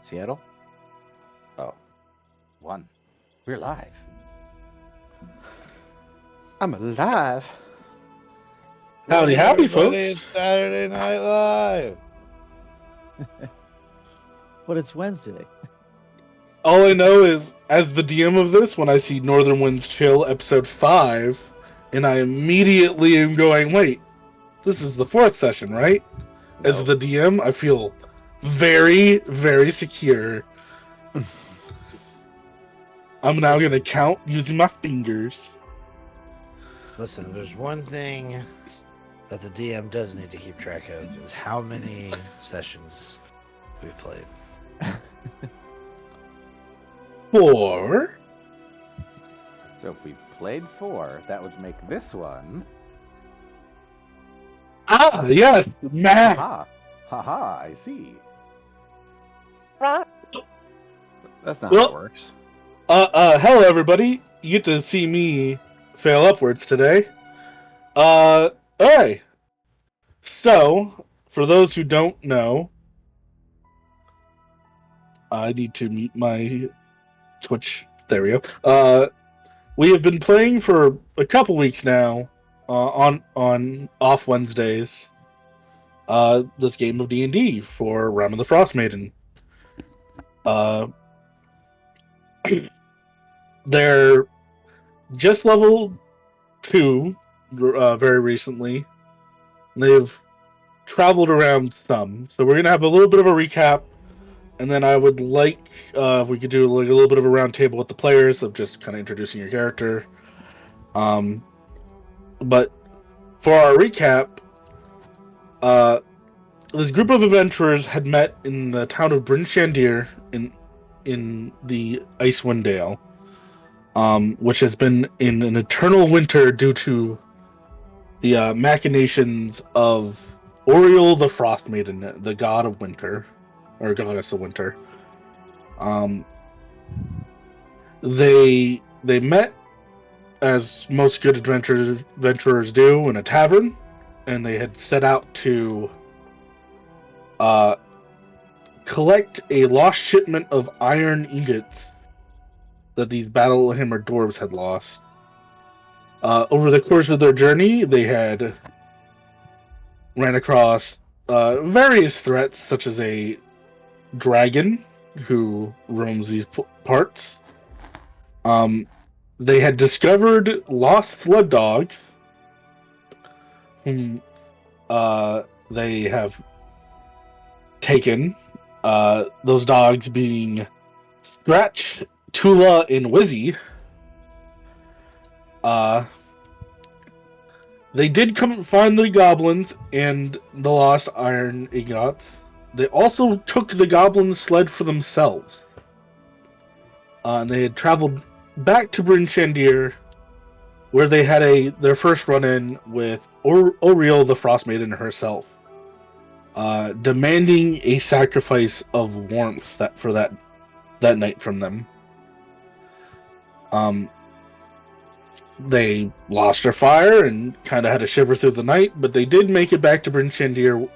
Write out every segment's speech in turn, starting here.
Seattle? Oh, 1. We're live. I'm alive. Howdy, Hey, howdy, everybody, folks. it's Saturday Night Live. But it's Wednesday. All I know is, as the DM of this, when I see Northern Winds Chill episode 5, and I immediately am going, wait, this is the 4th session, right? As No. the DM, I feel very, very secure. I'm now going to count using my fingers. Listen, if there's one thing that the DM does need to keep track of is how many sessions we've played. 4. So if we've played 4, that would make this one. Ah, yes, math. Haha. Haha, I see. That's not Well, how it works. Hello, everybody. You get to see me fail upwards today. Alright. So, for those who don't know, I need to mute my Twitch. There we go. We have been playing for a couple weeks now, on off Wednesdays. This game of D&D for Realm of the Frost Maiden. They're just level 2, very recently. They've traveled around some, so we're gonna have a little bit of a recap. And then I would like if we could do like a little bit of a round table with the players of just kind of introducing your character. But for our recap, this group of adventurers had met in the town of Bryn Shandir in the Icewind Dale, which has been in an eternal winter due to the machinations of Oriel the Frost Maiden, the god of winter, or goddess of winter. They met, as most good adventurers do, in a tavern, and they had set out to collect a lost shipment of iron ingots that these battle hammered dwarves had lost. Over the course of their journey, they had ran across various threats, such as a dragon who roams these parts. They had discovered lost blood dogs, whom they have taken. Those dogs being Scratch, Tula, and Wizzy. They did come find the goblins and the lost iron ingots. They also took the goblin sled for themselves. And they had traveled back to Bryn Shandir, where they had their first run-in with Oriel the Frost Maiden herself, demanding a sacrifice of warmth for that night from them. They lost their fire and kind of had to shiver through the night, but they did make it back to Bryn Shandir,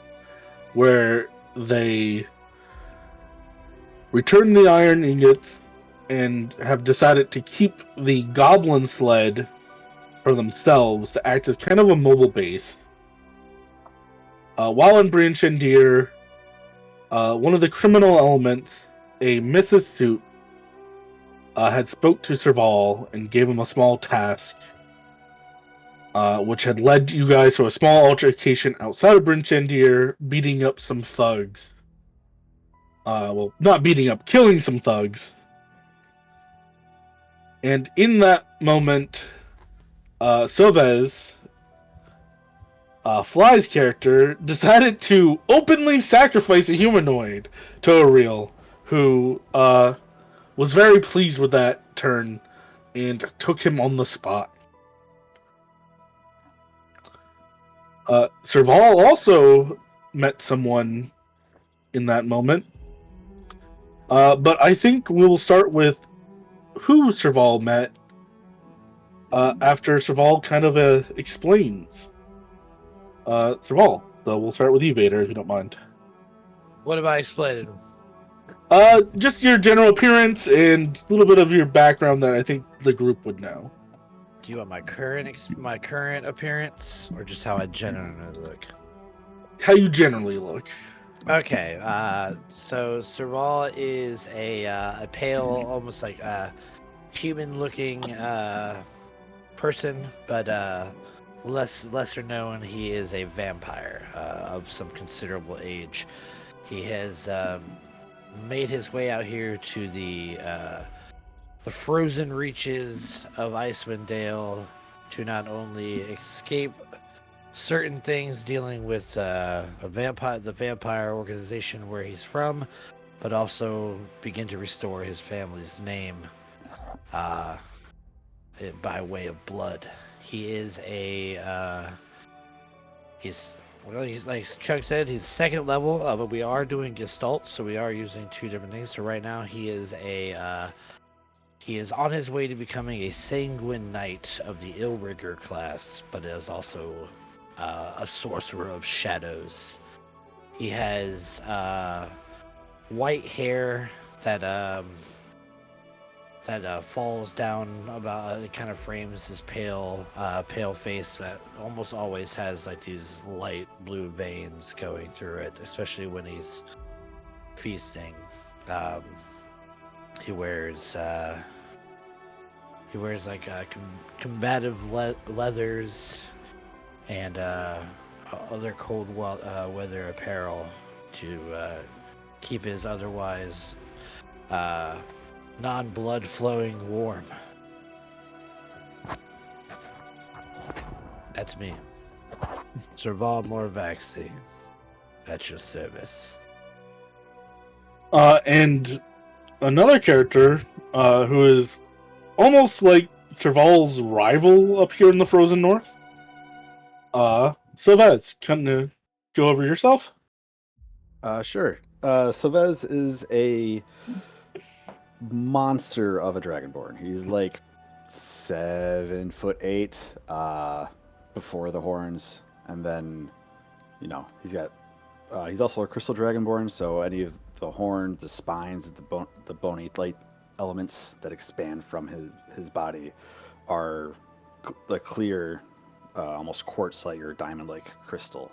where they returned the iron ingots and have decided to keep the goblin sled for themselves to act as kind of a mobile base. While in Bryn Shandir, one of the criminal elements, a Mrs. Suit, had spoke to Serval and gave him a small task, which had led you guys to a small altercation outside of Bryn Shandir, beating up some thugs. Well, not beating up, killing some thugs. And in that moment, Sovez, Fly's character, decided to openly sacrifice a humanoid to Ariel, who was very pleased with that turn and took him on the spot. Serval also met someone in that moment, but I think we'll start with who Serval met after Serval kind of explains. Serval, so we'll start with you, Vader, if you don't mind. What am I explaining? Just your general appearance and a little bit of your background that I think the group would know. Do you want my current appearance, or just how I generally look? How you generally look. Okay. So Serval is a pale, almost like human-looking person, but lesser known. He is a vampire of some considerable age. He has made his way out here to the frozen reaches of Icewind Dale to not only escape certain things dealing with the vampire organization where he's from, but also begin to restore his family's name by way of blood. He is he's like Chuck said, he's second level, but we are doing Gestalt, so we are using two different things. So right now he is he is on his way to becoming a Sanguine Knight of the Illrigger class, but is also a sorcerer of shadows. He has white hair that falls down about. It kind of frames his pale face that almost always has like these light blue veins going through it, especially when he's feasting. He wears like combative leathers and other cold weather apparel to keep his otherwise non-blood flowing warm. That's me. Serval Morvaxi. At your service. And another character who is almost like Serval's rival up here in the Frozen North. Silvez, can you go over yourself? Sure. Silvez is a monster of a Dragonborn. He's like 7'8" before the horns, and then, he's also a crystal Dragonborn. So any of the horns, the spines, the bony like elements that expand from his body are the clear, almost quartz-like or diamond-like crystal.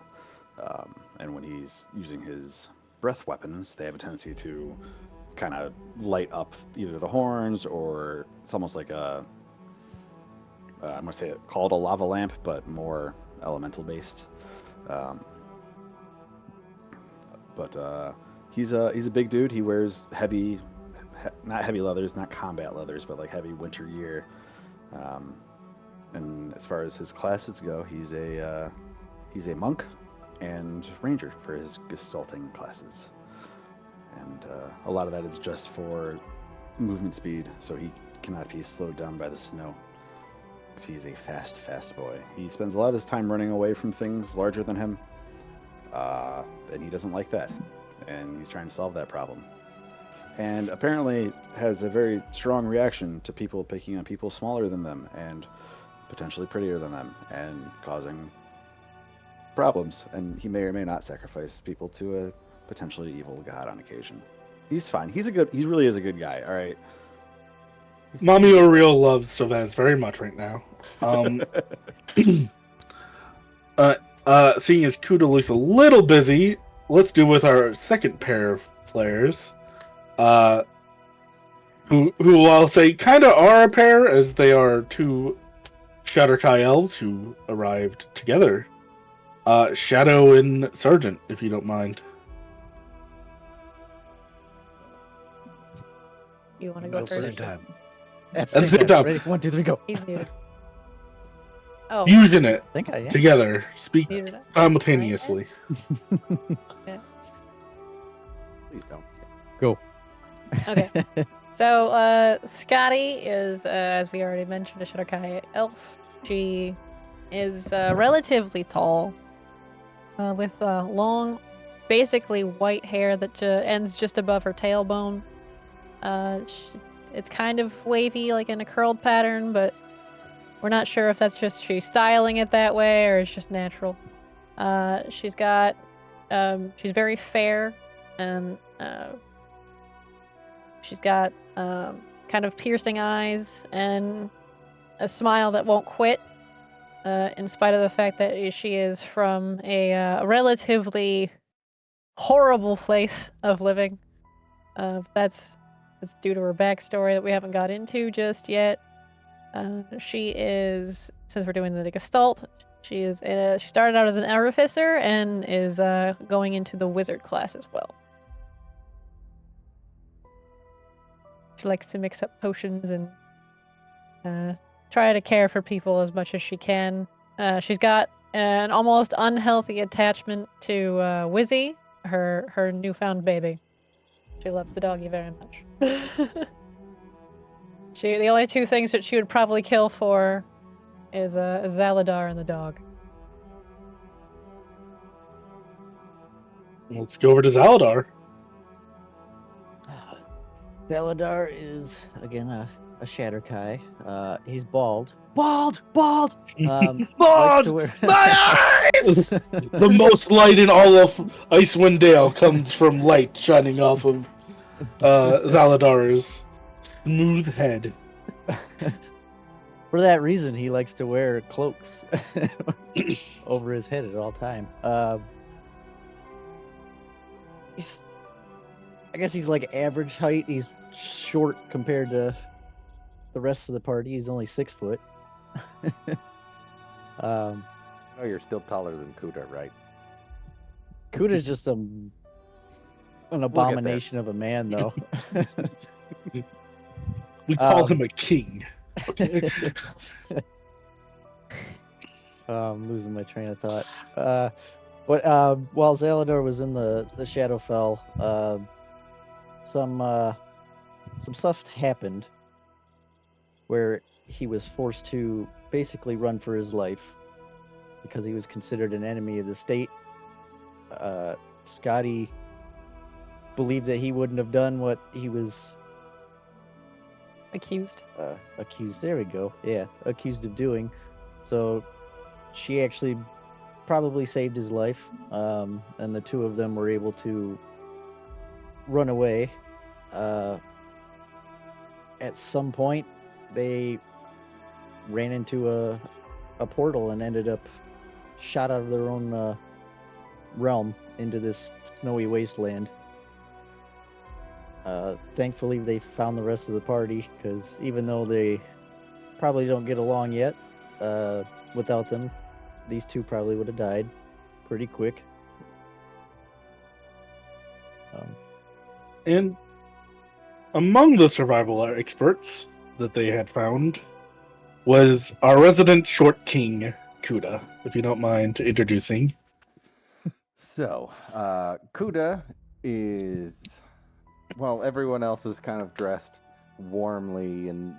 And when he's using his breath weapons, they have a tendency to kind of light up either the horns, or it's almost like I'm going to say it called a lava lamp, but more elemental based. But he's a big dude. He wears not heavy leathers, not combat leathers, but like heavy winter gear. And as far as his classes go, he's a monk and ranger for his gestalting classes. And a lot of that is just for movement speed, so he cannot be slowed down by the snow. Because he's a fast boy. He spends a lot of his time running away from things larger than him, and he doesn't like that. And he's trying to solve that problem. And apparently has a very strong reaction to people picking on people smaller than them and potentially prettier than them and causing problems. And he may or may not sacrifice people to a potentially evil god on occasion. He's fine. He really is a good guy. All right. Mommy Oriole loves Silvez very much right now. Seeing as Kuda looks a little busy, let's do with our second pair of players. Who I'll say kind of are a pair, as they are two Shadowkai elves who arrived together. Shadow and Sergeant, if you don't mind. You want to go first? Same time. At the same time. Ready? 1, 2, 3, go. He's muted. Oh, Using it I think I am. together. Speak muted up. simultaneously. Please don't. Go. Okay. So, Scotty is, as we already mentioned, a Shadowkai elf. She is relatively tall, with long, basically white hair that ends just above her tailbone. It's kind of wavy, like in a curled pattern, but we're not sure if that's just she's styling it that way or it's just natural. She's very fair and She's got kind of piercing eyes and a smile that won't quit, in spite of the fact that she is from a relatively horrible place of living. That's due to her backstory that we haven't got into just yet. She is, since we're doing the Gestalt, she started out as an artificer and is going into the wizard class as well. She likes to mix up potions and try to care for people as much as she can. She's got an almost unhealthy attachment to Wizzy, her newfound baby. She loves the doggy very much. The only two things that she would probably kill for is Zaladar and the dog. Let's go over to Zaladar. Zaladar is again a Shatterkai. He's bald. Bald! Bald! Likes to wear... My eyes! The most light in all of Icewind Dale comes from light shining off of Zaladar's smooth head. For that reason, he likes to wear cloaks over his head at all time. I guess he's like average height. He's short compared to the rest of the party. He's only 6 foot. Oh, you're still taller than Kuda, right? Kuda's just an abomination of a man, though. We call him a king. Okay. I'm losing my train of thought. While Zaladar was in the Shadowfell, some stuff happened where he was forced to basically run for his life because he was considered an enemy of the state. Scotty believed that he wouldn't have done what he was Accused. Accused. There we go. Yeah, accused of doing. So she actually probably saved his life, and the two of them were able to run away. At some point, they ran into a portal and ended up shot out of their own realm into this snowy wasteland. Thankfully, they found the rest of the party, because even though they probably don't get along yet, without them, these two probably would have died pretty quick. And among the survival experts that they had found was our resident short king, Kuda, if you don't mind introducing. So, Kuda is, well, everyone else is kind of dressed warmly in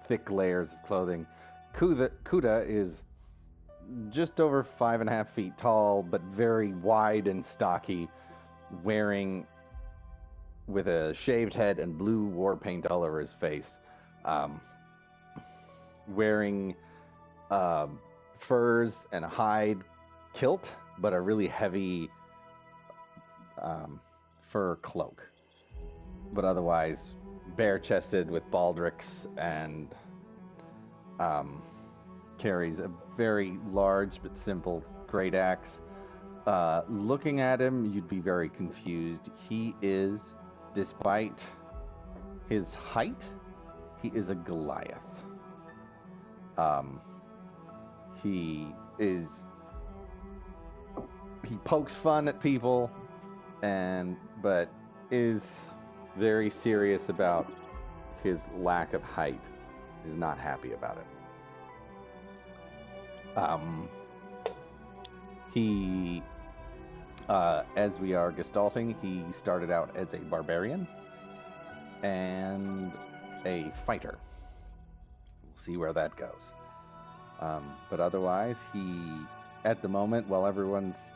thick layers of clothing. Kuda is just over 5.5 feet tall, but very wide and stocky, wearing with a shaved head and blue war paint all over his face, wearing furs and a hide kilt, but a really heavy fur cloak. But otherwise, bare-chested with baldricks and carries a very large but simple great axe. Looking at him, you'd be very confused. He is, despite his height, he is a Goliath. He pokes fun at people, but is very serious about his lack of height. Is not happy about it. He, as we are gestalting, he started out as a barbarian and a fighter. We'll see where that goes. But otherwise, at the moment, while everyone's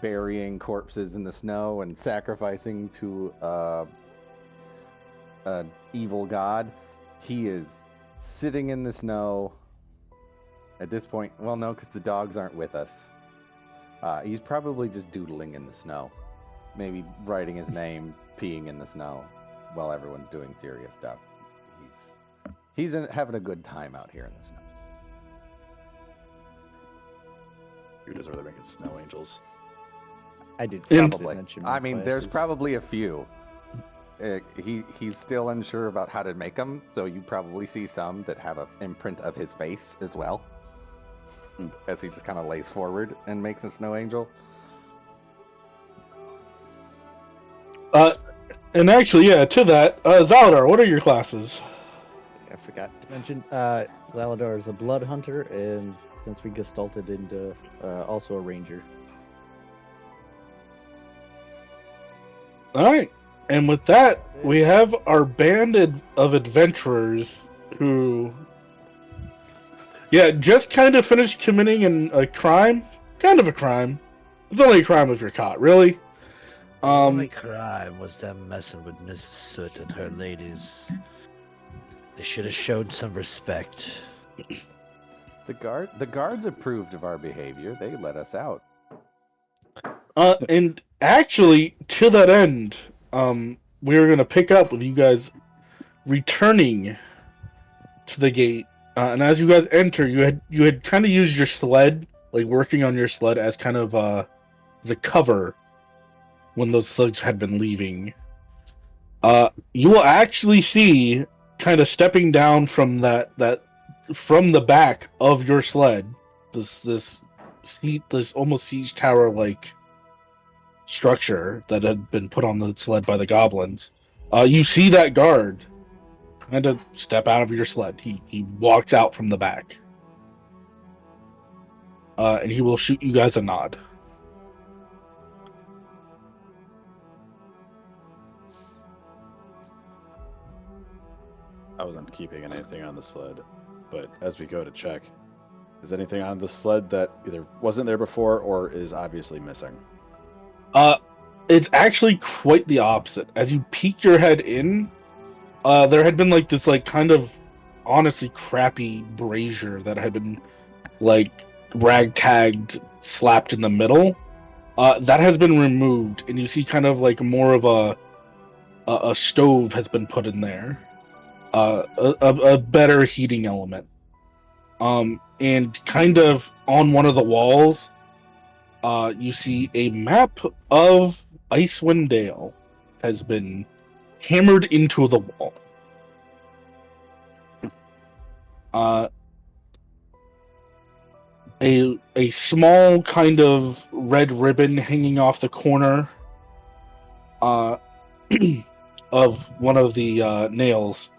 burying corpses in the snow and sacrificing to an evil god, he is sitting in the snow. At this point, well, no, because the dogs aren't with us. He's probably just doodling in the snow. Maybe writing his name, peeing in the snow. while everyone's doing serious stuff. He's having a good time out here in the snow. Who knows where they're making snow angels? I did Probably. mention I my mean, there's classes. probably a few. He's still unsure about how to make them, so you probably see some that have an imprint of his face as well, as he just kind of lays forward and makes a snow angel. And actually, yeah, to that, Zaladar, what are your classes? I forgot to mention, Zaladar is a blood hunter, and since we gestalted into also a ranger. All right. And with that, we have our band of adventurers who, just kind of finished committing a crime. Kind of a crime. It's only a crime if you're caught, really. The only crime was them messing with Miss Soot and her ladies. They should have showed some respect. The guards approved of our behavior. They let us out. And actually, to that end, we were going to pick up with you guys returning to the gate. And as you guys enter, you had kind of used your sled, like working on your sled as kind of the cover when those thugs had been leaving. You will actually see, kind of stepping down from that from the back of your sled, this almost siege tower like structure that had been put on the sled by the goblins. You see that guard kind of step out of your sled. He walks out from the back. And he will shoot you guys a nod. I wasn't keeping anything on the sled, but as we go to check, is anything on the sled that either wasn't there before or is obviously missing? It's actually quite the opposite. As you peek your head in, there had been like this like kind of honestly crappy brazier that had been like ragtagged, slapped in the middle. That has been removed, and you see kind of like more of a stove has been put in there. A better heating element. And kind of on one of the walls, you see a map of Icewind Dale has been hammered into the wall. A small kind of red ribbon hanging off the corner of one of the nails.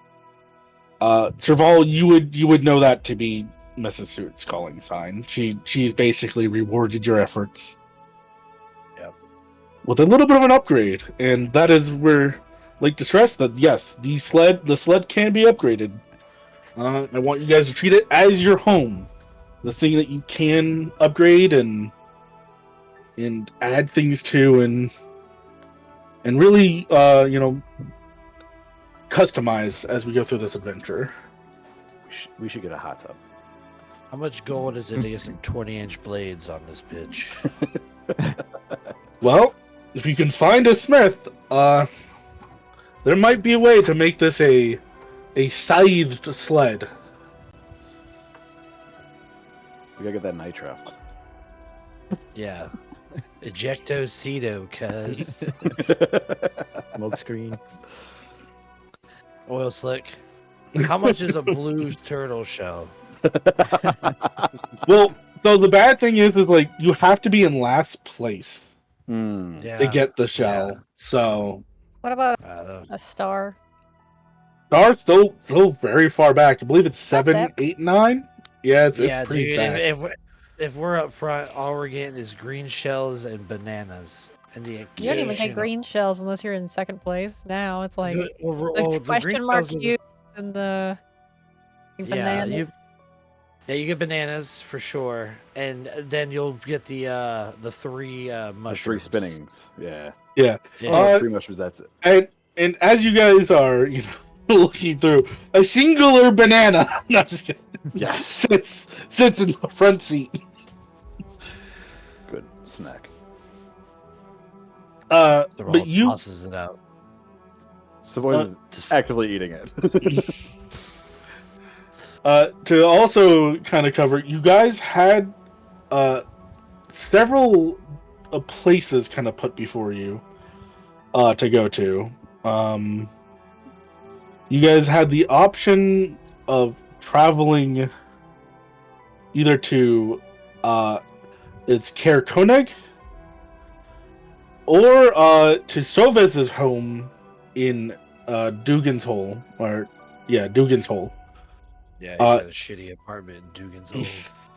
Serval, you would know that to be Mrs. Suit's calling sign. She's basically rewarded your efforts. Yep. With a little bit of an upgrade, and that is where, like to stress that yes, the sled can be upgraded. I want you guys to treat it as your home, the thing that you can upgrade and add things to, and really, customize as we go through this adventure. We should get a hot tub. How much gold is it to get some 20-inch blades on this bitch? Well, if you can find a smith, there might be a way to make this a scythed sled. We gotta get that nitro. Yeah. Ejecto-cedo, cuz. Smoke screen. Oil slick. How much is a blue turtle shell? Well, so the bad thing is like you have to be in last place Yeah. to get the shell. So What about Uh, a star? Star's still very far back. I believe it's Not 7, that- 8, 9. Yeah, it's yeah, pretty dude. back. If we're up front, all we're getting is green shells and bananas. And the You don't even get occasional- green shells unless you're in second place. Now it's like Well, there's the green question mark shells is- you and the Yeah, bananas. you get bananas for sure, and then you'll get the three The mushrooms. 3 spinnings. Yeah. Yeah. Yeah. 3 mushrooms, that's it. And as you guys are, looking through, a singular banana no, just kidding, Yes. sits in the front seat. Good snack. They're all But you tosses it out. Savoy's is actively eating it. To also kind of cover, you guys had several places kind of put before you to go to. You guys had the option of traveling either to it's Caer Konig or to Sovez's home in Dugan's Hole, Dugan's Hole. Yeah, he's got a shitty apartment in Dugan's Hole.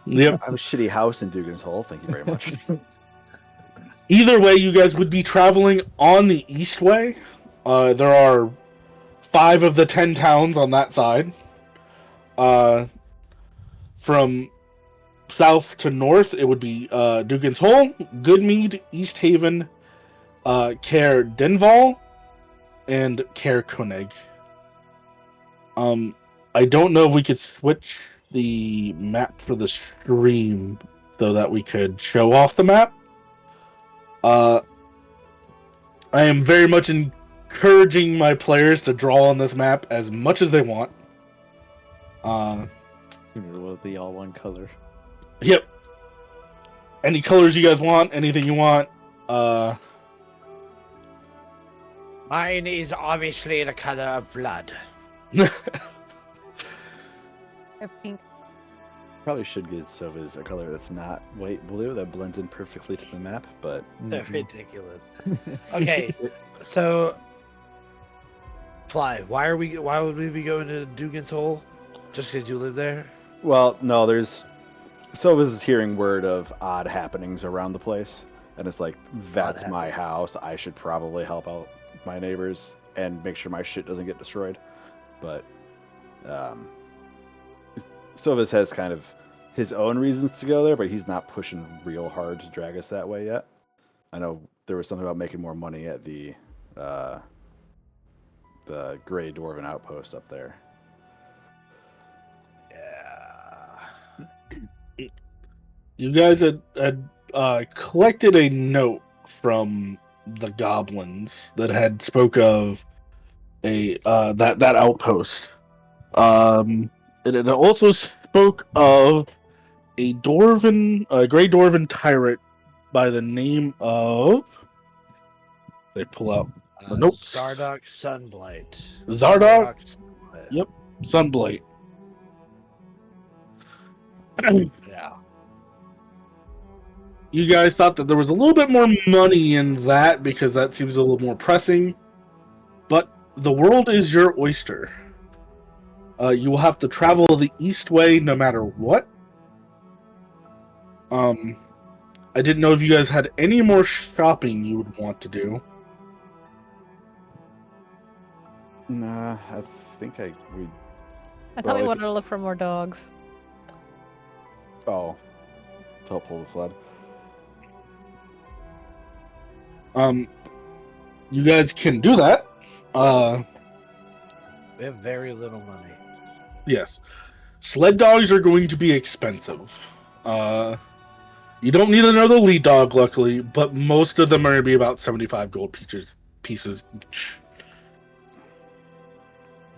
Yep. I have a shitty house in Dugan's Hole. Thank you very much. Either way, you guys would be traveling on the Eastway. There are 5 of the 10 towns on that side. From south to north, it would be Dugan's Hole, Goodmead, East Haven, Caer Denval, and Caer Konig. I don't know if we could switch the map for the stream so that we could show off the map. I am very much encouraging my players to draw on this map as much as they want. Soon it will be all one color. Yep. Any colors you guys want, anything you want. Mine is obviously the color of blood. I think. Probably should get Sova's a color that's not white blue that blends in perfectly to the map, but Ridiculous. Okay, so Fly, why would we be going to Dugan's Hole? Just because you live there? well, no, there's Sova's hearing word of odd happenings around the place, and it's like that's my happenings. house. I should probably help out my neighbors and make sure my shit doesn't get destroyed. But Sova's has kind of his own reasons to go there, but he's not pushing real hard to drag us that way yet. I know there was something about making more money at the Gray Dwarven outpost up there. Yeah. You guys had collected a note from the goblins that had spoke of a that outpost. It also spoke of a gray dwarven tyrant by the name of. They pull out the notes. Zardock Sunblight. Zardock. Sunblight. Yep, Sunblight. Yeah. You guys thought that there was a little bit more money in that because that seems a little more pressing, but the world is your oyster. You will have to travel the east way no matter what. I didn't know if you guys had any more shopping you would want to do. Nah, I think we. I thought we Well, wanted to look for more dogs. Oh, to help pull the sled. You guys can do that. We have very little money. Yes. Sled dogs are going to be expensive. You don't need another lead dog, luckily, but most of them are going to be about 75 gold pieces each.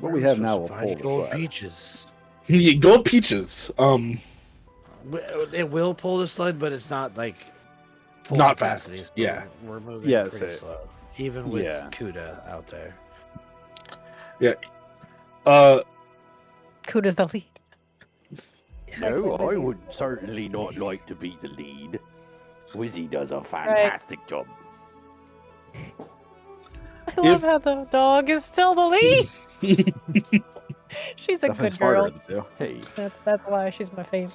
What we have now will pull the gold sled. beaches. Gold peaches. It will pull the sled, but it's not like full Not capacity. fast, So yeah. we're moving Yeah, pretty so- slow, even with Yeah. Kuda out there. Kuda's the lead. No, I would certainly not like to be the lead. Wizzy does a fantastic job. I love how the dog is still the lead. She's a Definitely good smarter girl. of the two. Hey, That's why she's my favorite.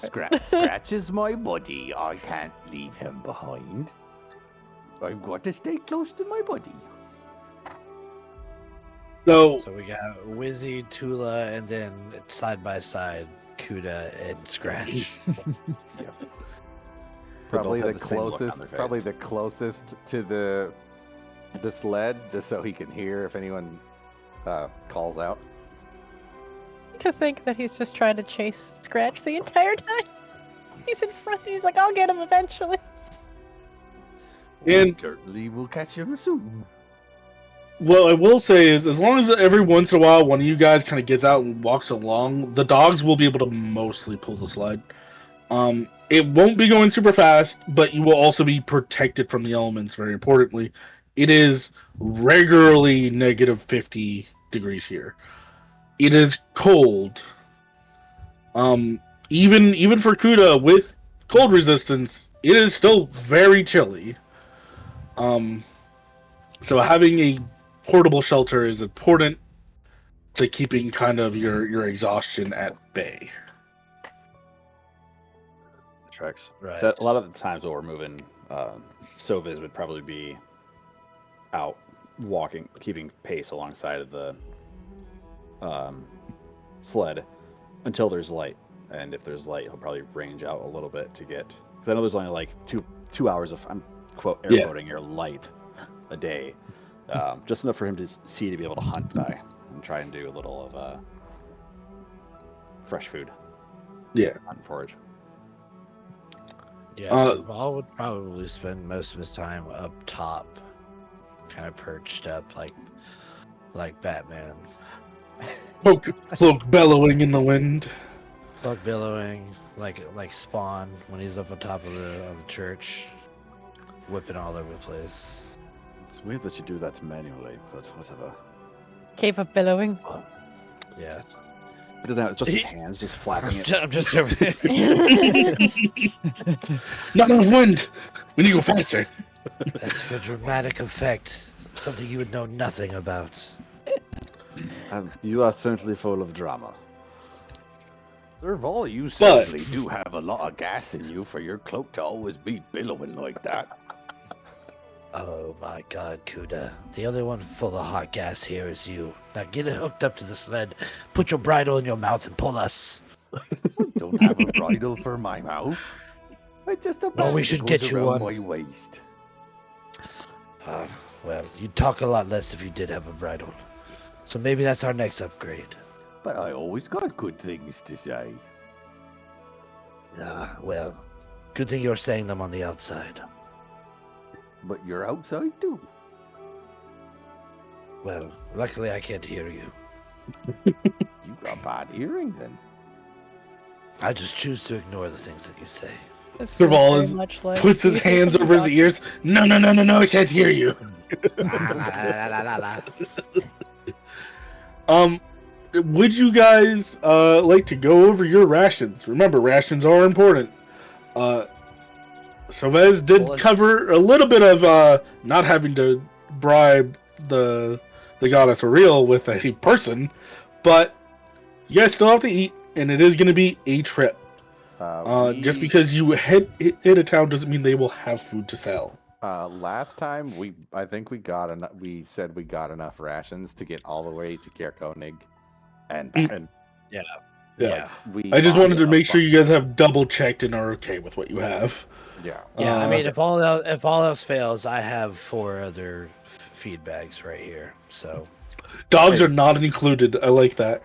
scratches my buddy. I can't leave him behind. I've got to stay close to my buddy. So we got Wizzy, Tula, and then side by side, Kuda and Scratch. Probably both the have the same look on closest. their face. Probably the closest to the sled, just so he can hear if anyone calls out. To think that he's just trying to chase Scratch the entire time. He's in front. He's like, I'll get him eventually. And- certainly will catch him soon. What I will say is, as long as every once in a while one of you guys kind of gets out and walks along, the dogs will be able to mostly pull the sled. It won't be going super fast, but you will also be protected from the elements. Very importantly, it is regularly negative 50 degrees here. It is cold. Even for Kuda with cold resistance, it is still very chilly. Um, so having a portable shelter is important to keeping kind of your exhaustion at bay. Tracks. Right. So a lot of the times while we're moving, Soviz would probably be out walking, keeping pace alongside of the sled until there's light. And if there's light, he'll probably range out a little bit to get. Because I know there's only like two hours of, I'm quote air quoting here, light a day, just enough for him to see to be able to hunt by and try and do a little of fresh food. Yeah. Hunt and forage. Yeah, so Paul would probably spend most of his time up top, kind of perched up like Batman. Cloak bellowing in the wind. Cloak billowing, like Spawn when he's up on top of the church, whipping all over the place. It's weird that you do that manually, but whatever. Cape of billowing. Yeah. He doesn't have, it's just his hands just flapping it. I'm just over here. Not enough wind. We need to go faster. That's for dramatic effect. Something you would know nothing about. You are certainly full of drama. Serval, you certainly do have a lot of gas in you for your cloak to always be billowing like that. Oh my god, Kuda. The only one full of hot gas here is you. Now get it hooked up to the sled, put your bridle in your mouth and pull us. I don't have a bridle for my mouth. I just a band we should that get goes you around one. my waist. Well, you'd talk a lot less if you did have a bridle. So maybe that's our next upgrade. But I always got good things to say. Well, good thing you're saying them on the outside. But you're outside too. Well, luckily I can't hear you. You got bad hearing then. I just choose to ignore the things that you say. This feels Serval very is much like puts his you say hands something over his about- ears. No, I can't hear you. Would you guys like to go over your rations? Remember, rations are important. Soviz did cover a little bit of not having to bribe the goddess Ariel with a person, but you guys still have to eat, and it is going to be a trip. Just because you hit a town doesn't mean they will have food to sell. Last time I think we got enough. We said we got enough rations to get all the way to Kerkonig, and Yeah. I just wanted to make sure you guys have double checked and are okay with what you have. Yeah. Yeah, I mean, if all else fails, I have 4 other feed bags right here. So dogs are not included. I like that.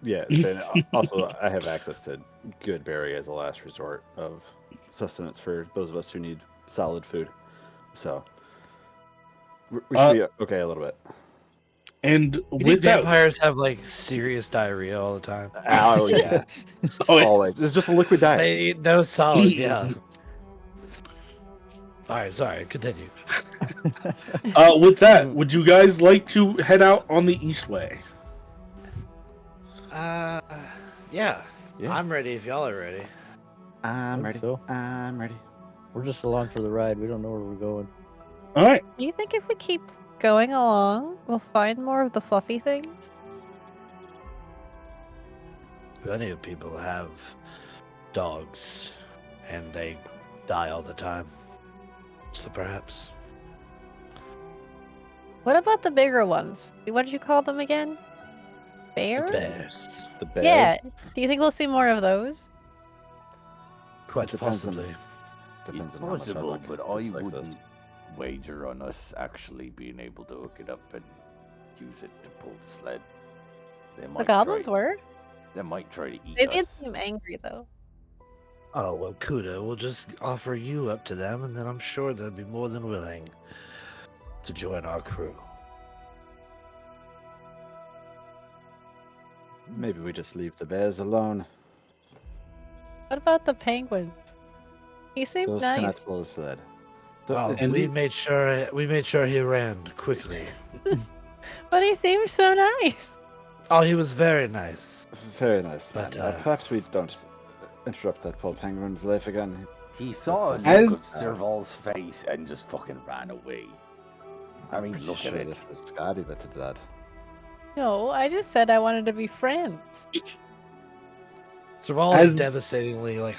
Yeah, and also I have access to good berry as a last resort of sustenance for those of us who need solid food. So we should be okay a little bit. And you with think that, vampires have like serious diarrhea all the time? Oh yeah, always. It's just a liquid diet. They eat no solid. Yeah. All right, sorry. Continue. with that, would you guys like to head out on the east way? Yeah. I'm ready if y'all are ready. I'm ready. So. I'm ready. We're just along for the ride. We don't know where we're going. All right. Do you think if we keep going along, we'll find more of the fluffy things? Plenty of people have dogs, and they die all the time. So perhaps. What about the bigger ones? What did you call them again? Bears? Bears. The bears. Yeah. Do you think we'll see more of those? Quite Depends on- possibly. Depends It's on how much I possible, look. but It's I like wouldn't this. wager on us actually being able to hook it up and use it to pull the sled. They The might goblins try, were. They might try to eat They did us. seem angry though. Oh, well, Kuda will just offer you up to them, and then I'm sure they'll be more than willing to join our crew. Maybe we just leave the bears alone. What about the penguins? He seemed Those nice. cannot follow sled. Oh, And we he- made sure he ran quickly. But he seemed so nice. Oh, he was very nice. Very nice, man. But, Perhaps we don't interrupt that poor penguin's life again. He saw a As- look of Serval's face and just fucking ran away. I mean, Pretty look sure at it. this was Scotty that did that. No, I just said I wanted to be friends. Serval As- is devastatingly like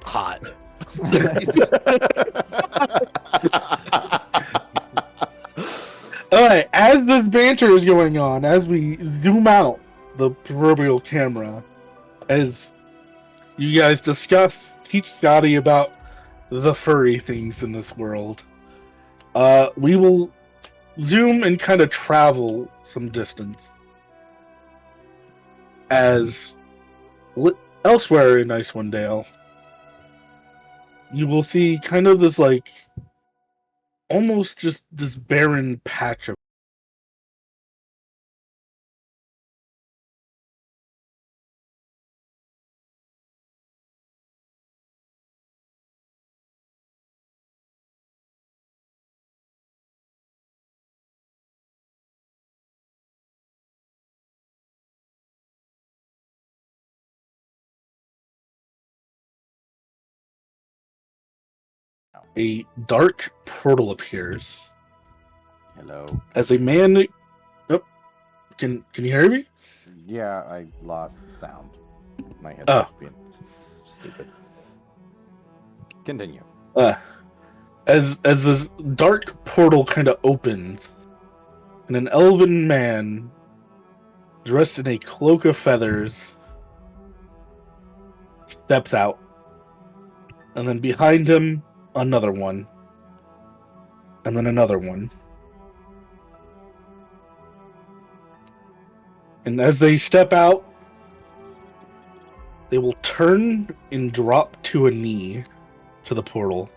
hot. Alright, as this banter is going on, as we zoom out the proverbial camera, as you guys discuss, teach Scotty about the furry things in this world, we will zoom and kind of travel some distance. As elsewhere in Icewind Dale, you will see kind of this like almost just this barren patch of a dark portal appears Hello. as a man. Oh, can you hear me? Yeah, I lost sound. My head's Oh. being stupid. Continue. As this dark portal kind of opens, and an elven man dressed in a cloak of feathers steps out, and then behind him another one, and then another one. And as they step out, they will turn and drop to a knee to the portal.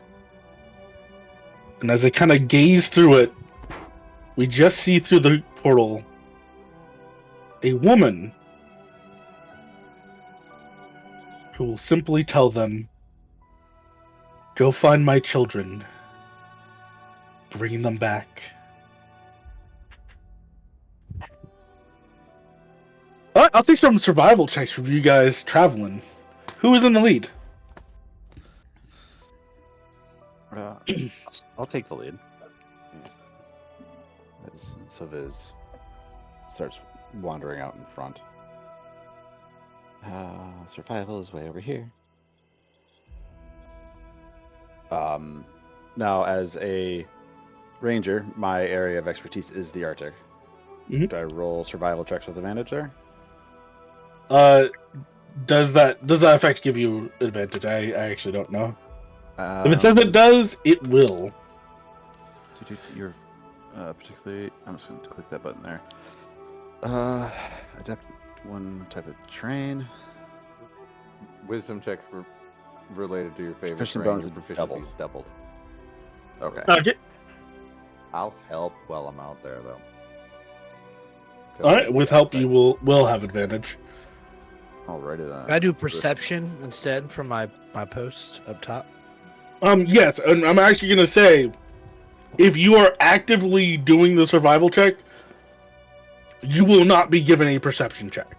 And as they kind of gaze through it, we just see through the portal a woman who will simply tell them, "Go find my children. Bring them back." Alright, I'll take some survival checks from you guys traveling. Who is in the lead? I'll take the lead. So Viz starts wandering out in front. Survival is way over here. Now, as a ranger, my area of expertise is the Arctic. Mhm. Do I roll survival checks with advantage there? Does that effect give you advantage? I actually don't know. If it says Um, it does, it will. You're particularly. I'm just going to click that button there. Adapt one type of train. Wisdom checks were related to your favorite Proficiency terrain. bonus Your is proficiency is doubled. Okay. Okay. I'll help while I'm out there, though. Alright, with help you will have advantage. Alrighty then. Can I do perception instead from my post up top? Yes, and I'm actually gonna say, if you are actively doing the survival check, you will not be given a perception check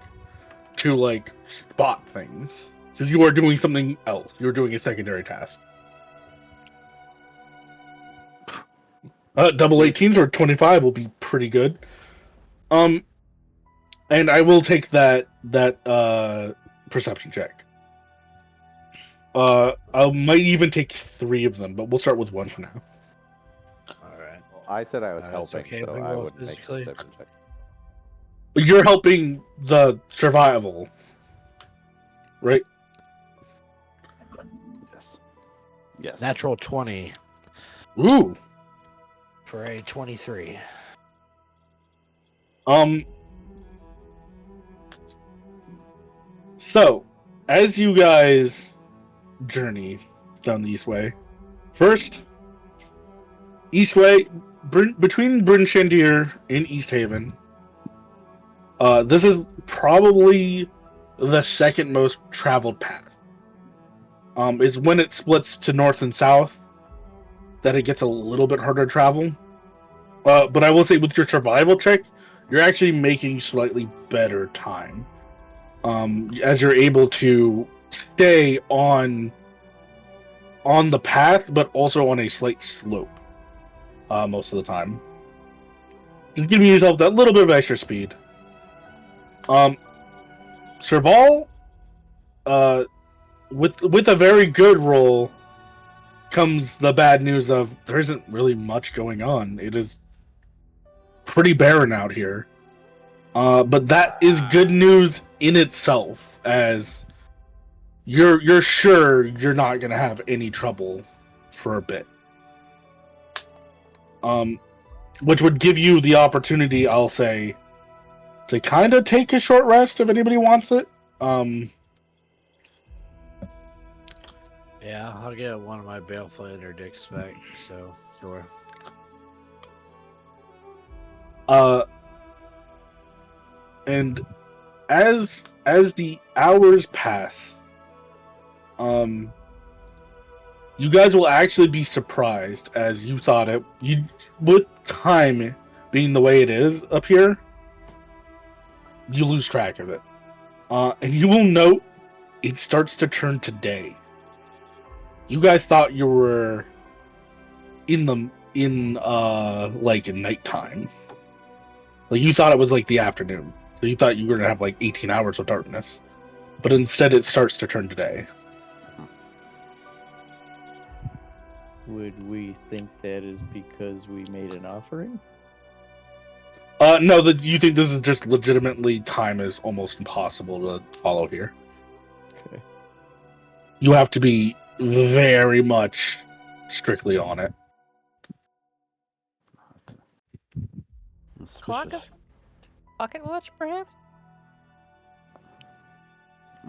to like spot things because you are doing something else. You're doing a secondary task. Double 18s or 25 will be pretty good. And I will take that perception check. I might even take 3 of them, but we'll start with 1 for now. All right. Well, I said I was It's helping, okay if so we I roll would make a physically. perception check. You're helping the survival, right? Yes. Yes. Natural 20 Ooh. for a 23. So, as you guys journey down the Eastway, first, Eastway, between Bryn Shandir and East Haven, This is probably the second most traveled path. Is when it splits to north and south that it gets a little bit harder to travel. But I will say with your survival check, you're actually making slightly better time. As you're able to stay on the path, but also on a slight slope most of the time. Just giving yourself that little bit of extra speed. Serval, with a very good roll comes the bad news of there isn't really much going on. It is pretty barren out here. But that is good news in itself, as you're sure you're not gonna have any trouble for a bit. Which would give you the opportunity, I'll say, to kind of take a short rest if anybody wants it. Yeah, I'll get one of my baleful interdicts back, so sure. And as the hours pass, you guys will actually be surprised, as you thought it. With time being the way it is up here, you lose track of it. And you will note it starts to turn to day. You guys thought you were in like nighttime. Like you thought it was like the afternoon. So you thought you were gonna have like 18 hours of darkness. But instead it starts to turn to day. Would we think that is because we made an offering? No, you think this is just legitimately time is almost impossible to follow here. Okay. You have to be very much strictly on it. Suspicious. Pocket watch, perhaps?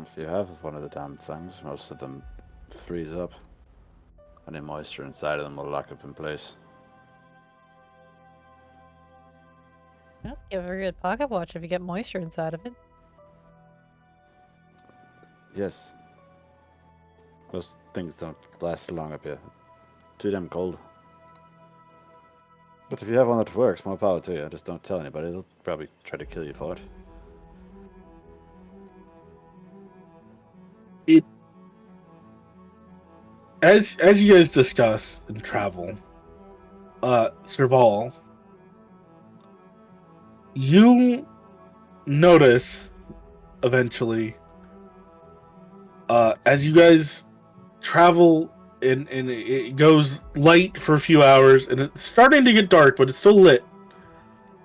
If you have one of the damn things, most of them freeze up. Any moisture inside of them will lock up in place. That's a very good pocket watch if you get moisture inside of it. Yes. Those things don't last long up here. Too damn cold. But if you have one that works, more power to you. Just don't tell anybody. They'll probably try to kill you for it. As you guys discuss and travel, Serval, you notice eventually, as you guys travel and it goes light for a few hours and it's starting to get dark, but it's still lit.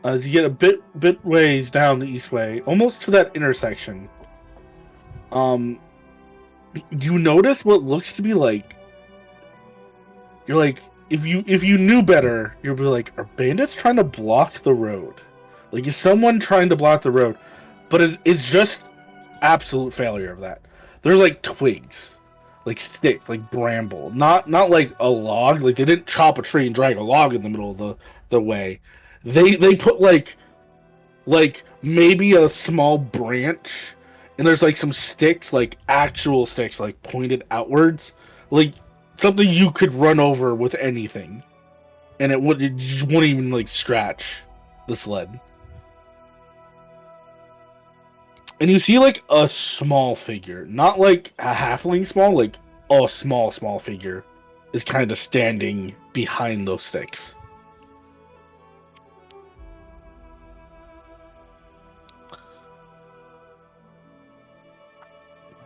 As you get a bit ways down the east way, almost to that intersection, you notice what looks to be like. You're like, if you knew better, you'd be like, are bandits trying to block the road? Like, is someone trying to block the road? But it's just absolute failure of that. There's like twigs, like sticks, like bramble, not like a log. Like they didn't chop a tree and drag a log in the middle of the way. They put like maybe a small branch, and there's like some sticks, like actual sticks, like pointed outwards, like something you could run over with anything, and it wouldn't even like scratch the sled. And you see like a small figure, not like a halfling small, like a small figure is kind of standing behind those sticks.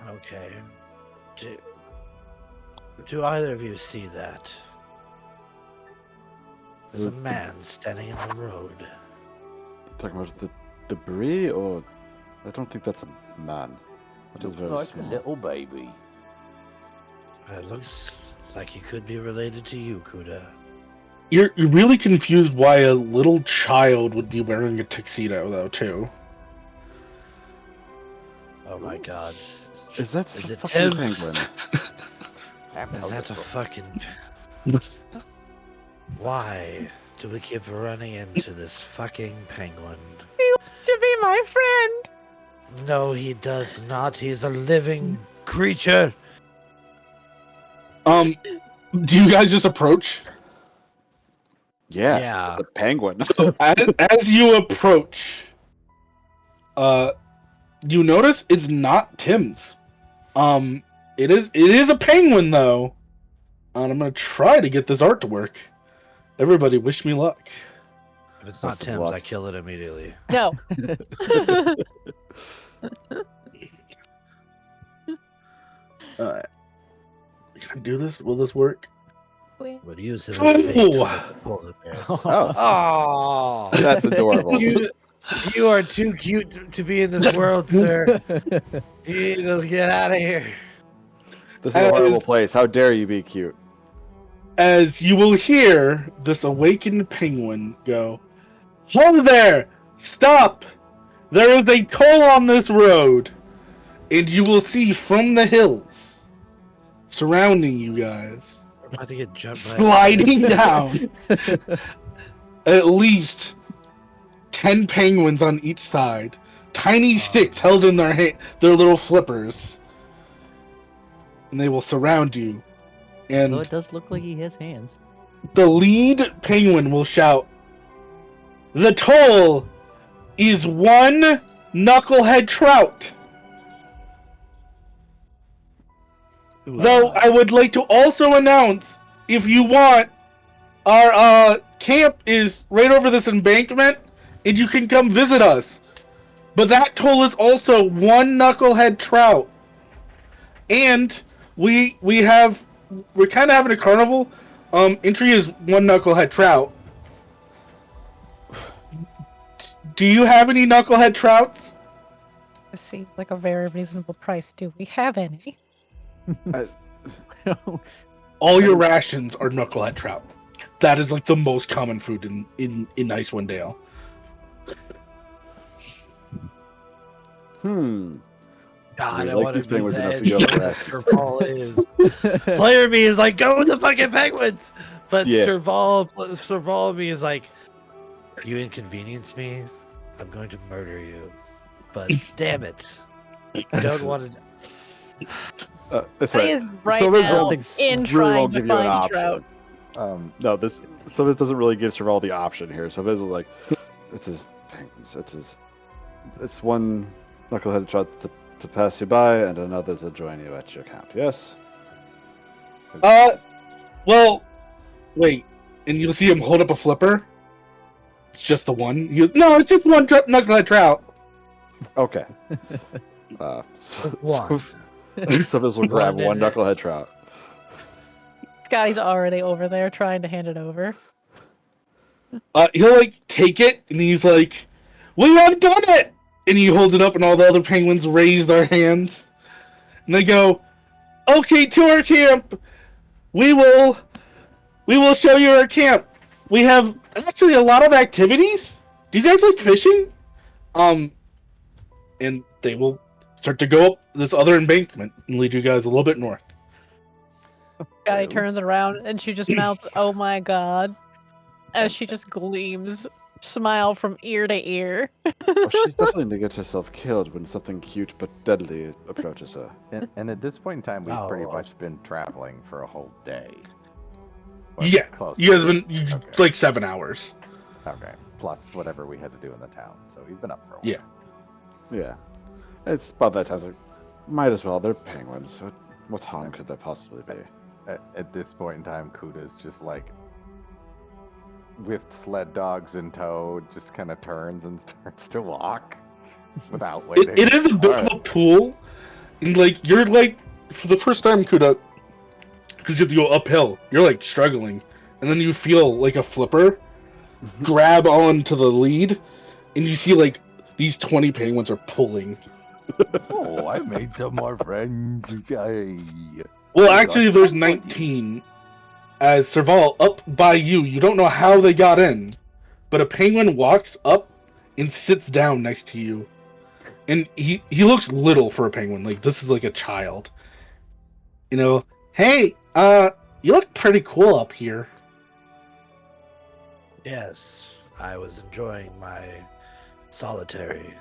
Okay. Do either of you see that? There's a man standing in the road. You talking about the debris, or I don't think that's a man. That is Looks very like small. a little baby. It looks like he could be related to you, Kuda. You're really confused why a little child would be wearing a tuxedo, though, too. Oh my god. Is that Is a it fucking Tim? penguin? Is that a fucking... Why do we keep running into this fucking penguin? to be my friend. No, he does not. He's a living creature. Do you guys just approach? Yeah, Yeah. it's a penguin. So as you approach, you notice it's not Tim's. It is a penguin though, and I'm gonna try to get this art to work. Everybody, wish me luck. If it's not Best of Tim's, luck. I kill it immediately. No. Alright. Can I do this? Will this work? Would use it as bait Oh! for polar bears. Oh, Oh, that's adorable. you are too cute to be in this world, sir. You need to get out of here. This is a horrible place. How dare you be cute? As you will hear this awakened penguin go, "Hold there! Stop! There is a toll on this road!" And you will see from the hills surrounding you guys, We're about to get jumped by a sliding down, at least 10 penguins on each side, tiny sticks held in their little flippers, and they will surround you. And Though it does look like he has hands. the lead penguin will shout, "The toll is 1 knucklehead trout." Though I would like to also announce, if you want, our camp is right over this embankment, and you can come visit us. But that toll is also 1 knucklehead trout. And we're kind of having a carnival. Entry is 1 knucklehead trout. Do you have any knucklehead trouts? This seems like a very reasonable price. Do we have any? All your rations are knucklehead trout. That is like the most common food in Icewind Dale. God, We I like want these to be penguins the enough to go for edge that. Serval is. Player me is like, go with the fucking penguins! But Yeah. Serval me is like, you inconvenience me, I'm going to murder you. But damn it. I don't want to. That's He right. is right Silver's now won't- in really trying won't to give you an find option. trout. No, this doesn't really give Serval the option here. So was like, it's his penguins. It's 1 knucklehead trout to pass you by, and another to join you at your camp. Yes. Well, wait, and you'll see him hold up a flipper. It's just the one. No, it's just 1 knucklehead trout. Okay. One. Silvers will grab One 1 and- knucklehead trout. Scotty's already over there trying to hand it over. He'll like take it, and he's like, "We have done it!" And he holds it up, and all the other penguins raise their hands, and they go, "Okay, to our camp. We will show you our camp. We have actually a lot of activities. Do you guys like fishing?" And they will start to go up this other embankment and lead you guys a little bit north. Scotty turns around and she just mouths, "Oh my god," as she just gleams, smile from ear to ear. Well, she's definitely to get herself killed when something cute but deadly approaches her. And at this point in time, we've pretty Oh. much been traveling for a whole day. Yeah, close you guys to have been Okay. like 7 hours. Okay, plus whatever we had to do in the town. So we've been up for a while. Yeah. Yeah. It's about that time. It's like, might as well. They're penguins. What harm could there possibly be? At this point in time, Kuda's just like, with sled dogs in tow, just kind of turns and starts to walk without waiting. It is a bit Alright. of a pool, and like you're like for the first time, Kuda, because you have to go uphill. You're like struggling, and then you feel like a flipper grab onto the lead, and you see like these 20 penguins are pulling. Oh, I made some more friends. Yay. Well, Oh, actually, God. there's Oh, 19. As Serval, up by you don't know how they got in, but a penguin walks up and sits down next to you. And he looks little for a penguin, like this is like a child. You know, "Hey, you look pretty cool up here." Yes, I was enjoying my solitary.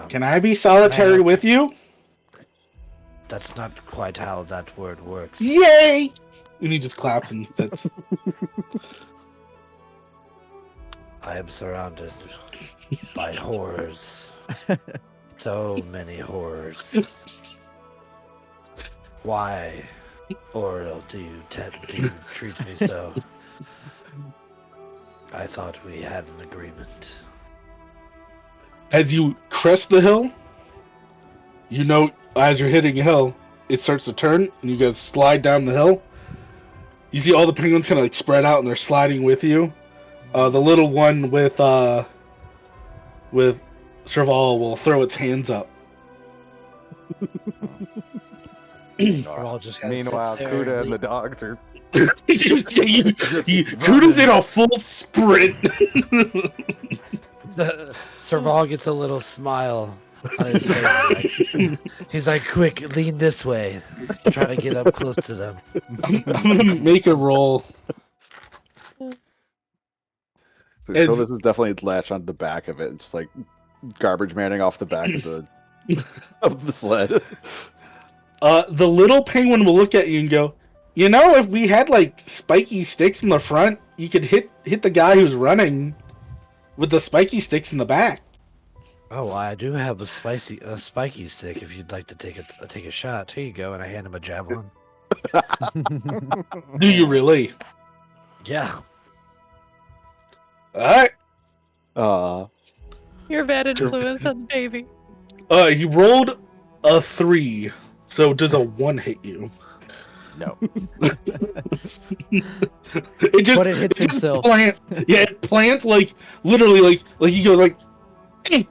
Can I be solitary have- with you? That's not quite how that word works. Yay! And he just claps and sits. I am surrounded by horrors. So many horrors. Why, Oriel, do you treat me so? I thought we had an agreement. As you crest the hill, you know, as you're hitting a hill, it starts to turn, and you guys slide down the hill. You see all the penguins kind of like spread out, and they're sliding with you. The little one with Serval will throw its hands up. Serval just kind of Meanwhile, sits there. Kuda and the dogs are Kuda's in a full sprint. Serval gets a little smile on his face. He's like, quick, lean this way. Try to get up close to them. I'm gonna make a roll. So And- this is definitely latch on the back of it. It's like garbage manning off the back of the of the sled. The little penguin will look at you and go, you know, if we had like spiky sticks in the front, you could hit the guy who's running with the spiky sticks in the back. Oh, I do have a spiky stick. If you'd like to take a shot, here you go. And I hand him a javelin. Do you really? Yeah. Alright. You're a bad influence on the baby. He rolled a 3. So does a 1 hit you? No. It just, But it hits just himself. Plants, yeah, it plants like literally like he goes like, "Eh,"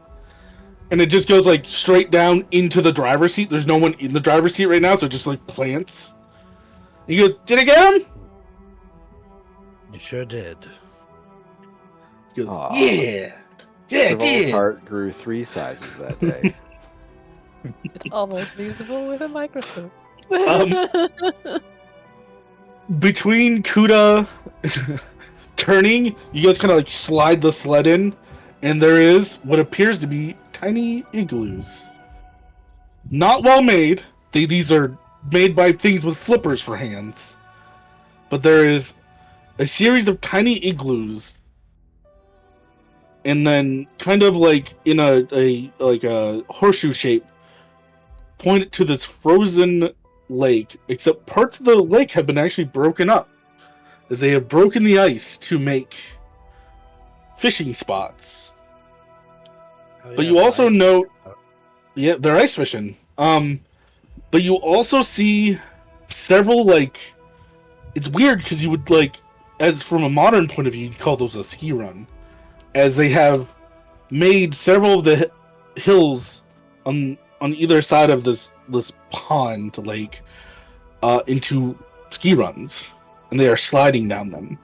and it just goes like straight down into the driver's seat. There's no one in the driver's seat right now, so it just like plants. He goes, "Did I get him?" You sure did. He goes, Aw. "Yeah, yeah, Serval's yeah." heart grew 3 sizes that day. It's almost visible with a microscope. Between Kuda turning, you guys kind of like slide the sled in, and there is what appears to be tiny igloos. Not well made. These are made by things with flippers for hands. But there is a series of tiny igloos, and then kind of like in a horseshoe shape, pointed to this frozen lake. Except parts of the lake have been actually broken up, as they have broken the ice to make fishing spots. Oh, But yeah, you for also ice note, fishing. yeah, they're ice fishing. But you also see several like, it's weird because you would like, as from a modern point of view, you'd call those a ski run, as they have made several of the hills on either side of this pond lake into ski runs, and they are sliding down them.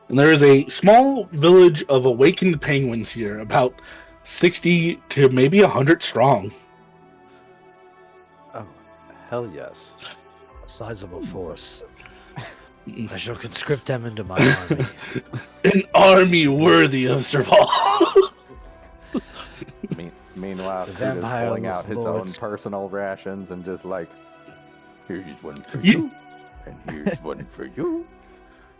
And there is a small village of awakened penguins here, about 60 to maybe 100 strong. Oh, hell yes. A sizable force. I shall conscript them into my army. An army worthy of Serval. Meanwhile, The Kuda's vampire pulling out his own lords. personal rations and just like, Here's one for You- you, and here's one for you.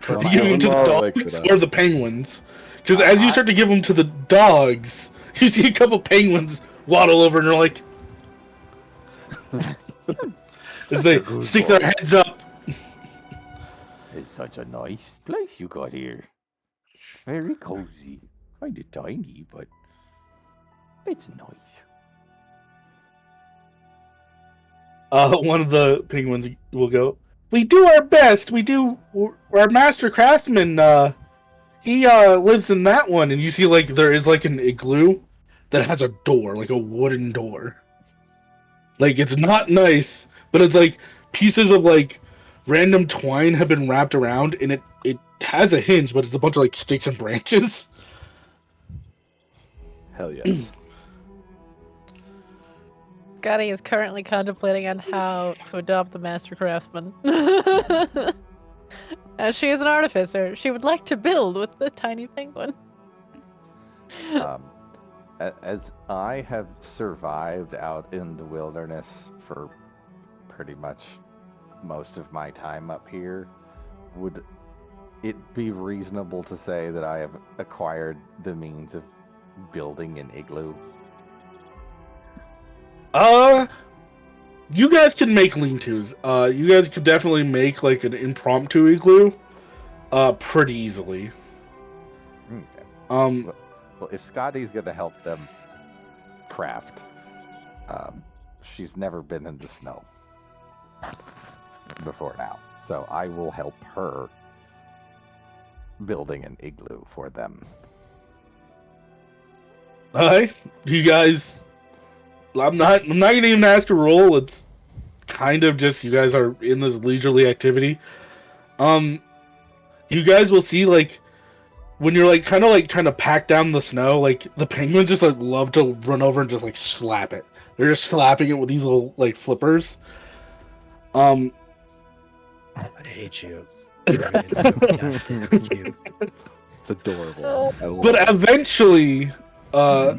Are you giving them to the Well, like, dogs could, or the penguins? Because as you start to give them to the dogs, you see a couple penguins waddle over and they're like, as they Good stick their boy. heads up. It's such a nice place you got here. Very cozy. Kind of tiny, but it's nice. One of the penguins will go, "We do our best. We do. Our master craftsman. He lives in that one." And you see, like, there is like an igloo that has a door, like a wooden door. Like, it's not nice, but it's like pieces of like random twine have been wrapped around, and it has a hinge, but it's a bunch of like sticks and branches. Hell yes. Scotty is currently contemplating on how to adopt the Master Craftsman. As she is an artificer, she would like to build with the tiny penguin. As I have survived out in the wilderness for pretty much most of my time up here, would it be reasonable to say that I have acquired the means of building an igloo? You guys can make lean-tos. You guys could definitely make like an impromptu igloo, pretty easily. Okay. Um, Well, if Scotty's going to help them craft, she's never been in the snow before now, so I will help her building an igloo for them. Alright, you guys. I'm not gonna even ask to roll. It's kind of just you guys are in this leisurely activity. You guys will see like when you're like kind of like trying to pack down the snow, like the penguins just like love to run over and just like slap it. They're just slapping it with these little like flippers. I hate you. It's so goddamn cute. It's adorable. I love But it. eventually, I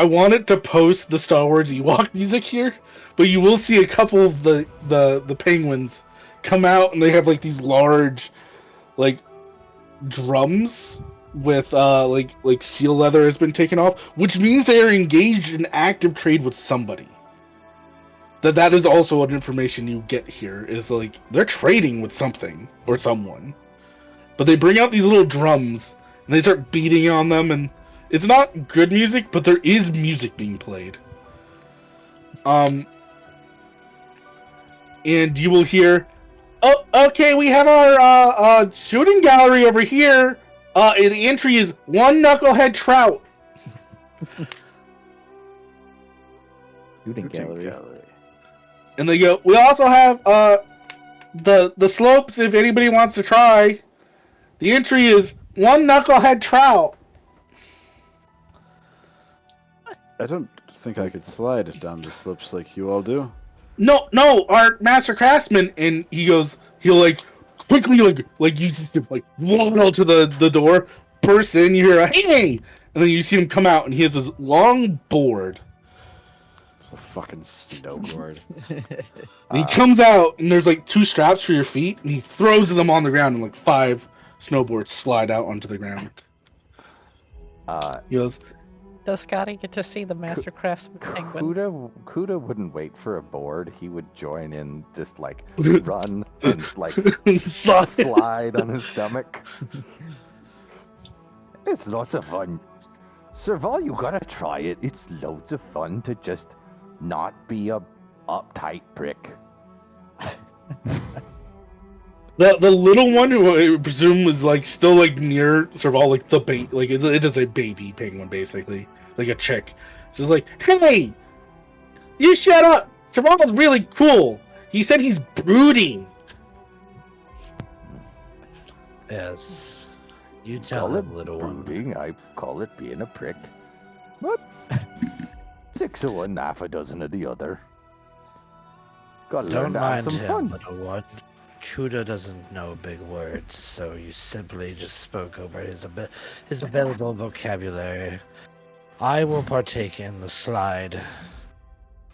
wanted to post the Star Wars Ewok music here, but you will see a couple of the penguins come out and they have like these large, like drums with like seal leather has been taken off, which means they are engaged in active trade with somebody. That is also an information you get here is like they're trading with something or someone. But they bring out these little drums and they start beating on them, and it's not good music, but there is music being played. And you will hear, "Oh, okay, we have our shooting gallery over here. The entry is one knucklehead trout." Shooting gallery. And they go, "We also have the slopes if anybody wants to try. The entry is one knucklehead trout." I don't think I could slide down the slopes like you all do. No, our master craftsman. And he'll like quickly like you see him like waddle to the door, burst in, you hear a hey, and then you see him come out and he has this long board. It's a fucking snowboard. And he comes out and there's like two straps for your feet and he throws them on the ground and like 5 snowboards slide out onto the ground. He goes, Does Scotty get to see the Master Craftsman penguin? Kuda wouldn't wait for a board. He would join in, just like run and like slide on his stomach. It's lots of fun. Serval, you gotta try it. It's loads of fun to just not be a uptight prick. The little one who I presume was like still like near Serval, like like it is a baby penguin basically, like a chick. So it's like, hey, you shut up. Serval's really cool. He said he's brooding. Yes. You tell Call it him, little one. brooding. I call it being a prick. But 6 of one, half a dozen of the other. Gotta learn Don't to have mind some him, fun. little one. Kuda doesn't know big words, so you simply just spoke over his available vocabulary. I will partake in the slide,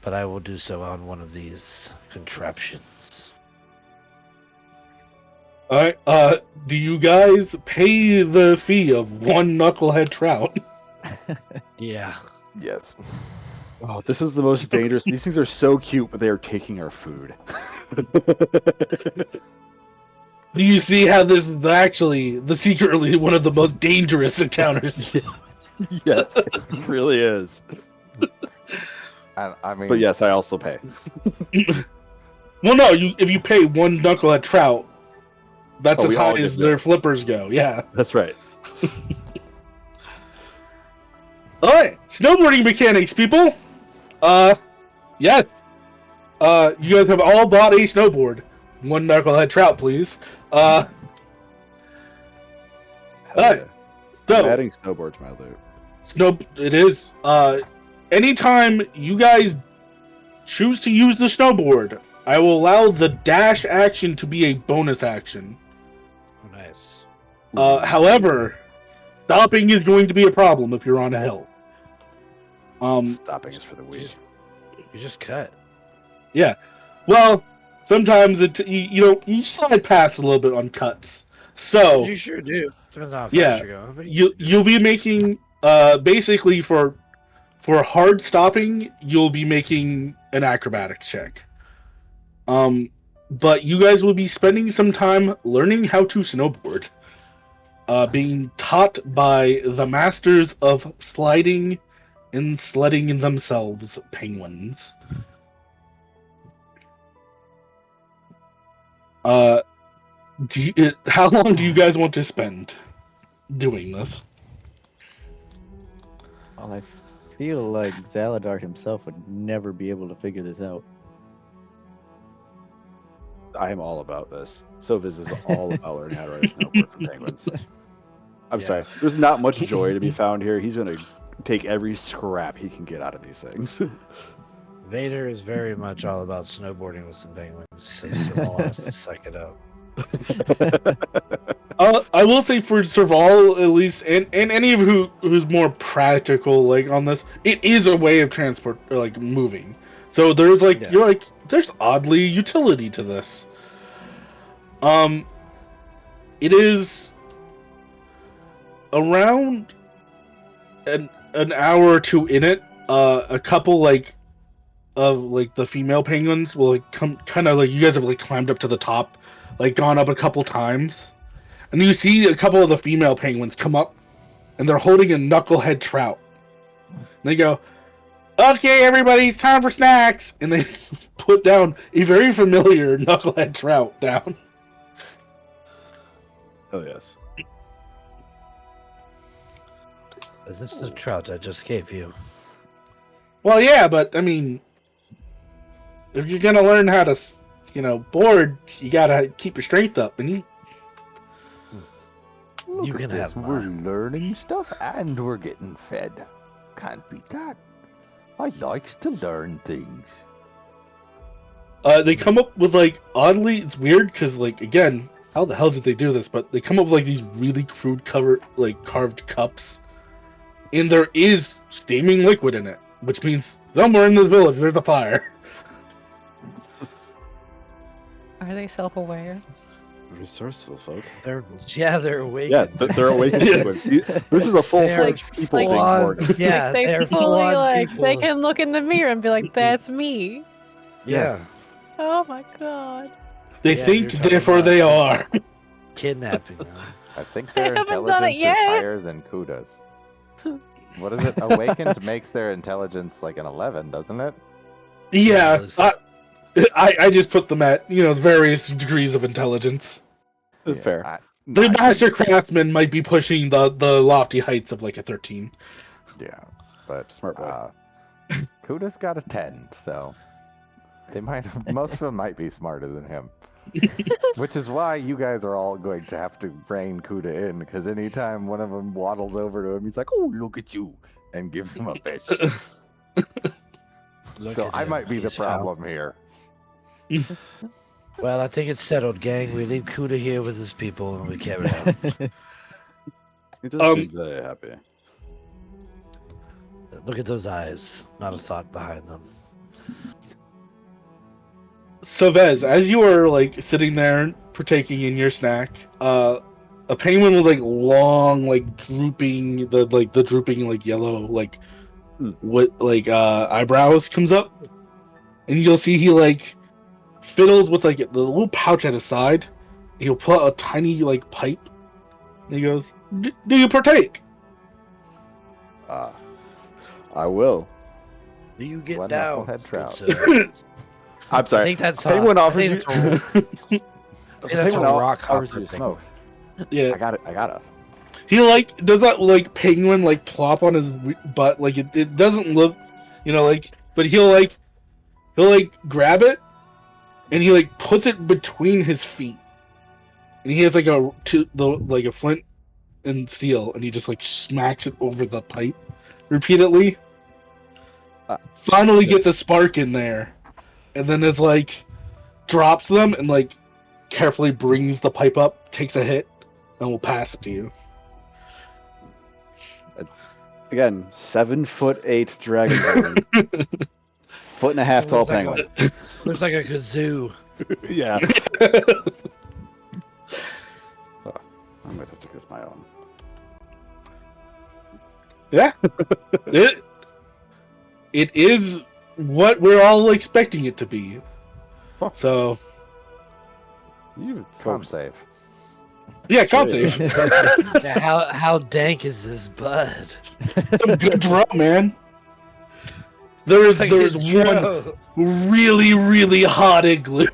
but I will do so on one of these contraptions. Alright, do you guys pay the fee of 1 knucklehead trout? Yeah. Yes. Oh, this is the most dangerous. These things are so cute, but they are taking our food. Do you see how this is actually secretly one of the most dangerous encounters? Yes, it really is. I mean, But yes, I also pay. Well, no, if you pay 1 knucklehead trout, that's as we all high as get their that. flippers go. Yeah. That's right. All right, snowboarding mechanics, people. Yes. You guys have all bought a snowboard. 1 knucklehead trout, please. Hell Alright, yeah. I'm so adding snowboard to my loot. it is. Anytime you guys choose to use the snowboard, I will allow the dash action to be a bonus action. Oh, nice. However, Stopping is going to be a problem if you're on a hill. Stopping is for the weak. You just cut. Yeah. Well, sometimes you slide past a little bit on cuts. So You sure do. Depends on how fast yeah, you're going. But you'll be making basically for hard stopping, you'll be making an acrobatics check. But you guys will be spending some time learning how to snowboard. Being taught by the masters of sliding and sledding themselves, penguins. How long do you guys want to spend doing this? Well, I feel like Zaladar himself would never be able to figure this out. I am all about this. Soviz is all about learning how to ride a snowboard from penguins. I'm sorry. There's not much joy to be found here. He's going to take every scrap he can get out of these things. Vader is very much all about snowboarding with some penguins. So Serval has to suck it up. I will say for Serval at least, and any of who's more practical like on this, it is a way of transport or like moving. So there's like Yeah. you're like there's oddly utility to this. It is around an hour or two in it. A couple like of like the female penguins will like come kind of like you guys have like climbed up to the top, like gone up a couple times. And you see a couple of the female penguins come up, and they're holding a knucklehead trout. And they go, "Okay, everybody, it's time for snacks!" And they put down a very familiar knucklehead trout down. Oh, yes. Is this the trout I just gave you? Well, yeah, but, I mean, if you're gonna learn how to, board, you gotta keep your strength up, and Look You at can this. have We're mine. learning stuff and we're getting fed. Can't beat that. I likes to learn things. they come up with, like, oddly, it's weird, because, like, again, how the hell did they do this? But they come up with, like, these really crude carved cups. And there is steaming liquid in it, which means somewhere in this village there's a fire. Are they self-aware? Resourceful folk. They're awake. Yeah, they're awakened. This is a full-fledged Like- people like- being full-on- boarded. Yeah, they they're fully full-on like people. they can look in the mirror and be like, "That's me." Yeah. Oh my god. They Yeah, think, you're talking therefore about they kids. are. Kidnapping them. I think I their haven't done it intelligence is yet. higher than Kuda's. What is it? Awakened makes their intelligence like an 11, doesn't it? Yeah, listen. I just put them at, various degrees of intelligence. Fair. The I master think- craftsman might be pushing the lofty heights of like a 13. Yeah, but Smart boy. Kuda's got a 10, so they might have, most of them might be smarter than him. Which is why you guys are all going to have to rein Kuda in, because anytime one of them waddles over to him, he's like, "Oh, look at you," and gives him a fish. Look So at I him. might be the He's found- problem here. Well, I think it's settled, gang. We leave Kuda here with his people and we carry on. He doesn't seem very happy. Look at those eyes. Not a thought behind them. So Vez, as you are like sitting there partaking in your snack, a penguin with like long, like drooping yellow eyebrows comes up, and you'll see he like fiddles with like the little pouch at his side. And he'll pull out a tiny like pipe, and he goes, "Do you partake?" I will. Do you get One down? knucklehead trout. good sir? I'm sorry. I think that's Penguin I offers think you. that's a- The that's a penguin rock offers hopper you thing. smoke. Yeah, I got it. I gotta. he like does that like penguin like plop on his butt, like it doesn't look, but he'll grab it, and he like puts it between his feet, and he has like a flint and steel, and he just like smacks it over the pipe repeatedly. Finally gets a spark in there, and then it's like drops them and like carefully brings the pipe up, takes a hit, and will pass it to you. Again, 7'8" dragonborn, 1.5 tall Looks like penguin. Looks like a kazoo. Yeah. Oh, I'm gonna have to get my own. Yeah. It is what we're all expecting it to be. Huh. So You Con folks. save. yeah, That's right. concept. Yeah, how dank is this bud? Some good drum, man. There's one Intro. really, really hot igloo.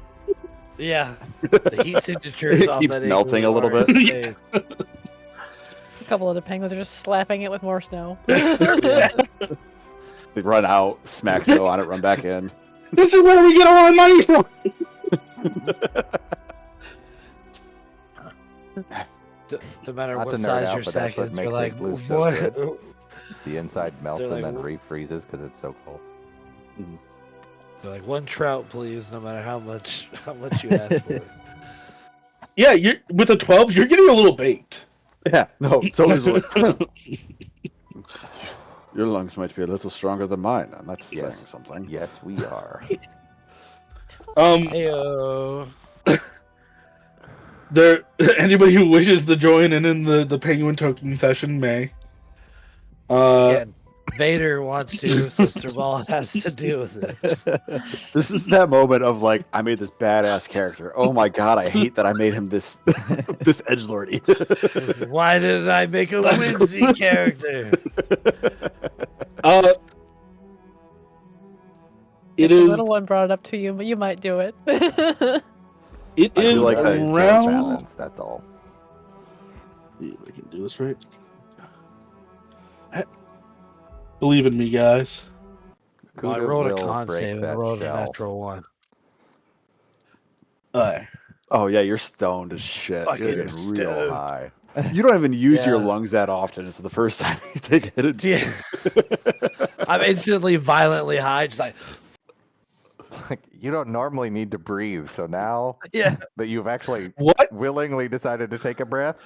Yeah, the heat signatures It off keeps that melting igloo a little are bit. insane. A couple other penguins are just slapping it with more snow. Yeah. They run out, smack snow on it, run back in. This is where we get all our money from. No matter Not what to nerd size out, your but that's sack what is, makes they're like, igloos so what? good. The inside melts They're and like, then "Wha- refreezes because it's so cold. They're like, one trout, please, no matter how much you ask for. Yeah, you're with a 12, you're getting a little baked. Yeah, no, so he's like, your lungs might be a little stronger than mine, and that's Yes. saying something. Yes, we are. Heyo. There, anybody who wishes to join in the penguin token session may. Again, Vader wants to, so Serval has to deal with it. This is that moment of like, I made this badass character. Oh my god, I hate that I made him this this edgelordy. Why didn't I make a whimsy character? It If the is. little one brought it up to you, but you might do it. It I is do like that. It's for around. balance, that's all. See if I can do this right. Believe in me, guys. Well, I Kuda rolled a will con break save and I that rolled a shell. natural one. Oh yeah, you're stoned as shit. Fucking You're Getting getting real stoned. high. You don't even use your Yeah. lungs that often, so the first time you take a hit, Yeah. I'm instantly violently high, just like, Like, you don't normally need to breathe, so now yeah, that you've actually What? willingly decided to take a breath,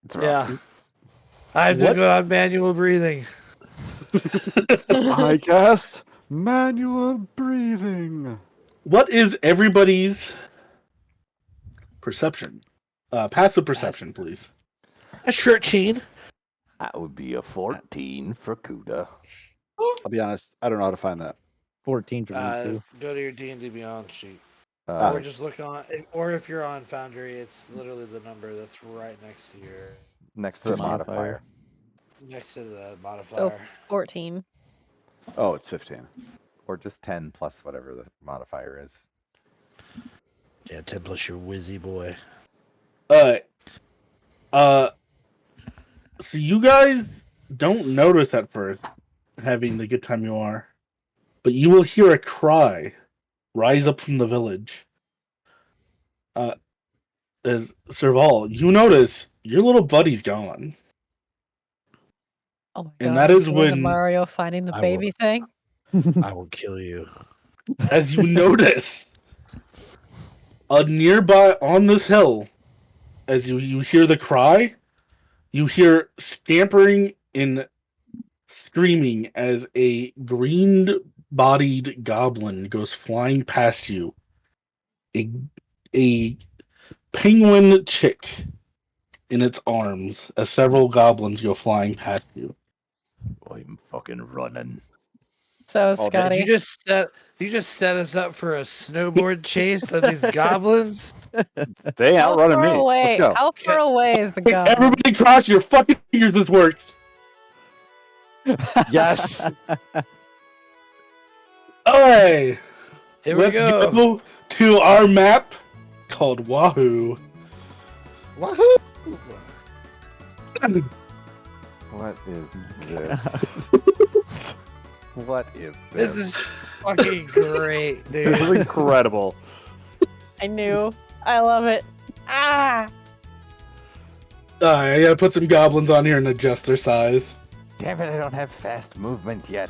it's rough. yeah. I have to What? go on manual breathing. I cast manual breathing. What is everybody's perception? Passive perception, please. A shirt chain. That would be a 14 for Kuda. I'll be honest, I don't know how to find that. 14 for me too. Go to your D&D Beyond sheet. Uh, Or just look on, or if you're on Foundry, it's literally the number that's right next to next to the Modifier. modifier. next to the So modifier. 14. Oh, it's 15. Or just 10 plus whatever the modifier is. Yeah, 10 plus your whizzy boy. So you guys don't notice at first having the good time you are, but you will hear a cry rise up from the village. As Serval, you notice your little buddy's gone. Oh my And god. that is I'm doing the when- Mario finding the I baby thing. I will kill you. As you notice a nearby on this hill, as you hear the cry, you hear scampering and screaming as a green-bodied goblin goes flying past you. A penguin chick in its arms as several goblins go flying past you. I'm fucking running. So Oh, Scotty. Did you just set us up for a snowboard chase of these goblins? They How outrunning far me. away? Let's go. How far away is the Hey, goblin? everybody cross your fucking fingers, this works. Yes. Alright, Here we let's go. go to our map called Wahoo. Wahoo! What is this? What is This this? is fucking great, dude. This is incredible. I knew. I love it. Ah! I gotta put some goblins on here and adjust their size. Damn it, I don't have fast movement yet.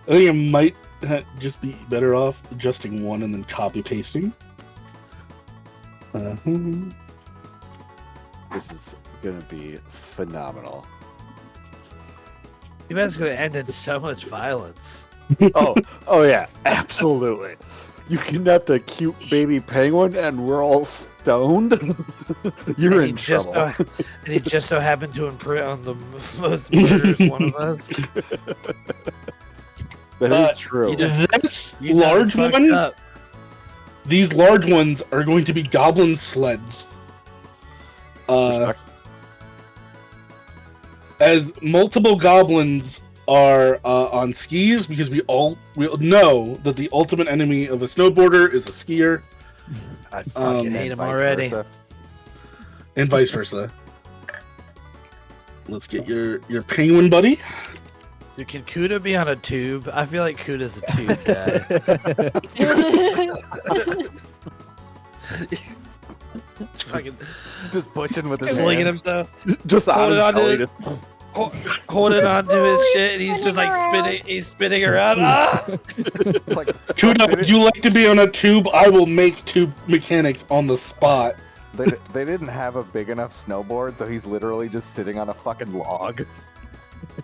I think it might just be better off adjusting one and then copy pasting. This is gonna be phenomenal. Event's gonna end in so much violence. Oh yeah, absolutely. You kidnapped a cute baby penguin, and we're all stoned. You're And in trouble. and he just so happened to imprint on the most murderous one of us. That is true. You done- This You done large fucked one, up. these large ones are going to be goblin sleds. Respect. As multiple goblins are on skis, because we all know that the ultimate enemy of a snowboarder is a skier, I fucking hate him vice already. versa. and vice versa. Let's get your penguin buddy. Dude, can Kuda be on a tube? I feel like Kuda's a tube guy. Fucking Just butching with his slinging hands. himself, Just on Hold his it on to belly, it. just holding on to his Oh, shit, and he's just like spinning. He's spinning around. Ah! It's like, Kuda, would you like to be on a tube? I will make tube mechanics on the spot. they didn't have a big enough snowboard, so he's literally just sitting on a fucking log.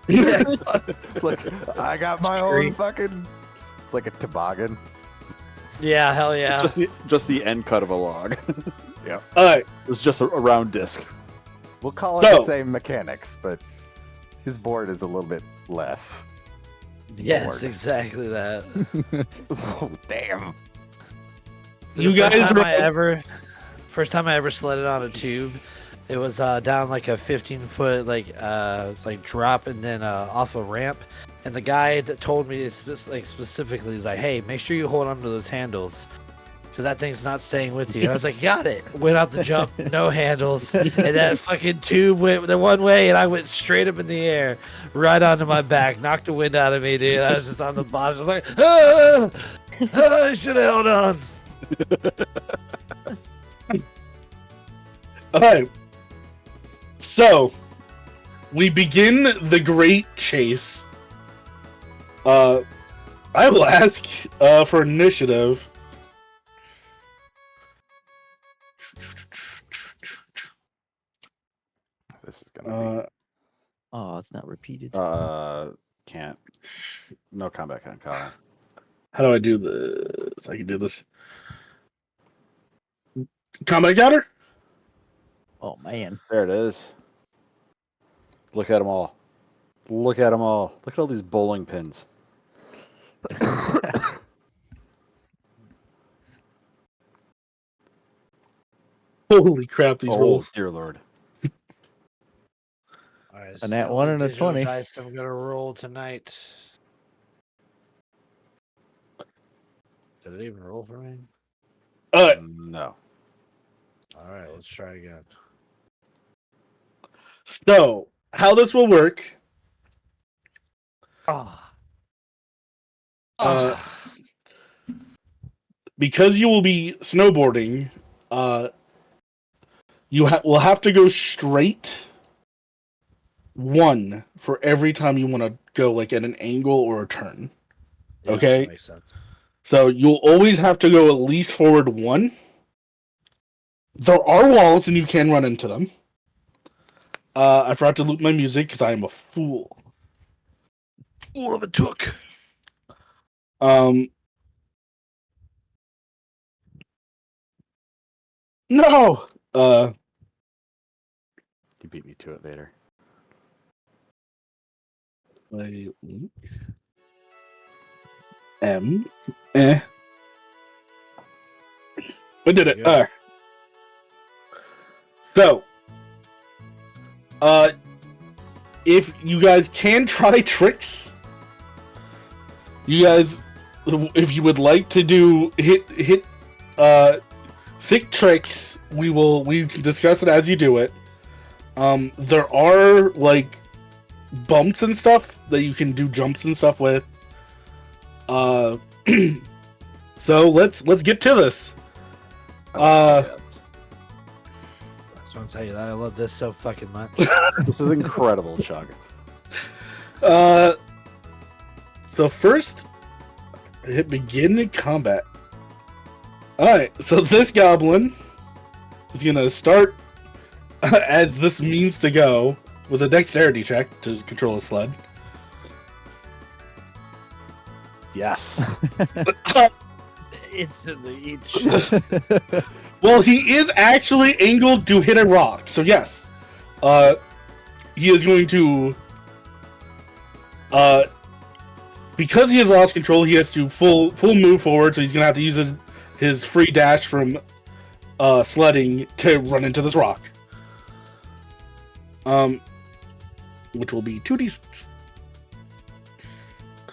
It's like, I got my own Street. fucking. It's like a toboggan. Yeah, hell yeah. it's just the end cut of a log. All right, It's just a round disc. We'll call it So- the same mechanics, but his board is a little bit less. Yes, bored. exactly that. Oh, damn. you The guys. first time I ever sledded on a tube, it was down like a 15-foot like drop and then off a ramp. And the guy that told me specifically was like, "Hey, make sure you hold on to those handles, because that thing's not staying with you." I was like, "Got it." Went out the jump, no handles, and that fucking tube went the one way, and I went straight up in the air, right onto my back, knocked the wind out of me, dude. I was just on the bottom, I was like, "Ah, I should have held on." All right. So, we begin the great chase. I will ask for initiative. This is gonna Oh, it's not repeated. Can't. No combat can, Colin. How do I do this? I can do this. Combat counter? Oh man. There it is. Look at them all. Look at them all. Look at all these bowling pins. Holy crap, these Oh, rolls. dear lord. All right, A nat 1 and a 20. Dice I'm gonna roll tonight. Did it even roll for me? No. All right, let's try again. So, how this will work, Ah. Uh, because you will be snowboarding, you will have to go straight one for every time you want to go like at an angle or a turn. Yeah, Okay. that makes sense. So you'll always have to go at least forward one. There are walls and you can run into them. I forgot to loop my music because I am a fool. Fool of a took. No. You beat me to it later. M. I did it. Yeah. So, if you guys can try tricks, you guys, if you would like to do hit sick tricks, we can discuss it as you do it. There are like bumps and stuff that you can do jumps and stuff with. So let's get to this. Yes. I just want to tell you that I love this so fucking much. This is incredible, Chug. So first, hit begin combat. Alright, so this goblin is gonna start as this means to go with a dexterity check to control a sled. Yes. Instantly eat shit. Well, he is actually angled to hit a rock, so yes. He is going to... because he has lost control, he has to full move forward, so he's going to have to use his free dash from sledding to run into this rock. Which will be 2d6.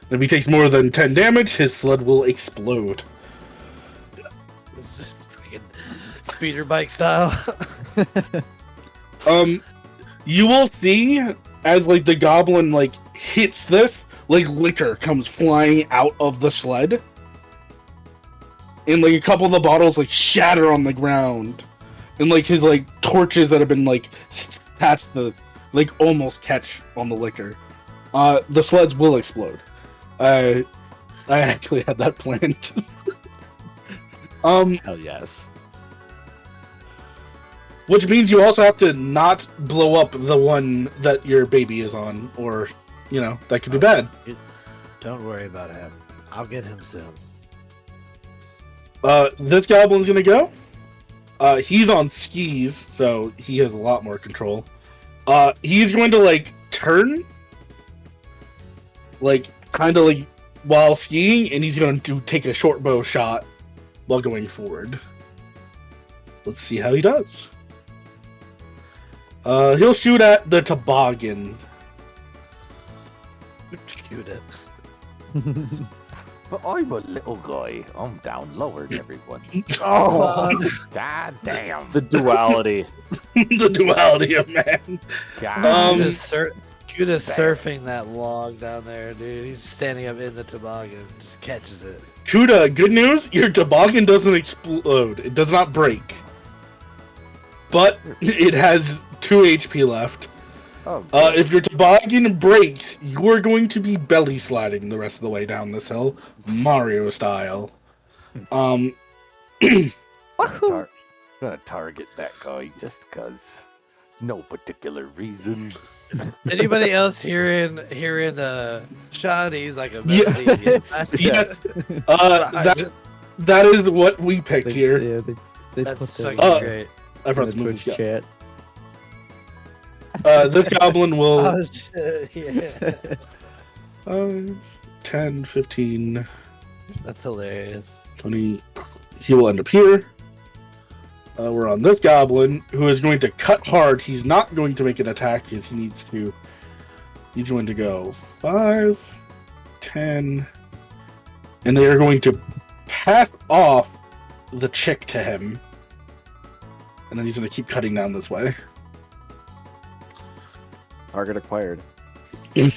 If he takes more than 10 damage, his sled will explode. This is freaking speeder bike style. You will see as like the goblin like hits this, like liquor comes flying out of the sled, and like a couple of the bottles like shatter on the ground, and like his like torches that have been like attached to like almost catch on the liquor. The sleds will explode. I actually had that planned. Hell yes. Which means you also have to not blow up the one that your baby is on, or, you know, that could be bad. Don't worry about him. I'll get him soon. This goblin's gonna go. He's on skis, so he has a lot more control. He's going to, like, turn, like, kind of, like, while skiing, and he's going to take a short bow shot while going forward. Let's see how he does. He'll shoot at the toboggan. Cute it. But I'm a little guy. I'm down lower than everyone. Oh, God damn. the duality. The duality of man. God. Cuda's surfing that log down there, dude. He's standing up in the toboggan, just catches it. Kuda, good news, your toboggan doesn't explode. It does not break. But it has 2 HP left. Oh, If your toboggan breaks, you're going to be belly sliding the rest of the way down this hill, Mario style. Wahoo! gonna target that guy just because. No particular reason. Anybody else hearing Sean? He's like a melody. Yeah. That is what we picked here. Yeah, they That's put fucking that great. I in brought the the movie Twitch chat. This goblin will Oh shit! Yeah, 10, 15, that's hilarious. 20. He will end up here. We're on this goblin, who is going to cut hard. He's not going to make an attack because he needs to. He's going to go 5, 10, and they are going to pass off the chick to him. And then he's going to keep cutting down this way. Target acquired. They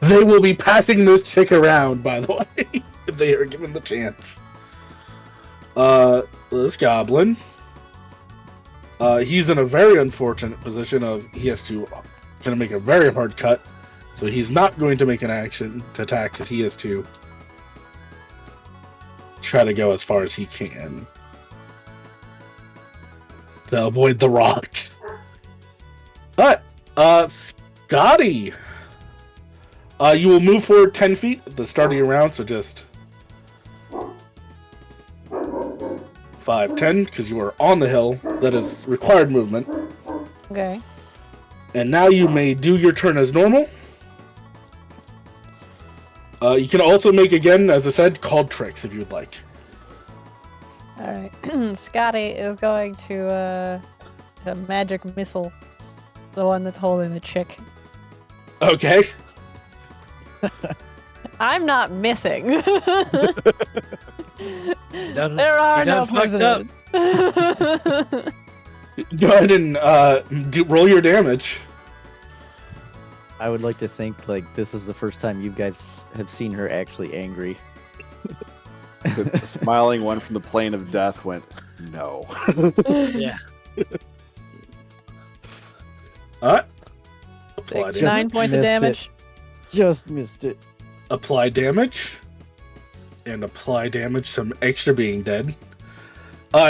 will be passing this chick around, by the way, if they are given the chance. This goblin. He's in a very unfortunate position of he has to kind of make a very hard cut, so he's not going to make an action to attack because he has to try to go as far as he can to avoid the rock. But Scotty, you will move forward 10 feet at the start of your round, so just 5, 10, because you are on the hill. That is required movement. Okay. And now you may do your turn as normal. You can also make, again, as I said, called tricks if you would like. Alright. Scotty is going to magic missile the one that's holding the chick. Okay. I'm not missing. Done, There are you're no done fucked up. prisoners. Go ahead and roll your damage. I would like to think like this is the first time you guys have seen her actually angry. So the smiling one from the plane of death went, no. Yeah. Alright. Apply Takes damage. 9 points of missed it. damage. Just missed it. Apply damage. And apply damage, some extra being dead.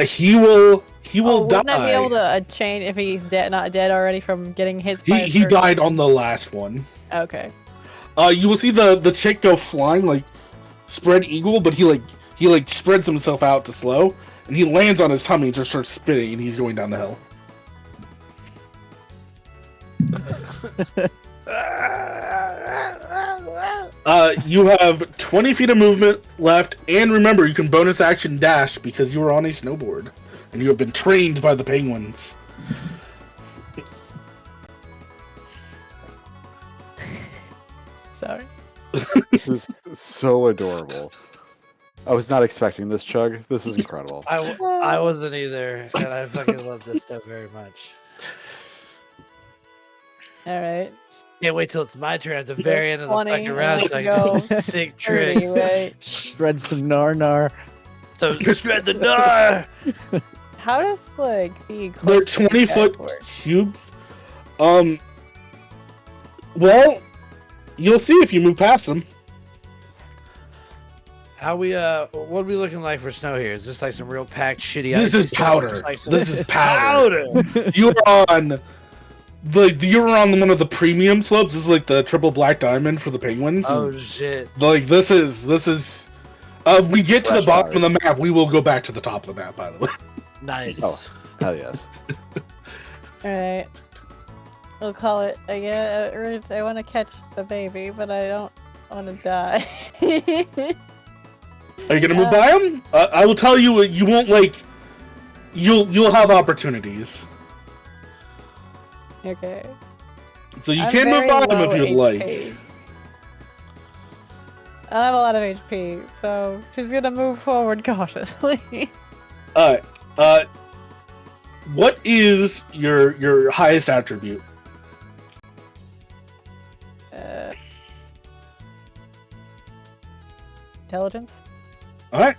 He will He will die. Wouldn't I be able to change if he's not dead already from getting hit by He died on the last one. Okay. You will see the chick go flying like spread eagle, but he spreads himself out to slow, and he lands on his tummy and just starts spinning, and he's going down the hill. You have 20 feet of movement left, and remember, you can bonus action dash because you are on a snowboard, and you have been trained by the penguins. Sorry. This is so adorable. I was not expecting this, Chug. This is incredible. I wasn't either, and I fucking love this stuff very much. All right. Can't wait till it's my turn at the very end of the 20, fucking round so I can go do some sick 30, tricks. right? Shred some nar. So shred the gnar! How does like being They're close to 20-foot work? cubes. Well, you'll see if you move past them. How we what are we looking like for snow here? Is this like some real packed shitty This icy is snow? powder. Just like some This is powder. You're on one of the premium slopes. This is like the triple black diamond for the penguins. Oh shit. Like this is. We get to the Fresh bottom powder. of the map. We will go back to the top of the map. By the way. Nice. Oh. Hell yes. All right. We'll call it. I want to catch the baby, but I don't want to die. Are you gonna move by him? I will tell you. You won't like. You'll have opportunities. Okay. So you I'm can move very by him if low you'd like. HP. I don't have a lot of HP, so she's gonna move forward cautiously. Alright. What is your highest attribute? Intelligence? Alright.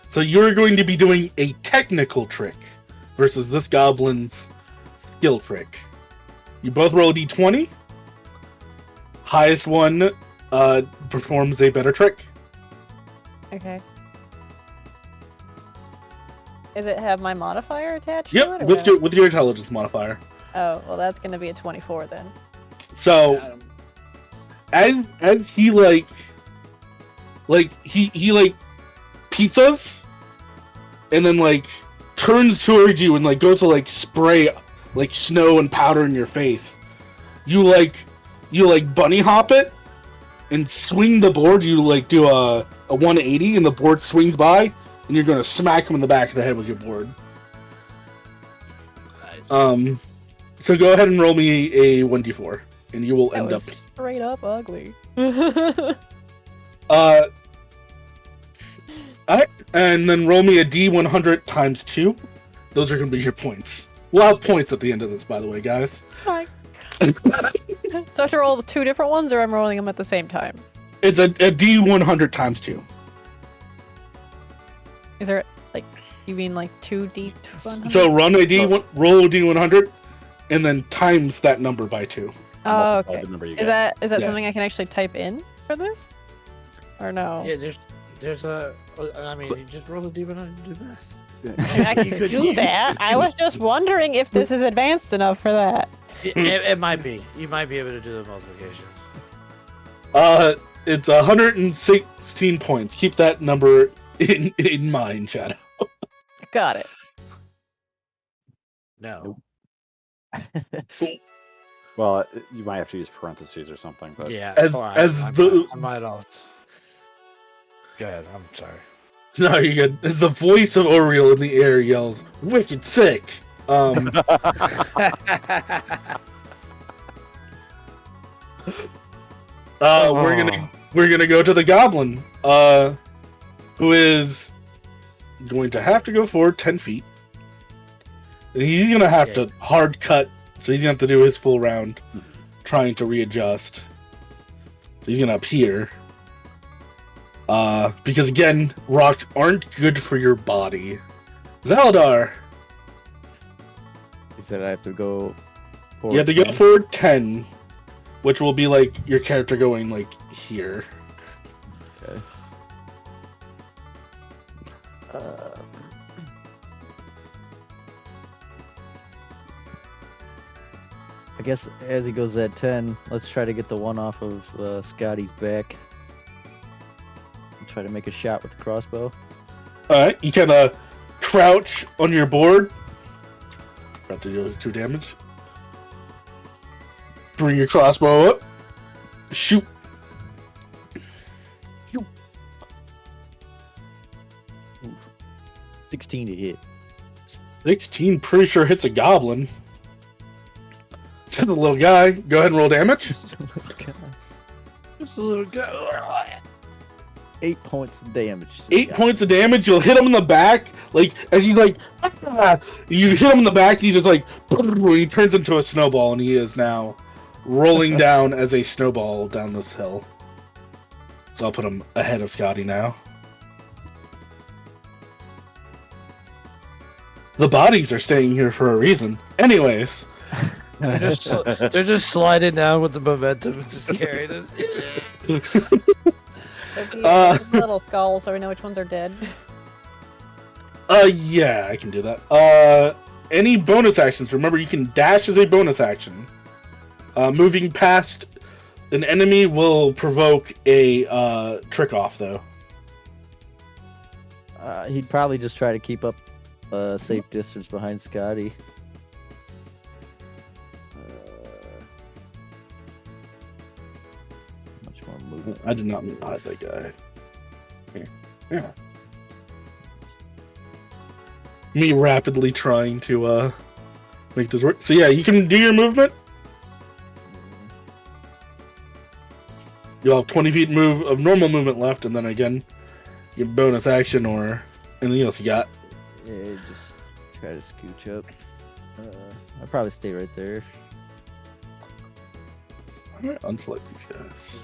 So you're going to be doing a technical trick versus this goblin's skill trick. You both roll a d20. Highest one performs a better trick. Okay. Does it have my modifier attached to Yep, it? with your intelligence modifier. Oh, well, that's gonna be a 24 then. So as he he pizzas and then turns towards you and goes to spray snow and powder in your face. You bunny hop it and swing the board. You do a 180 and the board swings by and you're gonna smack him in the back of the head with your board. Nice. So go ahead and roll me a 1d4 and you will That end was up straight up ugly. Alright, and then roll me a d100 times 2. Those are going to be your points. We'll have points at the end of this, by the way, guys. So I have to roll the two different ones, or I'm rolling them at the same time? It's a d100 times 2. Is there, you mean 2d100? So roll a d100, and then times that number by 2. Oh, Multiply okay. the number you Is get. that something I can actually type in for this? Or no? Yeah, there's a. I mean, you just roll a d100 and do math. I can do that. I was just wondering if this is advanced enough for that. It might be. You might be able to do the multiplication. It's 116 points. Keep that number in mind, Shadow. Got it. No. Well, you might have to use parentheses or something, but Yeah. As- hold on, as I the- might all. Go ahead. I'm sorry. No, you're good. As the voice of Oriel in the air yells, "Wicked sick!" We're gonna go to the goblin, who is going to have to go forward 10 feet. And he's gonna have to hard cut, so he's gonna have to do his full round, trying to readjust. So he's gonna appear. Because again, rocks aren't good for your body. Zaldar, He said I have to go. you have to go 10. forward 10, which will be your character going here. Okay. guess as he goes at 10, let's try to get the one off of Scotty's back. And try to make a shot with the crossbow. Alright, you kind of crouch on your board. About to do his 2 damage. Bring your crossbow up. Shoot. 16 to hit. 16 pretty sure hits a goblin. It's a little guy. Go ahead and roll damage. Just a little guy. Just a little guy. 8 points of damage. to the 8 guy. points of damage. You'll hit him in the back. Like, as he's like, ah! You hit him in the back, he just like, he turns into a snowball, and he is now rolling down as a snowball down this hill. So I'll put him ahead of Scotty now. The bodies are staying here for a reason. Anyways. They're just sliding down with the momentum. It's just carrying us. So do you little skull so we know which ones are dead. Yeah, I can do that. Any bonus actions, remember you can dash as a bonus action. Moving past an enemy will provoke a trick off, though. He'd probably just try to keep up a safe distance behind Scotty. Much more movement. I did not mean to hide that guy. Here. Yeah. Me rapidly trying to make this work. So yeah, you can do your movement. You'll have 20 feet of normal movement left, and then again, your bonus action or anything else you got. Yeah, just try to scooch up. I'll probably stay right there. Alright, unselect these guys.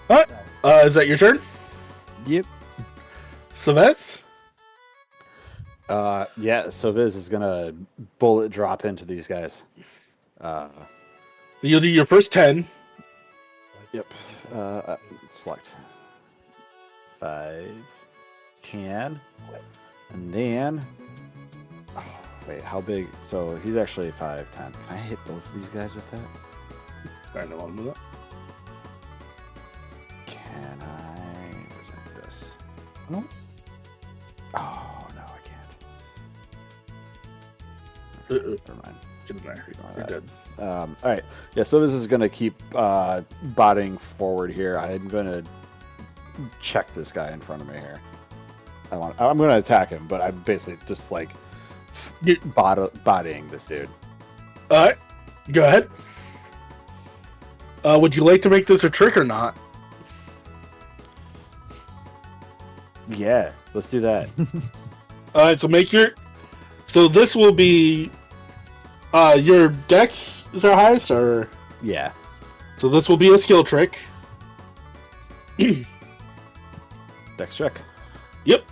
Alright, is that your turn? Yep. Sylvester? Yeah, so Viz is gonna bullet drop into these guys. You'll do your first 10. Yep. Select 5, 10, and then. Oh, wait, how big? So he's actually 5, 10. Can I hit both of these guys with that? I don't want to do that. Can I? Where's this? No. Oh no, I can't. Never mind. Get in there. You're dead. All right. Yeah. So this is gonna keep botting forward here. I'm gonna check this guy in front of me here. I'm gonna attack him, but I'm basically just like bodying this dude. All right. Go ahead. Would you like to make this a trick or not? Yeah. Let's do that. All right. So make your. So this will be. Your dex is our highest, or Yeah. so this will be a skill trick. Dex check. Yep.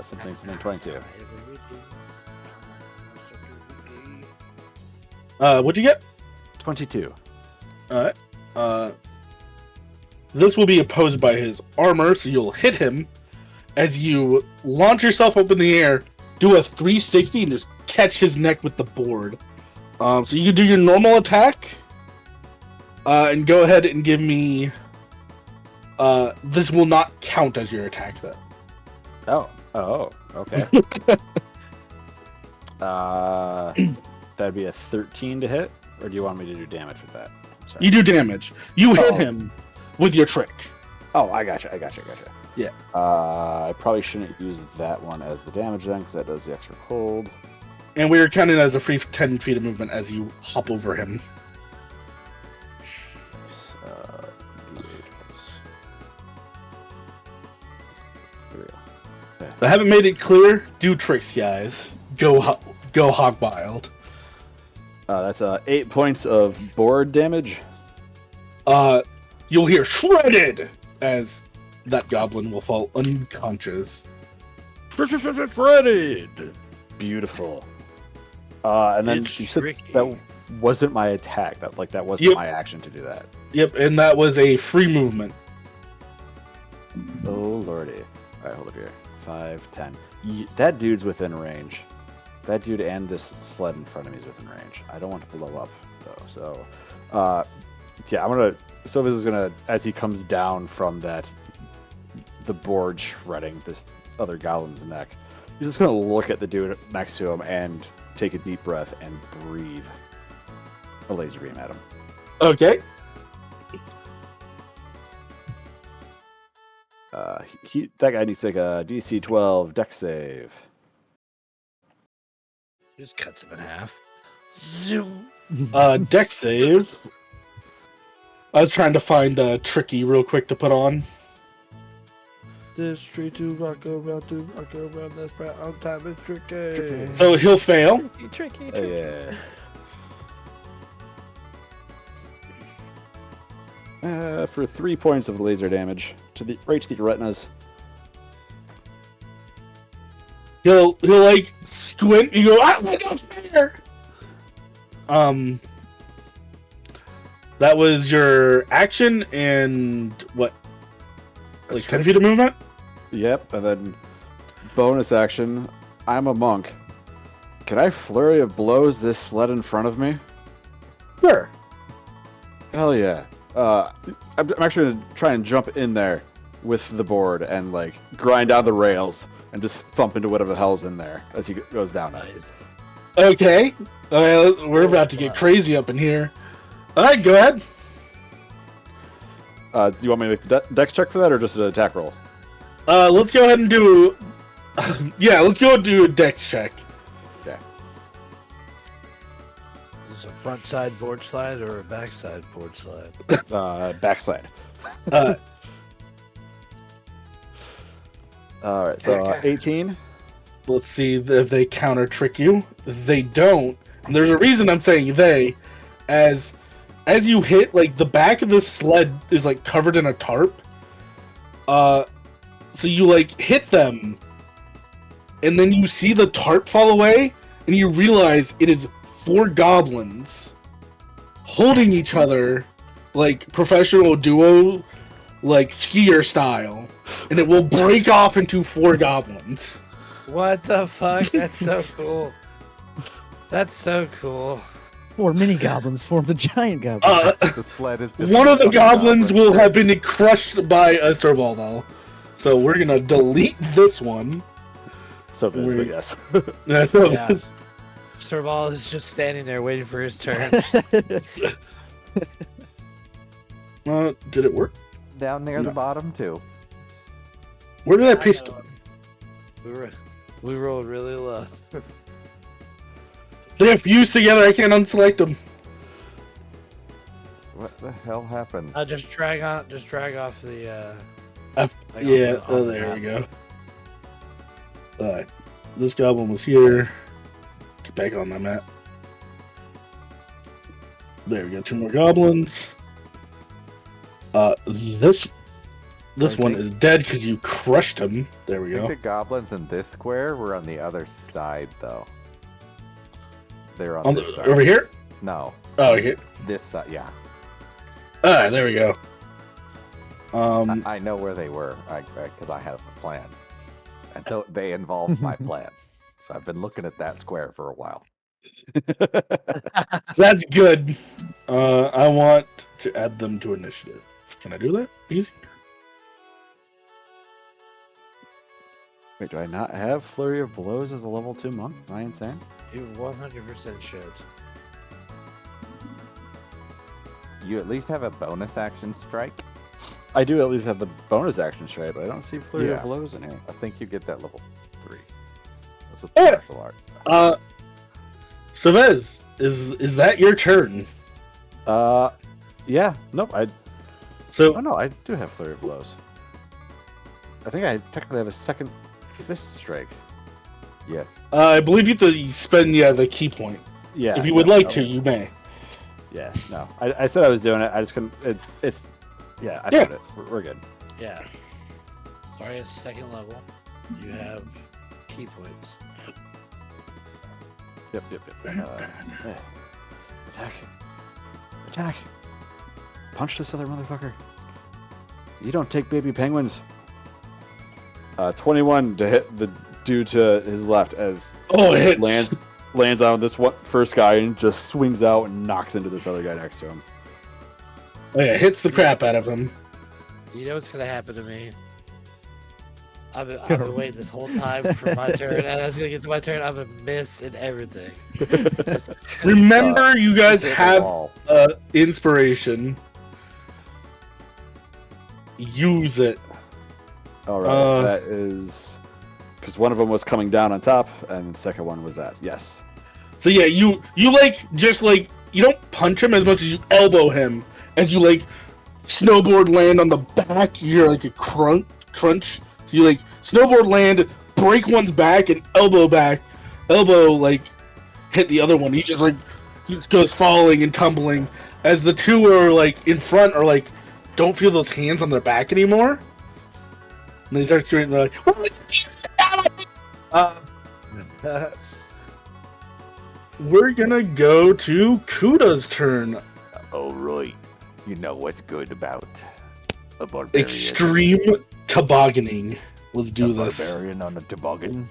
Something 22. What'd you get? 22. All right. This will be opposed by his armor, so you'll hit him as you launch yourself up in the air, do a 360, and just catch his neck with the board. So you can do your normal attack, and go ahead and give me. This will not count as your attack, though. Oh, okay. That'd be a 13 to hit, or do you want me to do damage with that? Sorry. You do damage. You hit him with your trick. Oh, I gotcha. Yeah. I probably shouldn't use that one as the damage then, because that does the extra cold. And we are counting as a free 10 feet of movement as you hop over him. If I haven't made it clear, do tricks, guys. Go hog wild. That's 8 points of board damage. You'll hear shredded as that goblin will fall unconscious. Shredded. Beautiful. And then It's you said tricky. that wasn't my attack. That wasn't Yep. my action to do that. Yep, and that was a free movement. lordy. All right, hold up here. 5, 10. That dude's within range. That dude and this sled in front of me is within range. I don't want to blow up, though. So, yeah, I'm going to... Sovis is going to, as he comes down from the board shredding this other goblin's neck, he's just going to look at the dude next to him and take a deep breath and breathe a laser beam at him. Okay. That guy needs to make a DC 12 Dex save. Just cuts him in half. Zoom. Deck save. I was trying to find Tricky real quick to put on. This tree to rock around, that's right on time, it's tricky. So he'll fail. Tricky. Yeah. For 3 points of laser damage right to the retinas. He'll like squint and go, ah, my God, fire! That was your action and what? Like 10 feet of movement? Yep, and then bonus action. I'm a monk. Can I flurry of blows this sled in front of me? Sure. Hell yeah. I'm actually gonna try and jump in there with the board and like grind down the rails and just thump into whatever the hell's in there as he goes down. Nice. Okay. We're about to get crazy up in here. Alright, go ahead. Do you want me to make the dex check for that or just an attack roll? Let's go ahead and do... yeah, let's go and do a dex check. Okay. Is it a front side board slide or a back side board slide? Backslide. Uh, Alright, so 18. Let's see if they counter trick you. They don't. And there's a reason I'm saying they, as you hit, like the back of the sled is like covered in a tarp. So you like hit them, and then you see the tarp fall away, and you realize it is 4 goblins holding each other like professional duo, like skier style, and it will break off into 4 goblins. What the fuck? That's so cool. That's so cool. 4 mini goblins form the giant goblin. The sled is just One of the fucking goblins will goblin. have been crushed by a Serval, though. So we're gonna delete this one. So good, but yes. Yeah. Serval is just standing there waiting for his turn. Did it work? Down near No. the bottom too. Where did I paste them? We rolled really low. They have fused together. I can't unselect them. What the hell happened? Just drag off the. Yeah. Oh, there we go. Alright. This goblin was here. Get back on my map. There we go. 2 more goblins. This one is dead because you crushed him. There we I go. think the goblins in this square were on the other side, though. They're on this side. Over here? No, Oh, here. this side. Yeah, Ah, there we go. I know where they were because I had a plan, and they involved my plan. So I've been looking at that square for a while. That's good. I want to add them to initiative. Can I do that? Easy. Wait, do I not have Flurry of Blows as a level 2 monk? Am I insane? You 100% should. You at least have a bonus action strike. I do at least have the bonus action strike, but I don't see Flurry Yeah. of Blows in here. I think you get that level 3. That's with Yeah. martial arts stuff. Savez, is that your turn? Yeah, nope, oh So no, I do have Flurry of Blows. I think I technically have a second fist strike. Yes. I believe you have to spend the key point. Yeah. If you would like to, you may. Yeah, no. I said I was doing it, I just couldn't, it's, yeah, I found it. We're good. Yeah. Starting at 2nd level, you have key points. Yep. Attack. Attack. Punch this other motherfucker. You don't take baby penguins. 21 to hit the dude to his left as Oh, it hits. lands on this first guy and just swings out and knocks into this other guy next to him. Oh, yeah, hits the crap out of him. You know what's gonna happen to me? I've been waiting this whole time for my turn, and I was gonna get to my turn. I'm gonna miss and everything. Remember, you guys hit the have wall. inspiration. Use it. All right, that is because one of them was coming down on top, and the second one was that. Yes. So yeah, you like just like you don't punch him as much as you elbow him as you like snowboard land on the back. You're like a crunch. So you like snowboard land, break one's back, and elbow like hit the other one. He just like goes falling and tumbling as the two are like in front are like don't feel those hands on their back anymore. And they start shooting. They're like, we're gonna go to Kuda's turn. All right. You know what's good about a barbarian. Extreme tobogganing. Let's do this. Barbarian on a toboggan.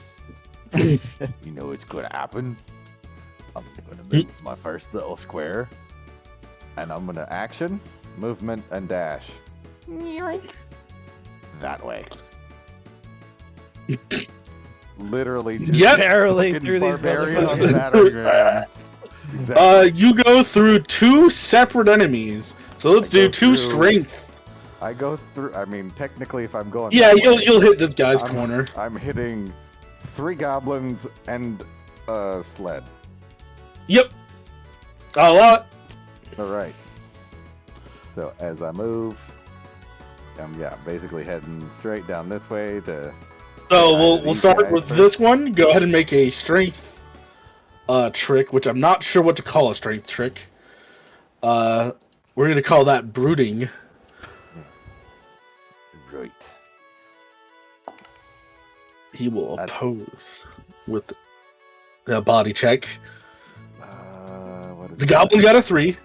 You know what's gonna happen. I'm gonna move my first little square, and I'm gonna action, movement, and dash. That way. Literally just Yep. Barreling fucking through these barbarian on the motherfuckers. battering ram. Exactly. You go through two separate enemies. So let's I do go two through- strength. I go through. I mean, technically, if I'm going. Yeah, that way, you'll hit this guy's I'm- corner. I'm hitting 3 goblins and a sled. Yep. A lot. All right. So as I move, I'm basically heading straight down this way to. So Yeah, we'll these start guys with first. this one. Go ahead and make a strength trick, which I'm not sure what to call a strength trick. We're gonna call that brooding. Right. He will That's- oppose with a body check. What is The that? goblin got a 3.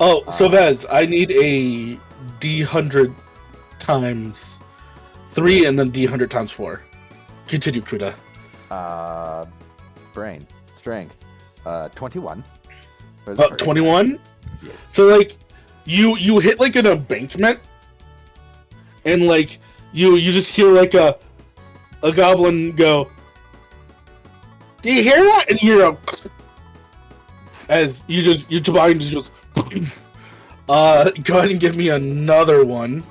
Oh, so Ah. Vez, I need a D100 times 3 and then D100 times 4. Continue, Kuda. Brain strength. 21. for the first 21? time. Yes. So like you hit like an embankment and like you just hear like a goblin go, "Do you hear that?" And you hear a as your toboggan just goes go ahead and give me another one.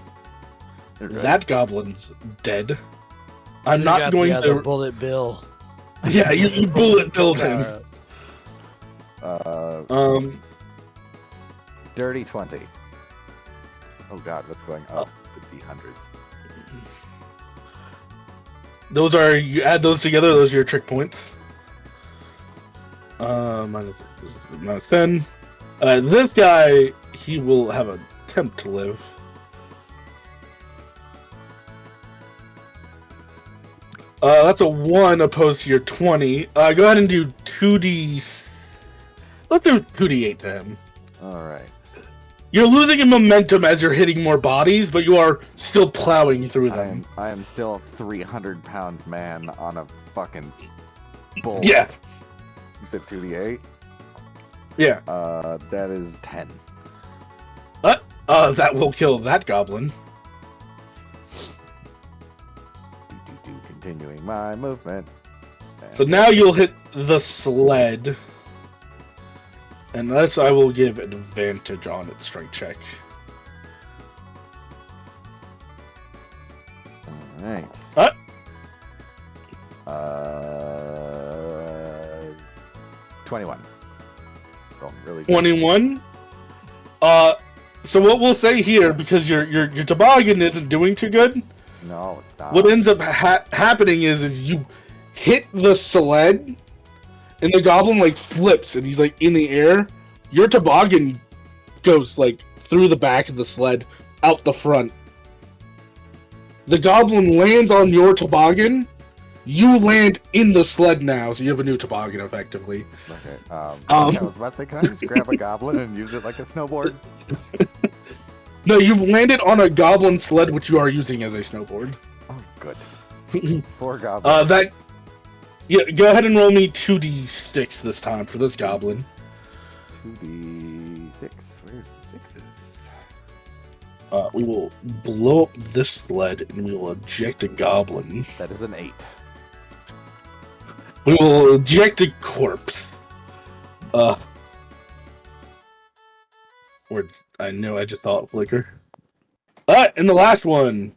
Right. That goblin's dead. I'm We not got going the other to bullet bill. Yeah, you bullet billed him. Dirty 20. Oh god, what's going up with the hundreds? Those are, you add those together, those are your trick points. Minus 10. This guy, he will have an attempt to live. That's a 1 opposed to your 20. Go ahead and do 2d... Let's do 2d8 to him. Alright. You're losing in momentum as you're hitting more bodies, but you are still plowing through them. I am still a 300-pound man on a fucking bull. Yeah. You said 2d8? Yeah. That is 10. That will kill that goblin. Continuing my movement. So now you'll hit the sled. And this I will give advantage on its strength check. Alright. What? 21. Rolling really good. 21. So what we'll say here, because your toboggan isn't doing too good, No, it's not. what ends up happening is you hit the sled, and the goblin like flips, and he's like in the air. Your toboggan goes like through the back of the sled, out the front. The goblin lands on your toboggan. You land in the sled now, so you have a new toboggan effectively. Okay. I was about to say, can I just grab a goblin and use it like a snowboard? No, you've landed on a goblin sled, which you are using as a snowboard. Oh, good. 4 goblins. Yeah, go ahead and roll me 2d6 this time for this goblin. 2d6. Where's the sixes? We will blow up this sled and we will eject a goblin. That is an 8. We will eject a corpse. Or I know I just saw it flicker. And the last one.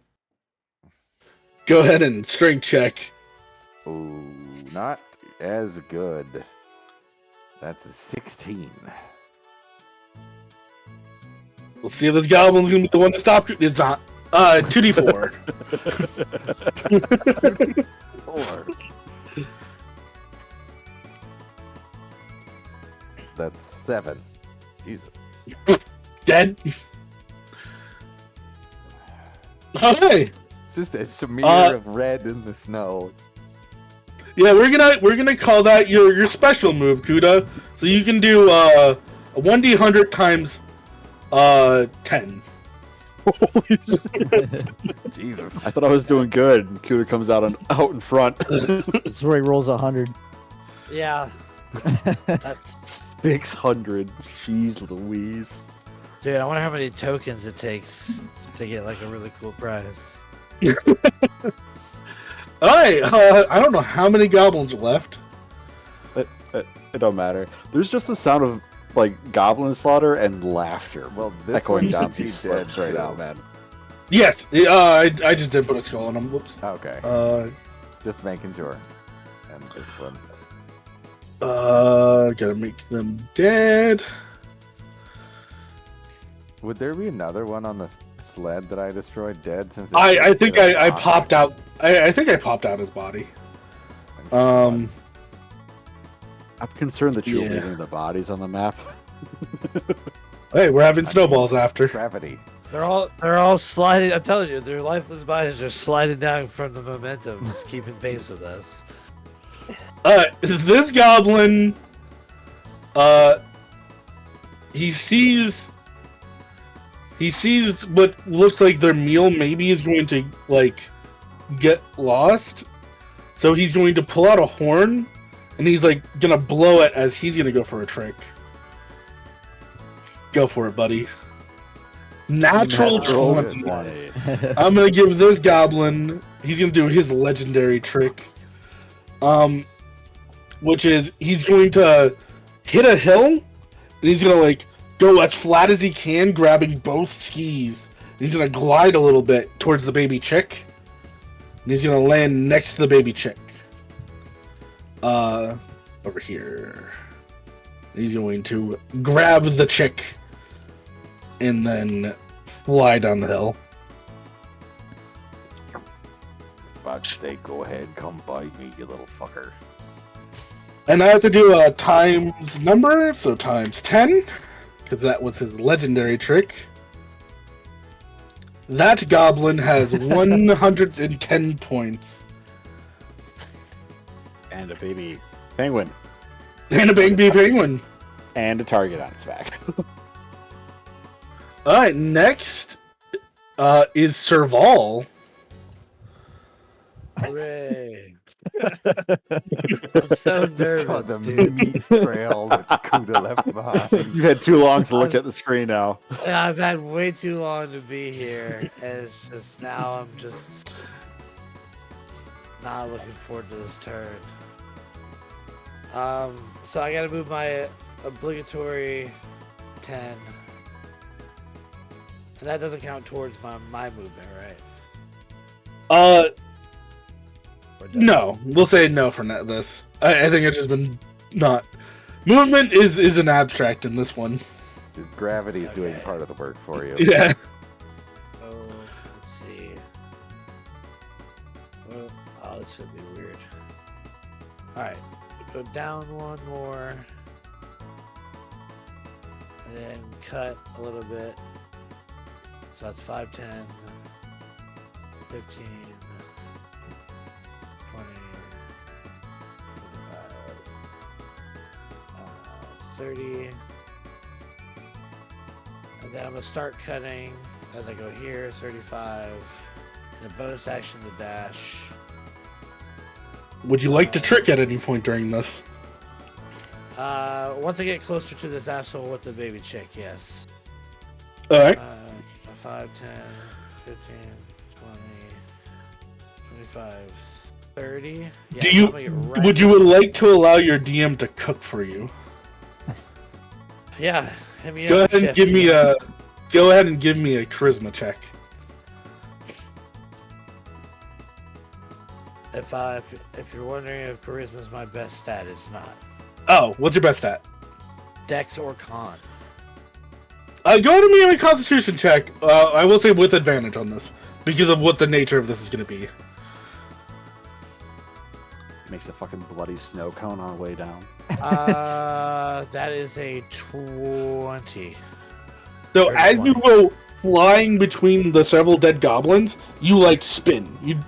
Go ahead and strength check. Ooh, not as good. That's a 16. We'll see if this goblin's gonna be the one to stop. It's not. 2d4. 4. That's 7. Jesus. Dead. Okay. Just a smear of red in the snow. Yeah, we're gonna call that your special move, Kuda. So you can do a 1d100 times 10. Jesus. I thought I was doing good. And Cuda comes out in front. That's where he rolls 100. Yeah, that's 600. Jeez Louise. dude. I wonder how many tokens it takes to get like a really cool prize. Alright, I don't know how many goblins are left. It don't matter. There's just the sound of like goblin slaughter and laughter. Well, this echoing one down should be these dead slopes right too. now, man. Yes, I just did put a skull on him. Whoops. Okay. Just making sure. And this one. Gotta make them dead. Would there be another one on the sled that I destroyed dead? Since it's I think just I rock popped out. I think I popped out his body. and slug? I'm concerned that you're Yeah. leaving the bodies on the map. Hey, we're having I snowballs mean, after. Gravity. They're all sliding. I'm telling you, their lifeless bodies are sliding down from the momentum, just keeping pace with us. This goblin, he sees what looks like their meal maybe is going to like get lost, so he's going to pull out a horn, and he's like gonna blow it as he's gonna go for a trick. Go for it, buddy. Natural 20. I'm gonna give this goblin. He's gonna do his legendary trick, which is he's going to hit a hill, and he's gonna like go as flat as he can, grabbing both skis. He's gonna glide a little bit towards the baby chick, and he's gonna land next to the baby chick. Over here. He's going to grab the chick, and then fly down the hill. About to say, go ahead, come bite me, you little fucker. And I have to do a times number, so times 10, because that was his legendary trick. That goblin has 110 points. And a baby penguin. And a baby penguin. And a target on its back. Alright, next is Serval. Hooray! I'm so Just saw nervous, the dude. meat trail that Kuda left behind. You've had too long to look at the screen now. I've had way too long to be here, and it's just now I'm just not looking forward to this turn. So I gotta move my obligatory 10. And that doesn't count towards my movement, right? Or does it? No, we'll say no for this. I think I've just been not. Movement is an abstract in this one. Gravity's doing Okay. part of the work for you. Yeah. Oh, let's see. Oh, this should be weird. Alright, go down one more. And then cut a little bit. So that's 5, 10, 15, 20, 25, 30. And then I'm going to start cutting as I go here, 35. And bonus action to dash. Would you like to trick at any point during this? Once I get closer to this asshole with the baby chick, yes. Alright. 5, 10, 15, 20, 25, 30. Yeah, Do so you I'm gonna get right would you like to allow your DM to cook for you? Yeah, hit me Go up, ahead and chef, give me DM. a charisma check. If you're wondering if charisma is my best stat, it's not. Oh, what's your best stat? Dex or con. Go ahead and make a Constitution check. I will say with advantage on this because of what the nature of this is going to be. Makes a fucking bloody snow cone on the way down. That is a 20. So Or as 20. you go flying between the several dead goblins, you like spin. You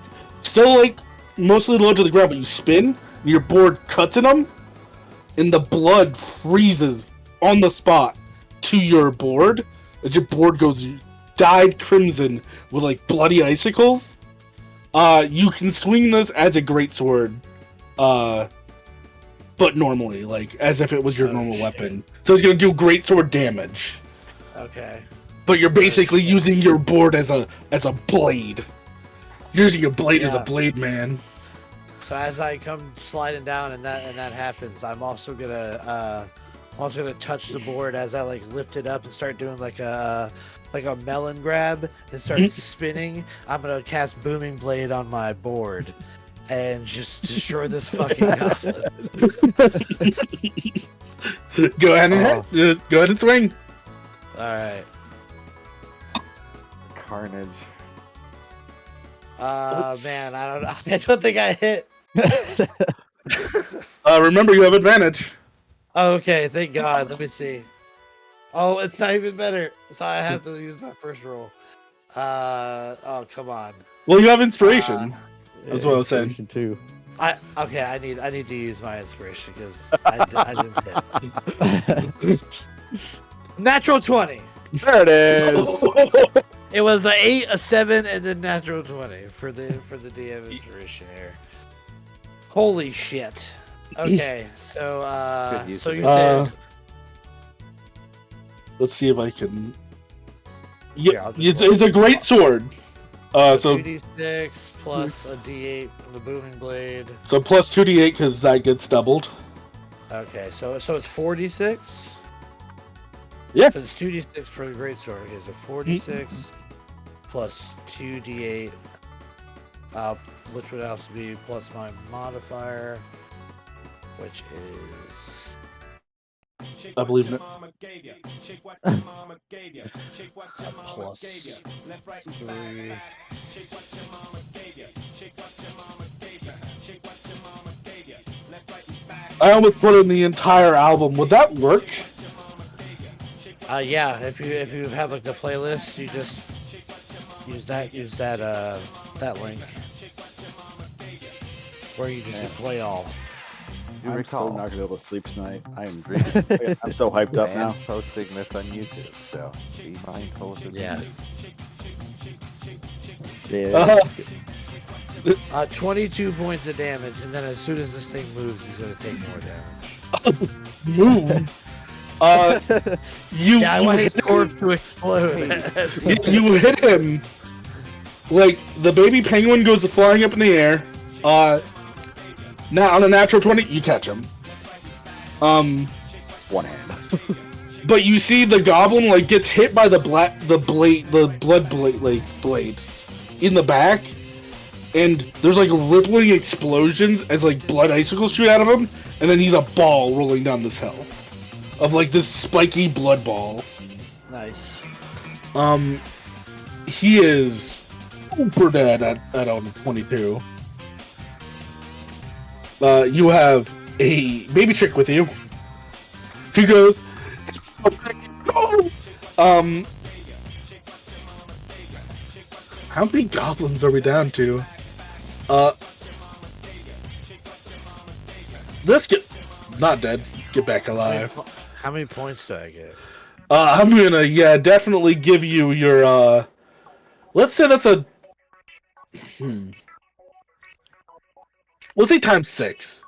still like mostly low to the ground, but you spin. And your board cuts in them, and the blood freezes on the spot to your board as your board goes dyed crimson with like bloody icicles. You can swing this as a greatsword, but normally, like as if it was your normal shit. weapon. So it's gonna do greatsword damage. Okay. But you're basically shit. using your board as a blade. You're using your blade as a Yeah. blade, man. So as I come sliding down and that happens, I'm also gonna touch the board as I like lift it up and start doing like a melon grab and start spinning. I'm gonna cast Booming Blade on my board and just destroy this fucking goblin. Go ahead and hit. Go ahead and swing. All right. Carnage. Man, I don't know. I don't think I hit. Remember, you have advantage. Okay, thank God. Let me see. Oh, it's not even better. So I have to use my first roll. Oh, come on. Well, you have inspiration. That's what I was saying. Inspiration too. I need to use my inspiration because I didn't hit. Natural 20. There it is. It was a 8, a 7, and then natural 20 for the DM inspiration here. Holy shit. Okay, so Good use so of you it. said Let's see if I can. Here, Yeah, I'll just it's a great sword. So 2d6 plus a d8 from the booming blade. so plus 2d8 because that gets doubled. Okay, so it's 4d6. Yeah. But it's 2d6 for the great sword. Okay, so 4d6 plus 2d8. Which would also be plus my modifier, which is I believe in it. plus 3. I almost put in the entire album. Would that work? Yeah, if you have like the playlist, you just use that link where you just play all. You I'm recall. so not gonna be able to sleep tonight. I'm so hyped up now. And posting this on YouTube, so be mindful of the Yeah. Yeah. 22 points of damage, and then as soon as this thing moves, he's gonna take more damage. Move. You Yeah, I you want his hit corpse to explode. you hit him. Like the baby penguin goes flying up in the air. Now on a natural 20, you catch him. One hand. But you see the goblin like gets hit by the blood blade in the back, and there's like rippling explosions as like blood icicles shoot out of him, and then he's a ball rolling down this hill of like this spiky blood ball. Nice. He is super dead at 22. You have a baby chick with you. She goes, how many goblins are we down to? Let's get not dead. Get back alive. How many points do I get? I'm gonna definitely give you your let's say that's a We'll say times 6.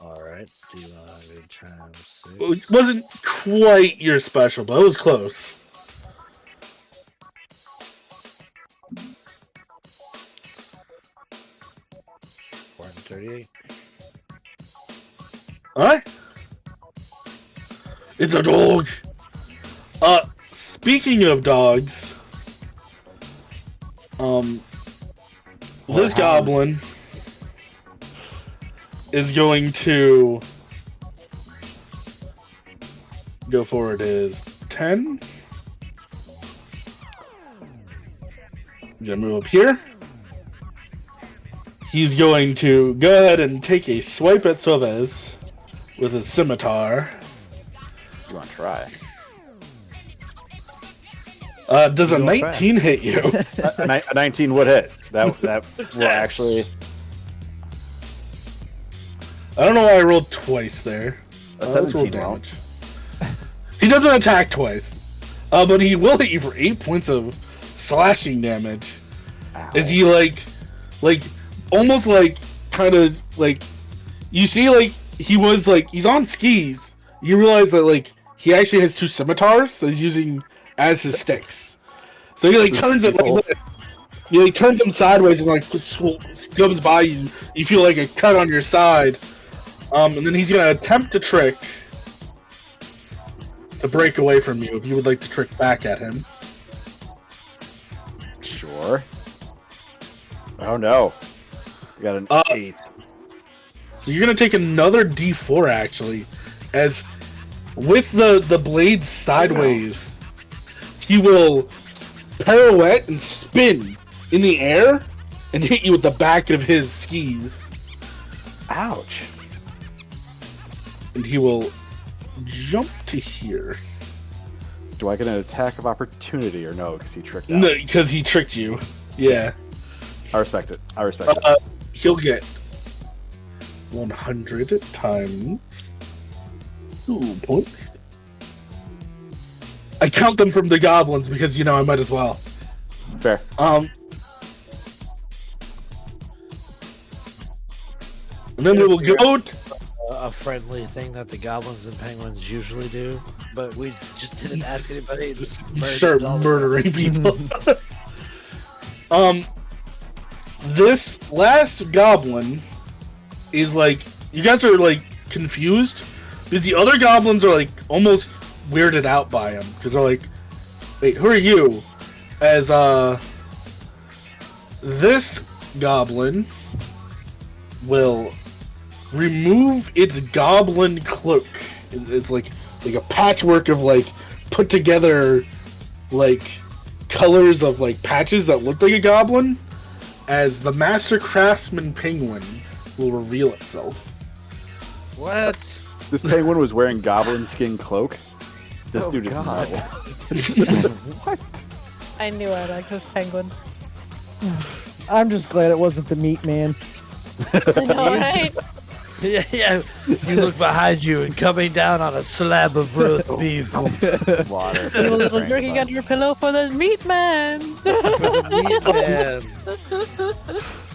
All right. D100 times 6. It wasn't quite your special, but it was close. $438. Alright. It's a dog. Speaking of dogs, this goblin is going to go for his 10. He's gonna move up here. He's going to go ahead and take a swipe at Suavez with his scimitar. You want to try? Does a You gonna 19 hit you? A 19 would hit. That will actually. I don't know why I rolled twice there. A Let's roll 17 won't. damage. He doesn't attack twice, but he will hit you for 8 points of slashing damage. Ow. As he almost kind of you see he's on skis. You realize that he actually has 2 scimitars that he's using as his sticks. So he turns it like this. He turns them sideways and comes by you. You feel like a cut on your side. And then he's gonna attempt to trick to break away from you if you would like to trick back at him. Sure. Oh no. We got an 8. So you're gonna take another D4 actually, as with the blade sideways, he will pirouette and spin in the air and hit you with the back of his skis. Ouch. And he will jump to here. Do I get an attack of opportunity or no? Because he tricked out. No, because he tricked you. Yeah. I respect it. I respect it. He'll get 100 times 2 points. I count them from the goblins because I might as well. Fair. And then we will go. A friendly thing that the goblins and penguins usually do, but we just didn't ask anybody. Just Start murdering people. This last goblin is you guys are confused because the other goblins are almost weirded out by him because they're wait, who are you? As this goblin will remove its goblin cloak. It's like a patchwork of put together colors of patches that look like a goblin, as the master craftsman penguin will reveal itself. What? This penguin was wearing goblin skin cloak. This dude is God. What? I knew I liked this penguin. I'm just glad it wasn't the meat man. I know, right? Yeah. You look behind you and coming down on a slab of roast beef. Water. You a little drinking on your pillow for the meat man. Meat man.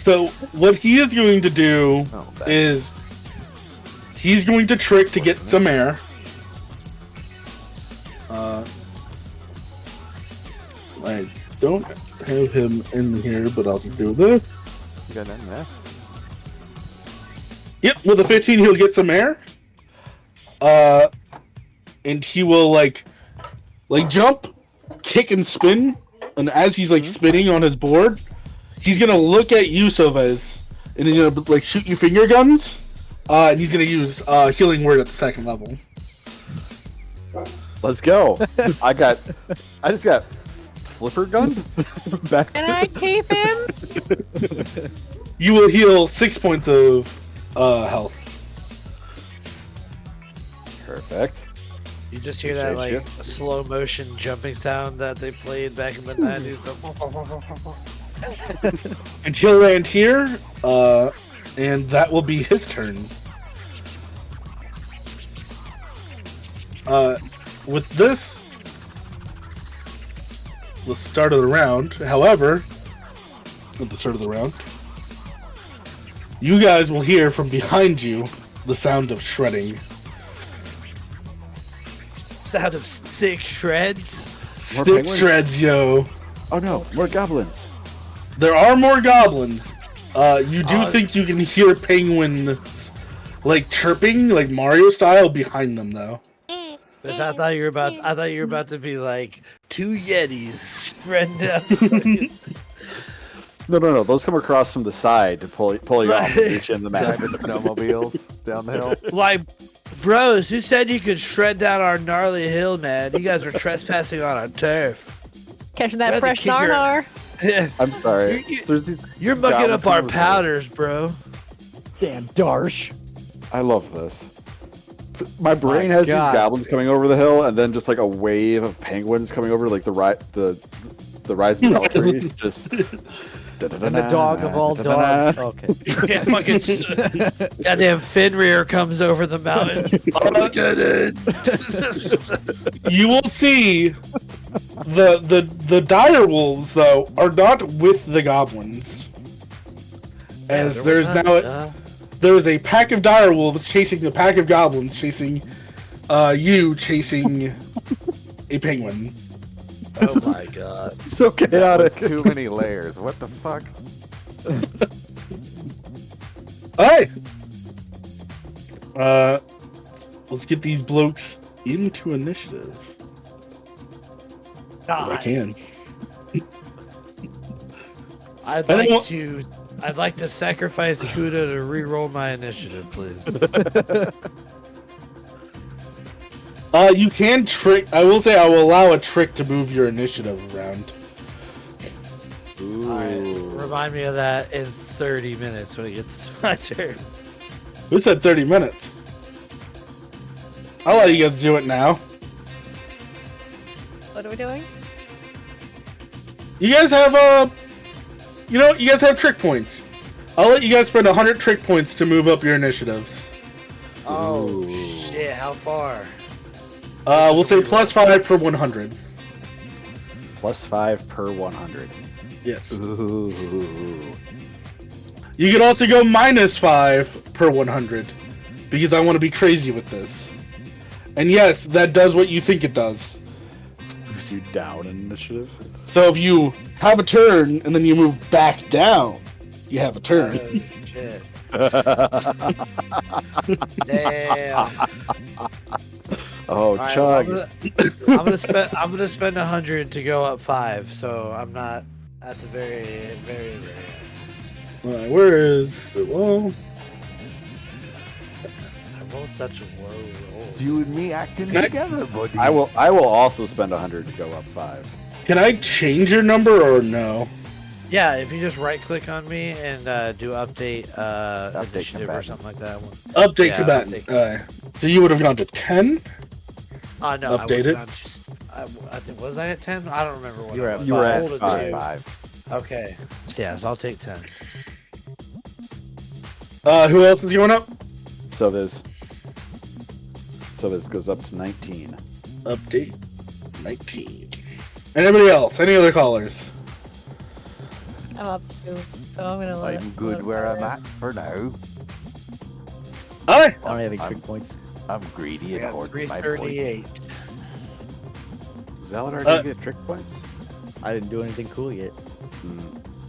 So what he is going to do Oh, thanks. is he's going to trick to get some air. I don't have him in here, but I'll do this. You got nothing there? Yep, with a 15 he'll get some air. And he will jump, kick and spin, and as he's spinning on his board, he's gonna look at you, Sovez, and he's gonna shoot you finger guns. And he's gonna use healing word at the 2nd level. Let's go. I just got flipper gun back. Can I keep him? You will heal 6 points of health. Perfect. You just hear that Appreciate slow motion jumping sound that they played back in the 90s. And he'll land here, and that will be his turn. With this, the start of the round, however, at the start of the round, you guys will hear from behind you the sound of shredding. Sound of stick shreds. More Stick penguins? shreds, yo. Oh no, more goblins. There are more goblins. You do Oh. think you can hear penguins, like chirping, like Mario style, behind them though. Bitch, I thought you were about to be like 2 Yetis spreading out the fucking. No. Those come across from the side to pull you off and reach in the map. Driving snowmobiles down the hill. Like, bros, who said you could shred down our gnarly hill, man? You guys are trespassing on our turf. Catching Rather that fresh kick your- narnar. I'm sorry. You- There's these. You're mucking goblins up our coming over. powders, bro. Damn Darsh. I love this. My brain has God. these goblins coming over the hill, and then just like a wave of penguins coming over, like the rise of the Valkyries, just. And the dog of all dogs. Okay. Yeah, fucking goddamn Fenrir comes over the mountain. You will see the dire wolves though are not with the goblins, as there's now there's a pack of dire wolves chasing the pack of goblins chasing you chasing a penguin. Oh my god. So That chaotic. was too many layers. What the fuck? Alright. Let's get these blokes into initiative. If I can. I'd I think I'd like to sacrifice Kuda to re-roll my initiative, please. You can trick. I will say I will allow a trick to move your initiative around. Ooh. Alright, remind me of that in 30 minutes when it gets to my turn. Who said 30 minutes? I'll let you guys do it now. What are we doing? You guys have you guys have trick points. I'll let you guys spend 100 trick points to move up your initiatives. Oh Ooh. shit, how far? We'll say +5 per 100. +5 per 100. Yes. Ooh. You can also go -5 per 100, because I want to be crazy with this. And yes, that does what you think it does. Moves you down in initiative. So if you have a turn and then you move back down, you have a turn. Oh shit. Damn. Oh, Alright, chug. well, I'm gonna spend 100 to go up 5, so I'm not at the very end. Alright, where is well? I rolled such a low roll. It's you and me acting Can I- together, buddy. I will also spend 100 to go up 5. Can I change your number or no? Yeah, if you just right click on me and do update initiative or combatant. something like that. Update Yeah, combatant. update. So you would have gone to 10? Oh no, Updated? I think was I at 10? I don't remember what You were I at was. You were I at rolled a 5. two. 5. Okay. Yeah, so I'll take 10. Who else is going up? So this goes up to 19. Update 19. Anybody else? Any other callers? I'm up too, so I'm gonna let I'm it- good let it where I'm fire. at for now. Alright. I don't have any I'm- trick points. I'm greedy I and got hoarding my points. 338. Zaladar Uh, didn't get trick points? I didn't do anything cool yet.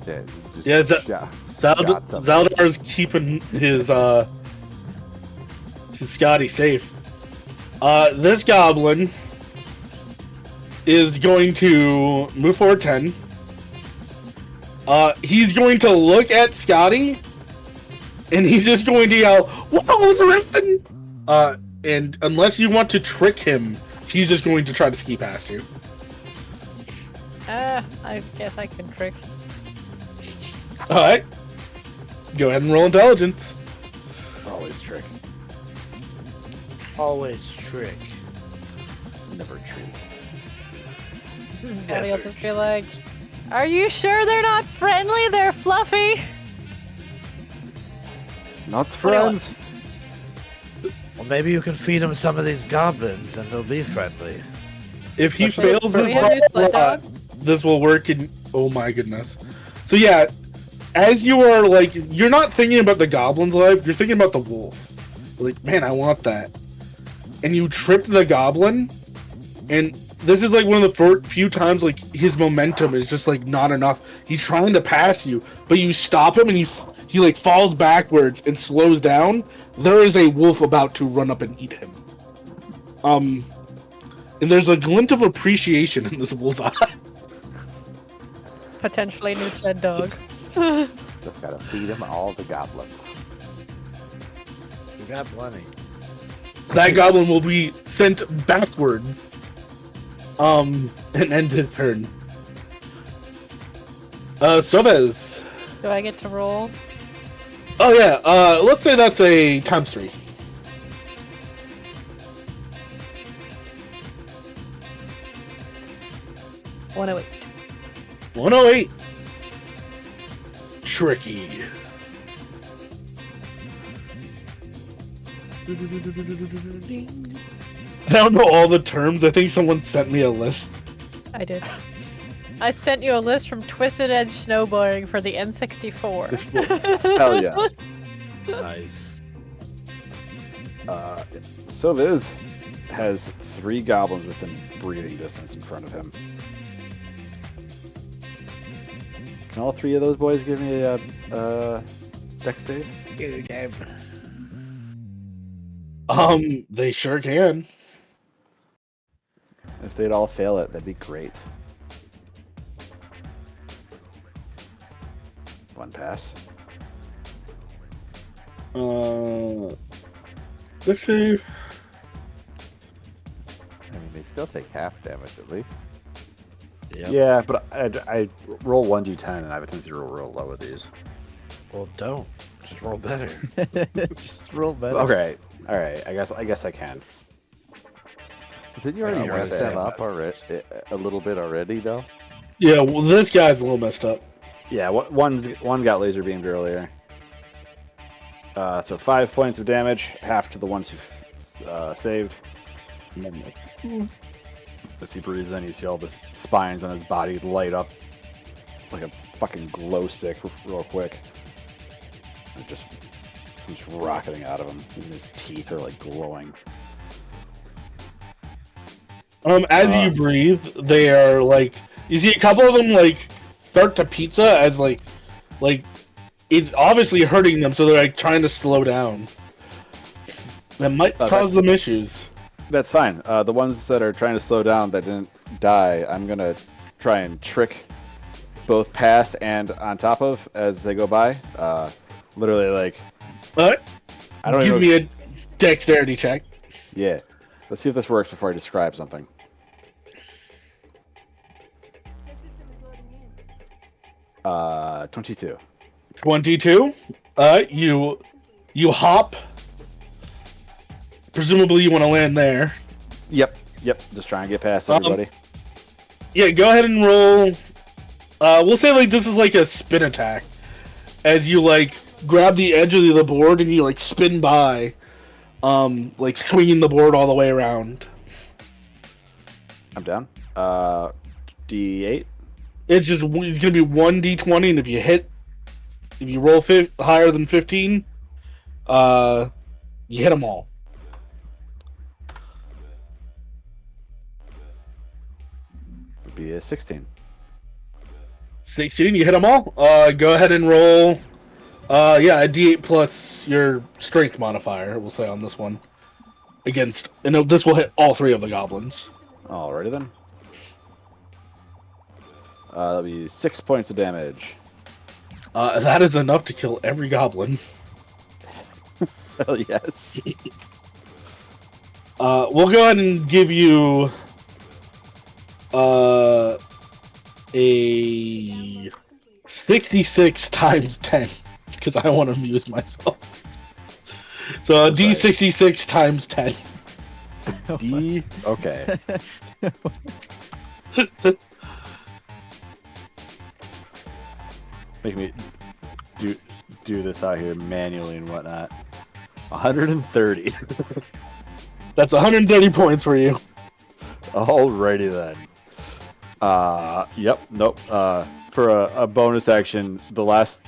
Yeah, Yeah, got something. Zaldar's keeping his Scotty safe. This goblin is going to move forward 10. He's going to look at Scotty, and he's just going to yell, "What was Rippin?" And unless you want to trick him, he's just going to try to ski past you. I guess I can trick. Alright. Go ahead and roll intelligence. Always trick. Always trick. Never treat. Everybody else just be like, "Are you sure they're not friendly? They're fluffy." Not friends. Well, maybe you can feed them some of these goblins and they'll be friendly. If he Wait, fails so his we have you split roll, dog? this will work in... Oh my goodness. So yeah, as you are like, you're not thinking about the goblin's life, you're thinking about the wolf. You're like, man, I want that. And you trip the goblin, and this is like one of the few times like his momentum is just like not enough. He's trying to pass you, but you stop him, and he like falls backwards and slows down. There is a wolf about to run up and eat him. And there's a glint of appreciation in this wolf's eye. Potentially new sled dog. Just gotta feed him all the goblins. We got plenty. That goblin will be sent backward. And end his turn. Sobez. Do I get to roll? Oh yeah, let's say that's a times 3. $108. 108. Tricky. I don't know all the terms. I think someone sent me a list. I did. I sent you a list from Twisted Edge Snowboarding for the N64. Hell yes. Nice. Soviz has 3 goblins within breathing distance in front of him. Can all 3 of those boys give me a dex save? Good game. They sure can. If they'd all fail it, that'd be great. 1 pass. Dex save. I mean, they still take half damage at least. Yep. Yeah, but I roll 1d10 and I have a tendency to roll real low with these. Well, don't. Just roll better. Just roll better. Okay, all right. I guess I can. Didn't you already Yeah, mess right them there. up already, a little bit already, though? Yeah, well, this guy's a little messed up. Yeah, one got laser beamed earlier. So 5 points of damage, half to the ones who saved. As he breathes in, you see all the spines on his body light up like a fucking glow stick real quick. It just comes rocketing out of him. Even his teeth are like glowing. As you breathe, they are like, you see a couple of them like start to pizza as like it's obviously hurting them, so they're like trying to slow down. That might cause them issues. That's fine. The ones that are trying to slow down that didn't die, I'm gonna try and trick both past and on top of as they go by. Literally, like, Alright. I don't Give even. me a dexterity check. Yeah. Let's see if this works before I describe something. 22. 22. You hop. Presumably you want to land there. Yep. Just try and get past everybody. Yeah, go ahead and roll. We'll say like this is like a spin attack. As you like grab the edge of the board and you like spin by, like swinging the board all the way around. I'm down. D8. It's gonna be 1d20, and if you roll higher than 15, you hit them all. Would be a 16. 16, you hit them all. Go ahead and roll. A d8 plus your strength modifier. We'll say on this one and this will hit all 3 of the goblins. Alrighty then. That'll be 6 points of damage. That is enough to kill every goblin. Hell yes. We'll go ahead and give you a 66 times 10 because I want to amuse myself. So D66 times 10. D. Okay. Make me do this out here manually and whatnot. 130. That's 130 points for you. Alrighty then. Yep. Nope. for a bonus action, the last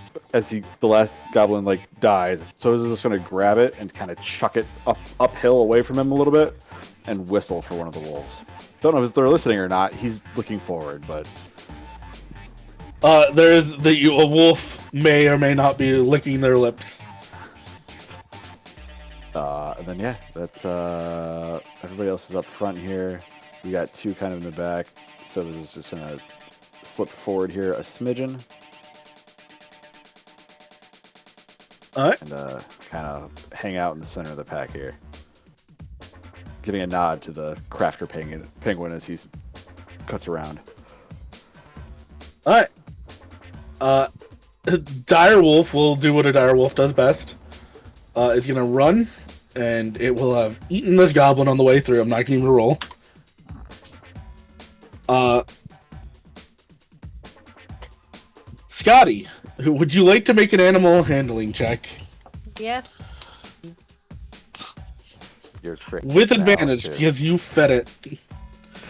goblin like dies, so he's just gonna grab it and kind of chuck it uphill away from him a little bit, and whistle for one of the wolves. Don't know if they're listening or not. He's looking forward, but There is a wolf may or may not be licking their lips. and then yeah, that's everybody else is up front here. We got two kind of in the back, so this is just gonna slip forward here a smidgen. All right. And kind of hang out in the center of the pack here. Giving a nod to the crafter penguin as he cuts around. All right. Direwolf will do what a direwolf does best. It's gonna run, and it will have eaten this goblin on the way through. I'm not gonna even roll. Scotty, would you like to make an animal handling check Yes. You're tricked with now advantage to because you fed it?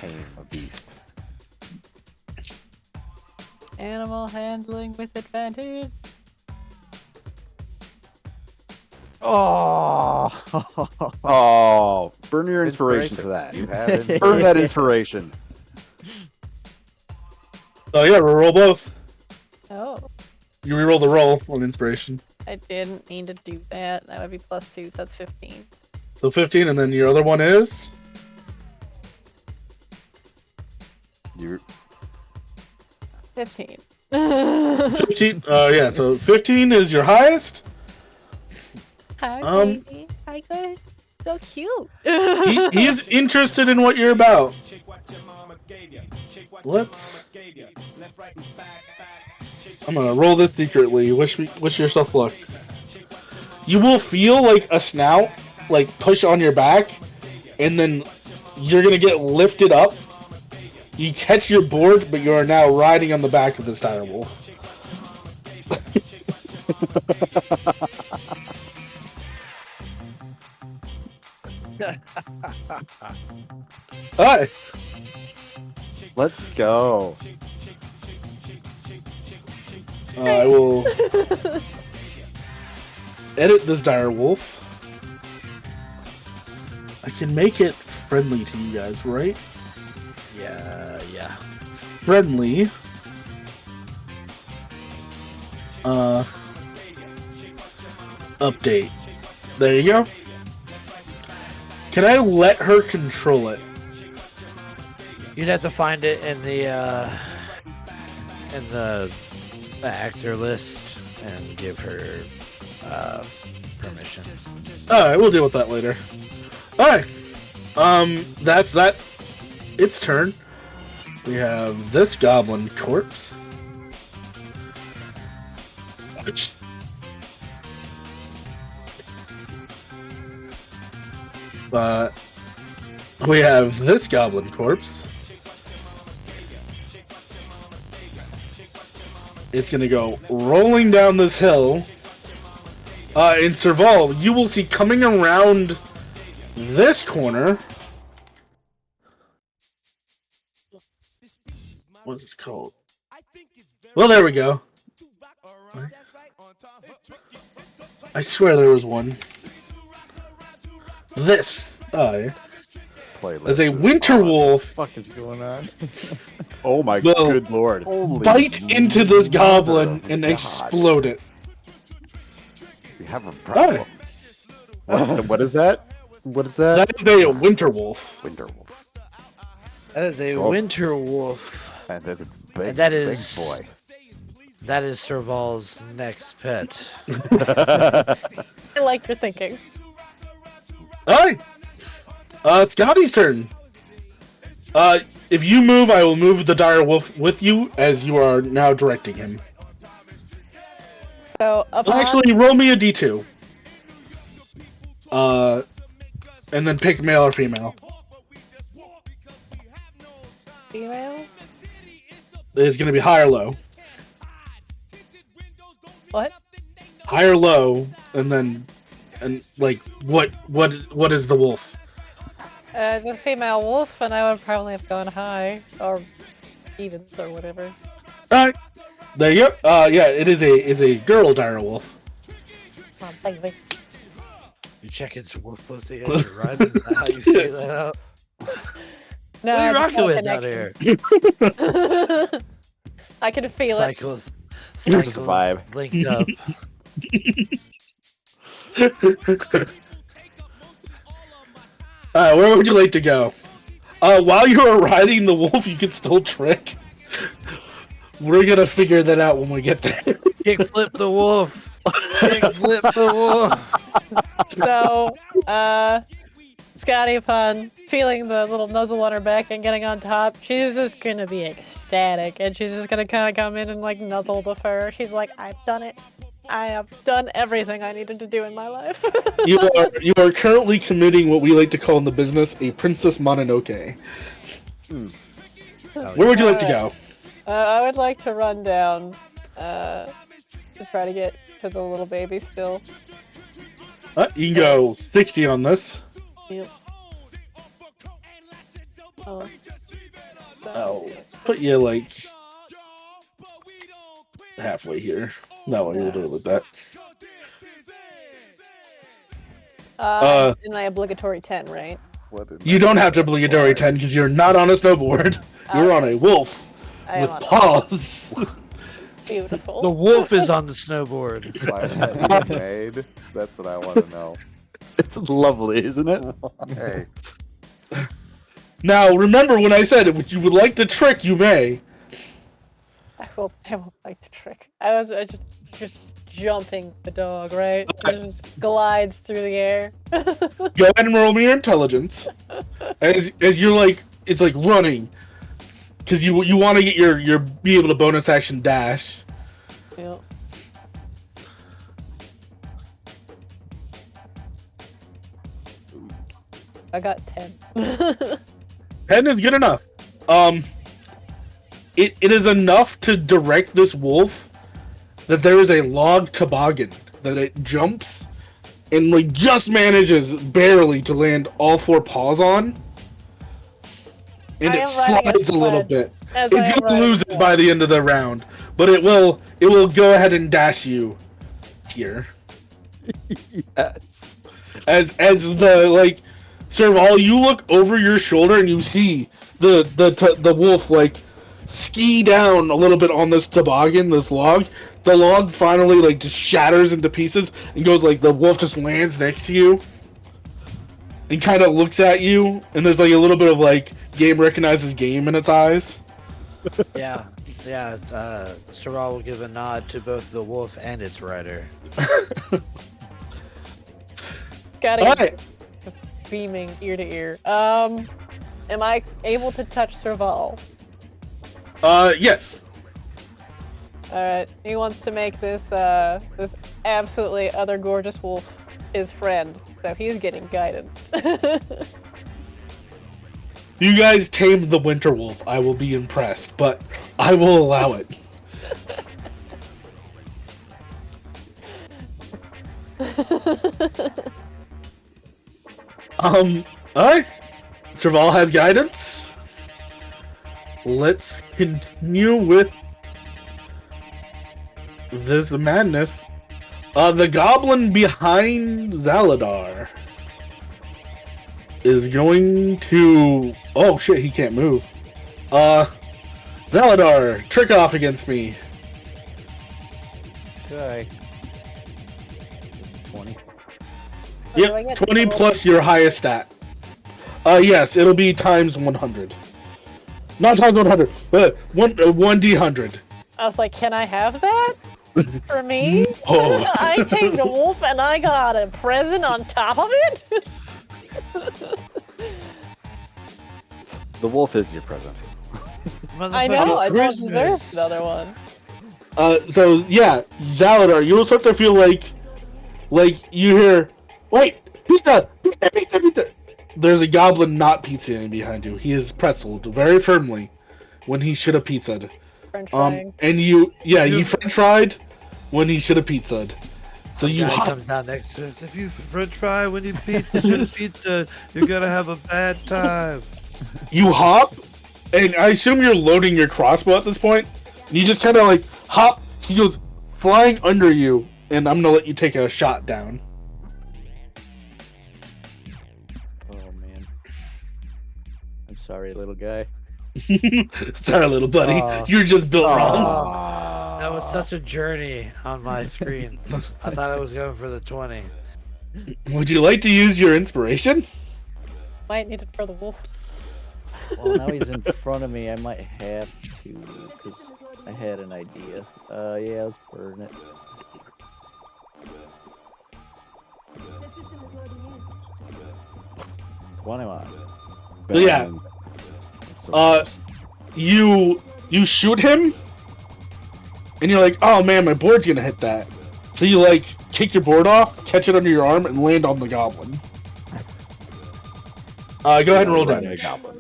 tame a beast. Animal handling with advantage. Oh. Oh, burn your inspiration for that. You have Burn that inspiration. Oh yeah, reroll both. Oh, You reroll the roll on inspiration. I didn't mean to do that. That would be +2, so that's 15. So 15, and then your other one is? You 15. 15. Yeah, so 15 is your highest. Hi, Um, baby. Hi, good. So cute. He is interested in what you're about. Let's. I'm gonna roll this secretly. Wish yourself luck. You will feel like a snout, like push on your back, and then you're gonna get lifted up. You catch your board, but you are now riding on the back of this direwolf. Alright. Let's go. I will edit this direwolf. I can make it friendly to you guys, right? Yeah. Friendly. Update. There you go. Can I let her control it? You'd have to find it in the actor list and give her permission. Alright, we'll deal with that later. Alright. That's that. Its turn. We have this goblin corpse. We have this goblin corpse. It's gonna go rolling down this hill. In Serval, you will see coming around this corner. What's it called? Well, there we go. I swear there was one. This. Yeah. playlist. As a is winter on. wolf What the fuck is going on? Oh my Well, good lord. Holy bite into this mother goblin of and God. explode it. We have a problem. What is that? What is that? That is a winter wolf. Winter wolf. That is a Oh. winter wolf. And that is big, And that is- big boy. That is Serval's next pet. I like your thinking. Alright. It's Scotty's turn. If you move, I will move the dire wolf with you as you are now directing him. So upon Actually, roll me a d2. And then pick male or female. female. It's gonna be high or low. What? High or low, and like what is the wolf? The female wolf, and I would probably have gone high or evens or whatever. Alright. There you go. Yeah, it is a girl dire wolf. Come on, baby. You check its wolf pussy as you're riding. Is that how you figure that out? No, What are you I just rocking got a with out connection. here? I can feel it. Cycles just a vibe. linked up. Where would you like to go? While you are riding the wolf, you can still trick. We're gonna figure that out when we get there. Kickflip the wolf. Kickflip the wolf. So, Scotty, upon feeling the little nuzzle on her back and getting on top, she's just gonna be ecstatic, and she's just gonna kind of come in and like nuzzle the fur. She's like, "I've done it. I have done everything I needed to do in my life." You are currently committing what we like to call in the business a Princess Mononoke. Where would you like to go? I would like to run down, to try to get to the little baby still. You can go 60 on this. Yep. Oh. I'll put you like halfway here. No, you'll do it with that. In my obligatory 10, right? You don't have to obligatory 10 because you're not on a snowboard. You're on a wolf I with am on a paws. Beautiful. The wolf is on the snowboard. Why is that being made? That's what I want to know. It's lovely, isn't it? Hey, Now, remember when I said if you would like to trick, you may. I will like to trick. I was just jumping the dog, right? It just glides through the air. Go ahead and roll me your intelligence. As you're like, it's like running. Because you want to get your be able to bonus action dash. Yep. I got 10. 10 is good enough. It is enough to direct this wolf that there is a log toboggan that it jumps and like just manages barely to land all four paws on. And I it am riding a slides a little sled, bit. as It's I am gonna riding lose a it by the end of the round, but it will go ahead and dash you here. Yes. As the like Serval, you look over your shoulder and you see the wolf like ski down a little bit on this toboggan, this log. The log finally like just shatters into pieces and goes like the wolf just lands next to you and kind of looks at you, and there's like a little bit of like game recognizes game in its eyes. Yeah. Sarah will give a nod to both the wolf and its rider. Scotty Alright. just beaming ear to ear. Am I able to touch Serval? Yes. Alright, he wants to make this this absolutely other gorgeous wolf his friend, so he's getting guidance. You guys tamed the winter wolf. I will be impressed, but I will allow it. Alright. Serval has guidance. Let's continue with this madness. The goblin behind Zaladar is going to... Oh shit, he can't move. Zaladar, trick off against me. Okay. 20. Do I Yep, get 20 total? plus your highest stat. Yes, it'll be times 100. Not times 100, but 1d100. I was like, can I have that? For me? Oh. I tamed a wolf and I got a present on top of it? The wolf is your present. I know, I don't Christmas. deserve another one. So yeah, Zaladar, you'll start to feel like you hear, wait, pizza, pizza, pizza, pizza. There's a goblin not pizzaing behind you. He is pretzeled very firmly when he should have pizzaed. French frying. And you French fried when he should have pizzaed. So The you guy hop, comes down next to us. If you French fry when you pizza, you're gonna have a bad time. you hop, and I assume you're loading your crossbow at this point. You just kind of like hop. He goes flying under you, and I'm gonna let you take a shot down. Oh man. I'm sorry, little guy. Sorry, little buddy. Aw. You're just built wrong. Oh, that was such a journey on my screen. I thought I was going for the 20. Would you like to use your inspiration? Might need it for the wolf. Well, now he's in front of me. I might have to, because I had an idea. Yeah, let's burn it. The system is loading in. 21. So yeah. Man, that's so Uh, close. You shoot him, and you're like, oh man, my board's gonna hit that. So you like kick your board off, catch it under your arm, and land on the goblin. Go ahead and roll Right, damage. goblin.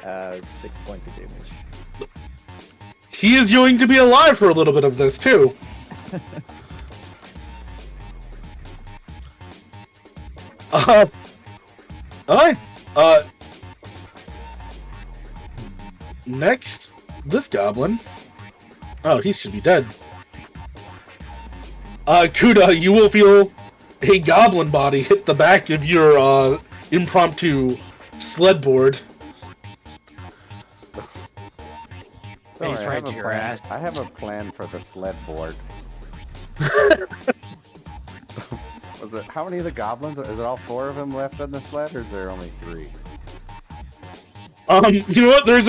6 points of damage. He is going to be alive for a little bit of this too. Alright. Next, this goblin. Oh, he should be dead. Kuda, you will feel a goblin body hit the back of your impromptu sled board. Don't He's worry, right to your ass. I have a plan for the sled board. Was it how many of the goblins? Is it all 4 of them left on the sled, or is there only 3? You know what? There's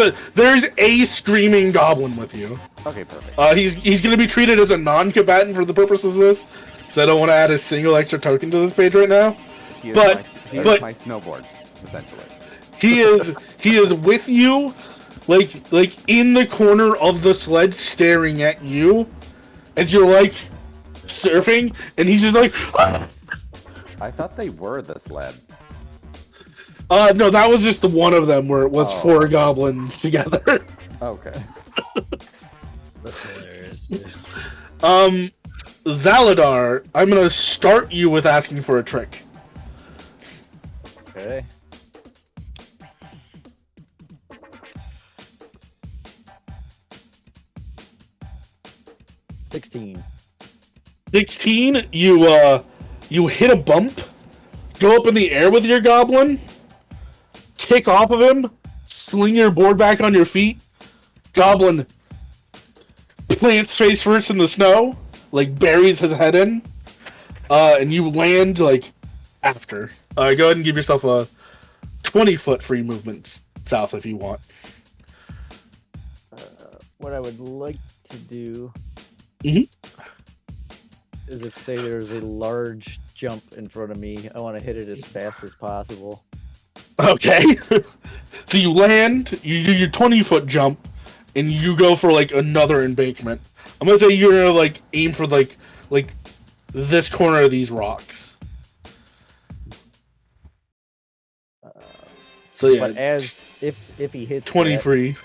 a screaming goblin with you. Okay, perfect. He's gonna be treated as a non-combatant for the purposes of this, so I don't want to add a single extra token to this page right now. He is but- my, but- my snowboard, essentially. He is with you, like in the corner of the sled, staring at you, as you're like surfing, and he's just like, ah! I thought they were the sled. No, that was just the one of them where it was Oh. 4 goblins together. Okay. That's hilarious. Zaladar, I'm gonna start you with asking for a trick. Okay. $16. 16, you hit a bump, go up in the air with your goblin, kick off of him, sling your board back on your feet, goblin plants face first in the snow, like buries his head in, and you land like after. Go ahead and give yourself a 20-foot free movement south if you want. What I would like to do Mhm. is if, say, there's a large jump in front of me, I want to hit it as fast as possible. Okay. So you land, you do your 20-foot jump, and you go for like another embankment. I'm gonna say you're gonna like aim for like this corner of these rocks. So yeah, But if he hits 20 that, free.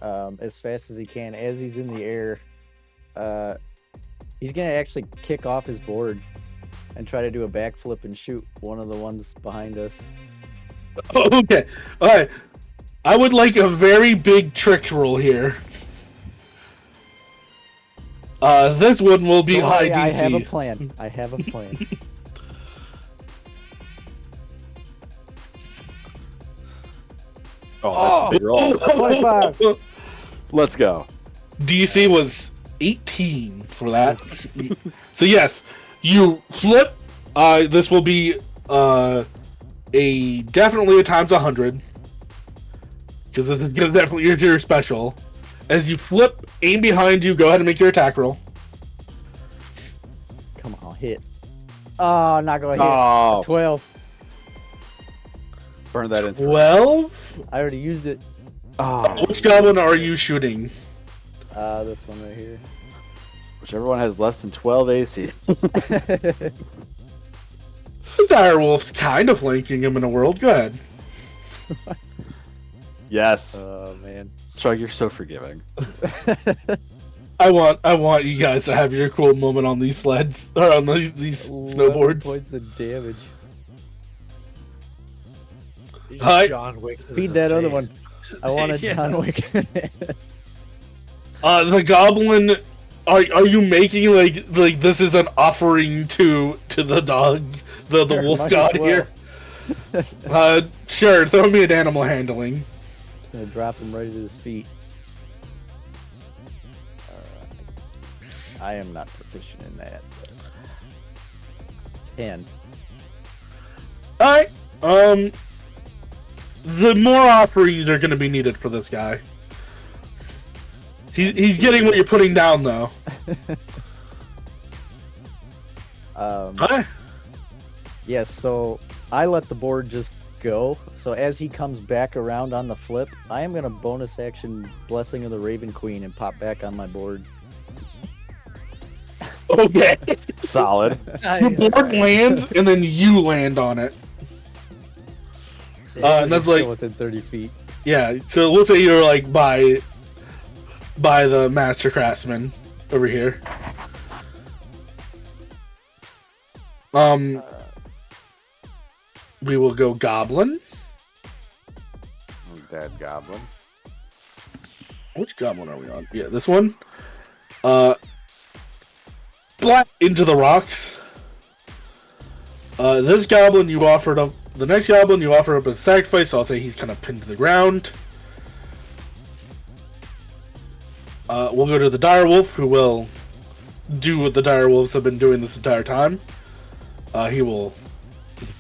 as fast as he can, as he's in the air, he's gonna actually kick off his board and try to do a backflip and shoot one of the ones behind us. Okay, all right. I would like a very big trick roll here. This one will be Don't high worry, DC. I have a plan. I have a plan. Oh, that's a big roll. 25. Let's go. DC was 18 for that. So yes, you flip. This will be definitely a times 100 because this is gonna definitely your special. As you flip, aim behind you. Go ahead and make your attack roll. Come on, hit. Oh, not gonna hit. Oh, 12. burn that inspiration. 12. I already used it. Oh, Which goblin are you shooting? This one right here. whichever one has less than 12 AC. The direwolf's kind of flanking him in a world. Go ahead. Yes. Oh man. Chug, you're so forgiving. I want you guys to have your cool moment on these sleds or on these 11 snowboards. points of damage. Hi. John Wick. Beat that other one. I want a Yeah. John Wick. The goblin. Are you making like this is an offering to the dog, the wolf Might god as here? well. Sure. Throw me an animal handling. Gonna drop him right at his feet. I am not proficient in that. 10. All right. The more offerings are going to be needed for this guy. He's getting what you're putting down, though. Alright. Yes, so I let the board just go. So as he comes back around on the flip, I am gonna bonus action Blessing of the Raven Queen and pop back on my board. Okay. Solid. Your board lands, and then you land on it. And that's Still like, within 30 feet. yeah. So we'll say you're like by the master craftsman over here. We will go goblin. Dead goblin. Which goblin are we on? Yeah, this one. Splat into the rocks. This goblin you offered up. The next goblin you offer up as sacrifice, so I'll say he's kind of pinned to the ground. We'll go to the direwolf, who will do what the direwolves have been doing this entire time. He will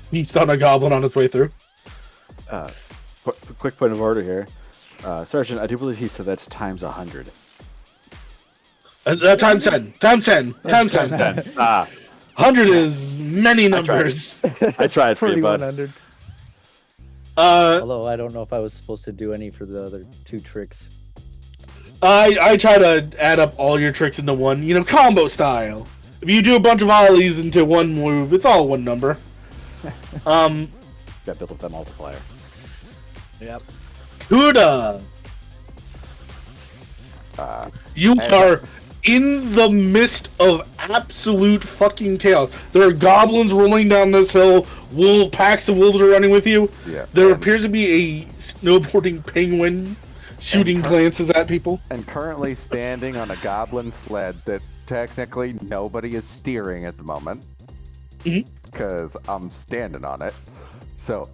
feast on a goblin on his way through. Quick point of order here. Sergeant, I do believe he said that's times 100. Times 10. Times 10. Times 10. 10. Ah, 100 is many numbers. I tried for you, bud. 4100. Uh, Although I don't know if I was supposed to do any for the other 2 tricks. I try to add up all your tricks into one, combo style. If you do a bunch of ollies into one move, it's all one number. Got built up that multiplier. Yep. Kuda, you and- are in the midst of absolute fucking chaos. There are goblins rolling down this hill. Packs of wolves are running with you. Yeah. There and- appears to be a snowboarding penguin shooting glances at people. And currently standing on a goblin sled that technically nobody is steering at the moment. Mhm. Because I'm standing on it. So,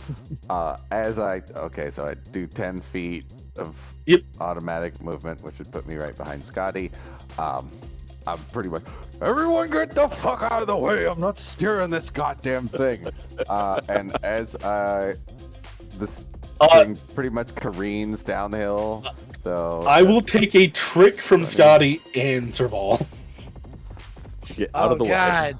so I do 10 feet of Yep. automatic movement, which would put me right behind Scotty. I'm pretty much, everyone get the fuck out of the way, I'm not steering this goddamn thing. And as this thing pretty much careens downhill, so... I will take a trick from Scotty and Serval. Get out Oh of the way. god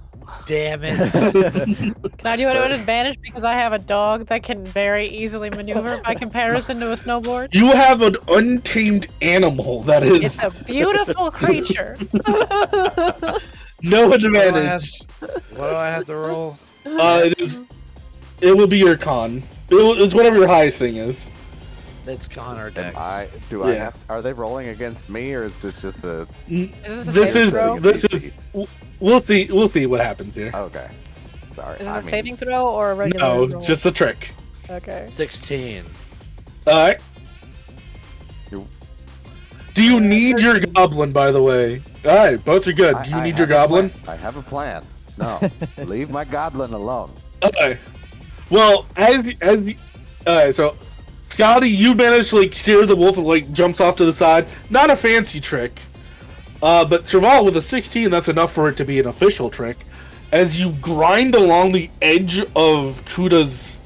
damn it. Can I do it at an advantage because I have a dog that can very easily maneuver by comparison to a snowboard? You have an untamed animal that is It's a beautiful creature. no What do advantage. I have to roll? It will be your con. It's whatever your highest thing is. It's Connor Dex. I Yeah. have? Are they rolling against me, or is this just a? Is This saving is throw? this is. We'll see what happens here. Okay. Sorry. Is it a saving throw or a regular No, roll? just a trick. Okay. 16. Alright. You- Do you need your goblin, by the way? Alright, both are good. Do you I need your have a goblin? plan. I have a plan. No, leave my goblin alone. Okay. Well, alright, so Scotty, you managed to steer the wolf and jumps off to the side. Not a fancy trick. But Serval with a 16, that's enough for it to be an official trick. As you grind along the edge of Kuda's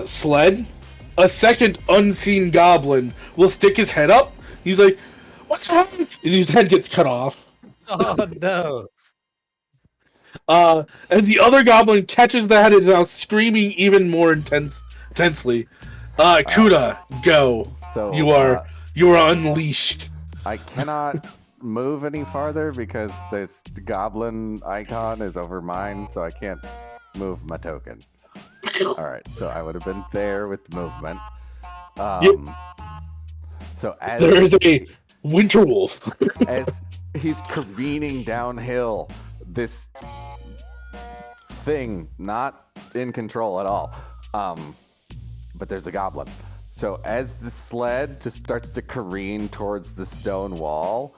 sled, a second unseen goblin will stick his head up. He's like, "What's happening?" And his head gets cut off. Oh no. As the other goblin catches the head and is now screaming even more intensely. Kuda, go. So You are unleashed. I cannot move any farther because this goblin icon is over mine, so I can't move my token. All right, so I would have been there with the movement. Yep. So as There is a winter wolf. as he's careening downhill, this thing not in control at all. But there's a goblin. So as the sled just starts to careen towards the stone wall,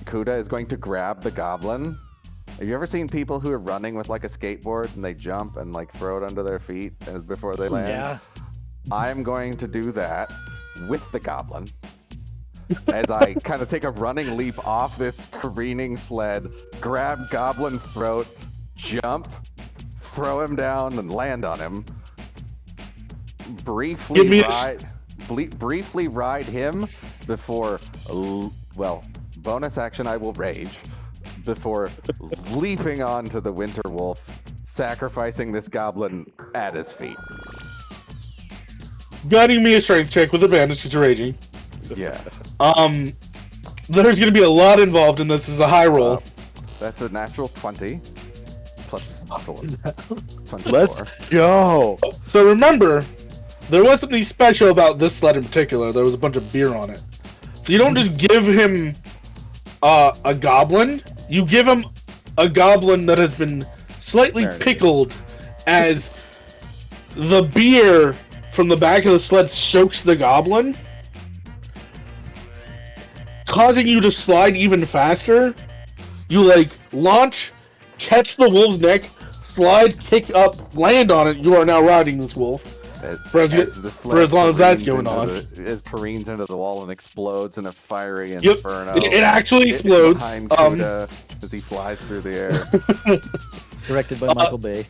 Kuda is going to grab the goblin. Have you ever seen people who are running with like a skateboard and they jump and like throw it under their feet before they land? Yeah. I'm going to do that with the goblin as I kind of take a running leap off this careening sled, grab goblin throat, jump, throw him down, and land on him. Briefly ride him before, well, bonus action I will rage before leaping onto the winter wolf, sacrificing this goblin at his feet. Gutting me a strength check with advantage because you're raging. Yes. There's going to be a lot involved in this. This is a high roll. That's a natural 20 plus 4. 24. Let's go. So remember, there was something special about this sled in particular. There was a bunch of beer on it. So you don't just give him a goblin. You give him a goblin that has been slightly pickled, as the beer from the back of the sled soaks the goblin, causing you to slide even faster. You like launch, catch the wolf's neck, slide, kick up, land on it. You are now riding this wolf. For as long as that's going on. It careens into the wall and explodes in a fiery Yep. inferno. It actually explodes. Behind Kuda as he flies through the air. Directed by Michael Bay.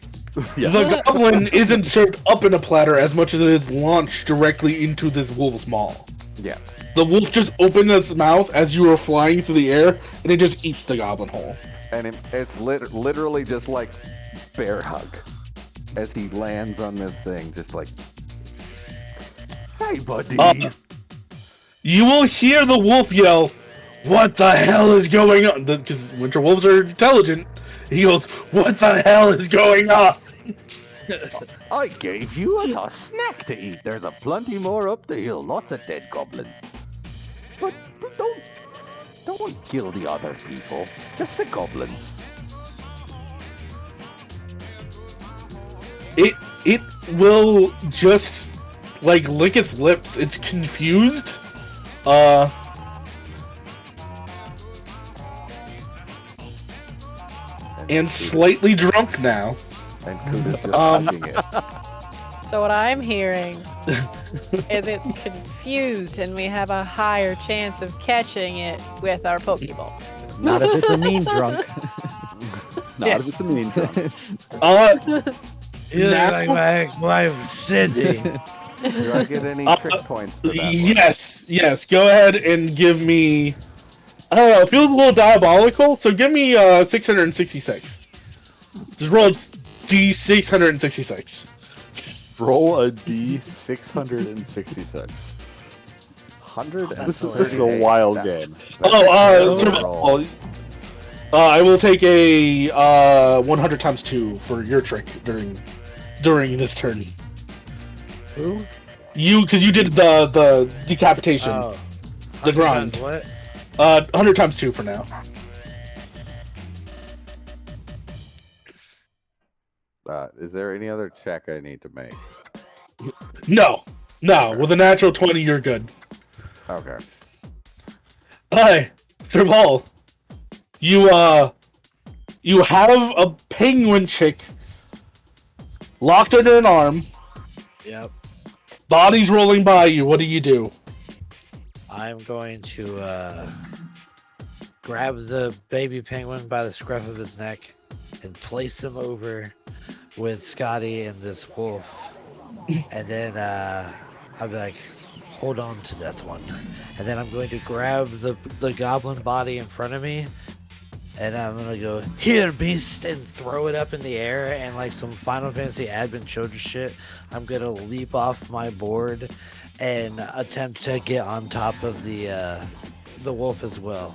The goblin isn't served up in a platter as much as it is launched directly into this wolf's maw. Yes. The wolf just opened its mouth as you were flying through the air, and it just eats the goblin whole. And it's literally just like bear hug as he lands on this thing, just like, hey, buddy. You will hear the wolf yell, "What the hell is going on?" Because winter wolves are intelligent. He goes, "What the hell is going on?" I gave you as a snack to eat. There's a plenty more up the hill. Lots of dead goblins. But don't kill the other people. Just the goblins. It will just like lick its lips. It's confused. And slightly drunk now. And Kuda's just hugging it. So what I'm hearing is it's confused and we have a higher chance of catching it with our Pokeball. Not if it's a mean drunk. Not if it's a mean drunk. You look like my ex-wife, Cindy. Do I get any trick points for that one? Yes. Go ahead and give me. I don't know. It feels a little diabolical, so give me 666. Just roll D666. Roll a D666. 138. This is a wild game. I will take a 100 times 2 for your trick during this turn. Who? You, because you did the decapitation, Oh. the grind. What? 100 times 2 for now. Is there any other check I need to make? No. With a natural 20, you're good. Okay. Hi, Serval. You have a penguin chick locked under an arm. Yep. Body's rolling by you. What do you do? I'm going to grab the baby penguin by the scruff of his neck and place him over with Scotty and this wolf. And then I'll be like, hold on to that one. And then I'm going to grab the goblin body in front of me. And I'm going to go, here, beast, and throw it up in the air. And like some Final Fantasy Advent Children shit, I'm going to leap off my board and attempt to get on top of the wolf as well.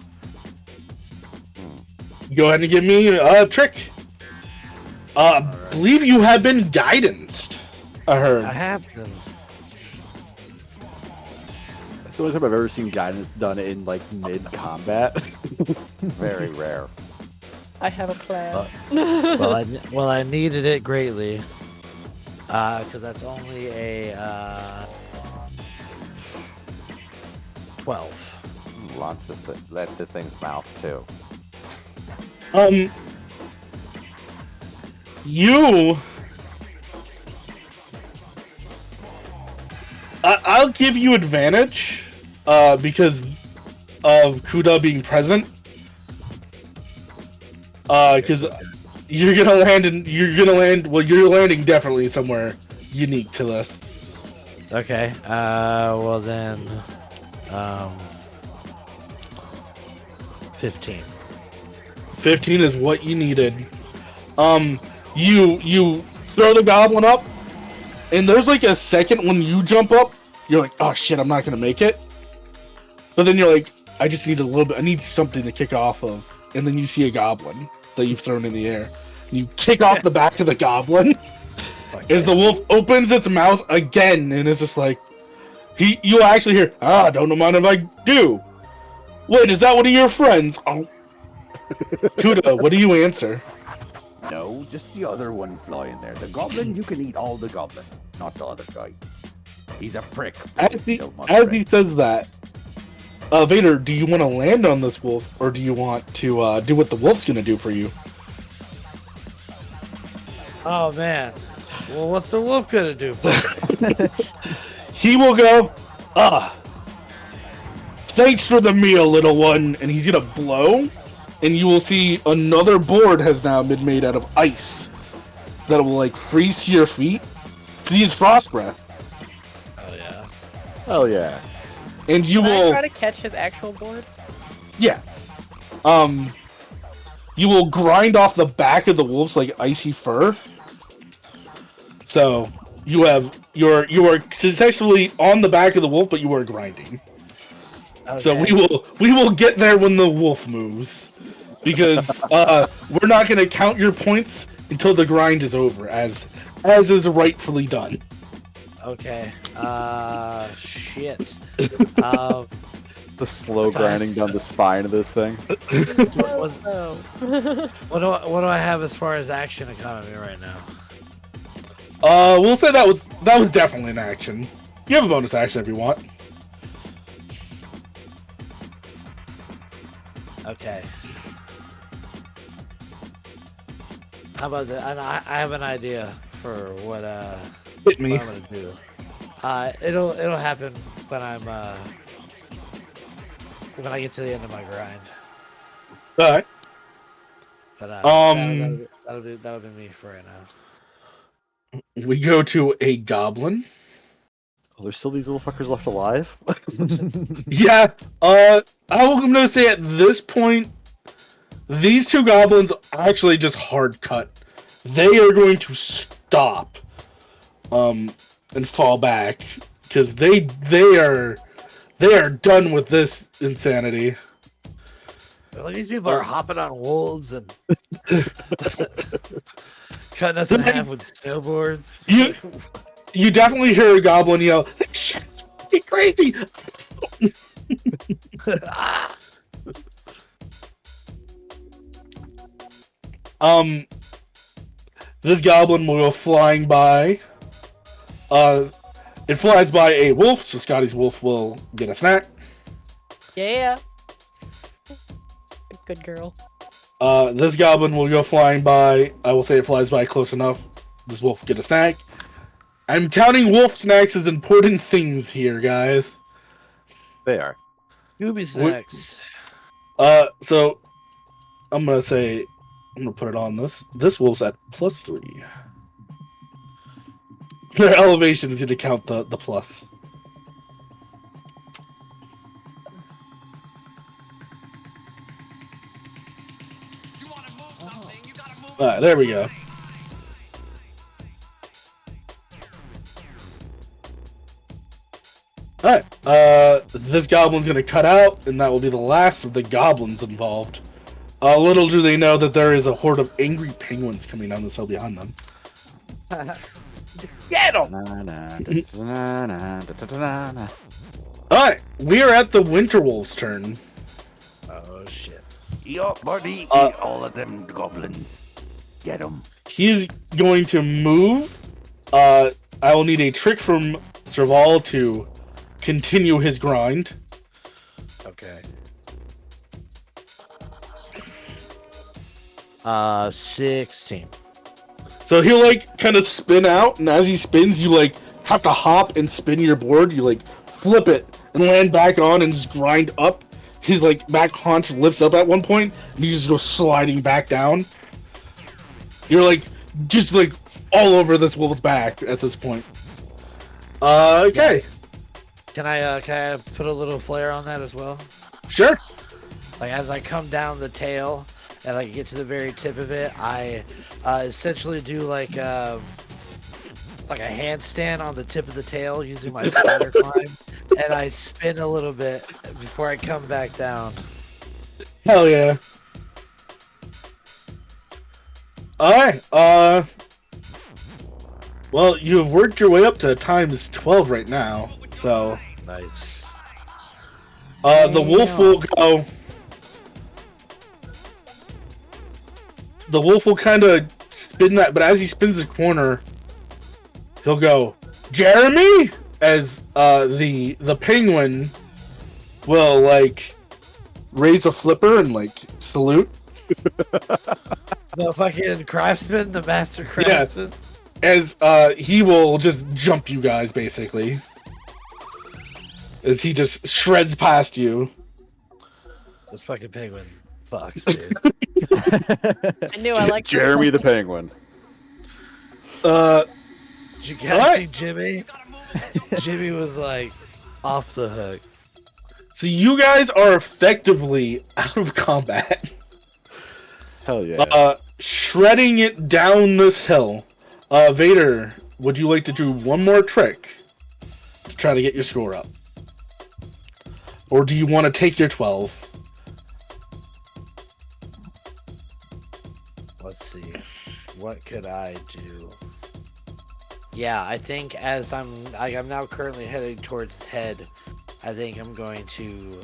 Go ahead and give me a trick. Believe you have been guidanced. I heard. I have them. That's the only time I've ever seen guidance done in like mid-combat. Very rare. I have a plan. Well, I needed it greatly. Because that's only a 12. Launch this. Let this thing's mouth too. You. I'll give you advantage, because of Kuda being present. Because you're gonna land. Well, you're landing definitely somewhere unique to this. Okay. Well then, 15. 15 is what you needed. You throw the goblin up, and there's like a second when you jump up, you're like, oh shit, I'm not gonna make it. But then you're like, I just need a little bit. I need something to kick off of, and then you see a goblin that you've thrown in the air. And you kick off the back of the goblin as the wolf opens its mouth again, and it's just like, you actually hear, don't mind if I do. Wait, is that one of your friends? Oh, Kuda, what do you answer? No, just the other one flying there. The goblin, you can eat all the goblins, not the other guy. He's a prick. As he says that, Vader, do you want to land on this wolf, or do you want to do what the wolf's gonna do for you? Oh man. Well, what's the wolf gonna do for me? He will go, thanks for the meal, little one, and he's gonna blow, and you will see another board has now been made out of ice that will like freeze to your feet. He's frost breath, Oh yeah. Hell yeah. and you Can I will, try to catch his actual board? yeah, you will grind off the back of the wolf's like icy fur. So you are successfully on the back of the wolf, but you are grinding. Okay. So we will get there when the wolf moves, because we're not going to count your points until the grind is over, as is rightfully done. Okay. Shit. The slow grinding down the spine of this thing. What, No. what do I have as far as action economy right now? We'll say that was definitely an action. You have a bonus action if you want. Okay. How about that? I have an idea for what Hit me. what I'm gonna do. It'll happen when when I get to the end of my grind. All right. But that'll be me for right now. We go to a goblin. Oh, there's still these little fuckers left alive? Yeah. I'm gonna say at this point, these two goblins are actually just hard cut. They are going to stop, and fall back, because they are done with this insanity. Like, these people are hopping on wolves and cutting us in half with snowboards. You definitely hear a goblin yell, "This shit's fucking crazy!" This goblin will go flying by. It flies by a wolf, so Scotty's wolf will get a snack. Yeah. Good girl. This goblin will go flying by. I will say it flies by close enough. This wolf will get a snack. I'm counting wolf snacks as important things here, guys. They are. Scooby snacks. So I'm gonna put it on this. This wolf's at +3. Their elevation is gonna count the plus. Alright, there we go. Alright, this goblin's gonna cut out, and that will be the last of the goblins involved. Little do they know that there is a horde of angry penguins coming down this hill behind them. Get him! Alright, we are at the Winter Wolf's turn. Oh shit. Yo, buddy, eat all of them goblins. Get them. He's going to move. I will need a trick from Serval to continue his grind. Okay. 16. So he'll like kind of spin out, and as he spins, you like have to hop and spin your board. You like flip it and land back on and just grind up. His like back haunch lifts up at one point, and you just go sliding back down. You're like just like all over this wolf's back at this point. Okay, Can I put a little flare on that as well? sure. Like as I come down the tail and like get to the very tip of it, I essentially do like a handstand on the tip of the tail using my spider climb, and I spin a little bit before I come back down. Hell yeah. Alright, well, you have worked your way up to times 12 right now, so, Nice. the wolf will go... The wolf will kind of spin that, but as he spins the corner, he'll go, Jeremy! As, the penguin will, like, raise a flipper and, like, salute. The fucking craftsman, the master craftsman. As he will just jump you guys basically, as he just shreds past you. This fucking penguin fucks, dude. I knew I liked Jeremy the Penguin. Did you guys What? see Jimmy? Jimmy was like off the hook. So you guys are effectively out of combat, Hell yeah. shredding it down this hill. Vader, would you like to do one more trick to try to get your score up, or do you want to take your 12? Let's see. What could I do? Yeah, I think as I'm now currently heading towards his head, I think I'm going to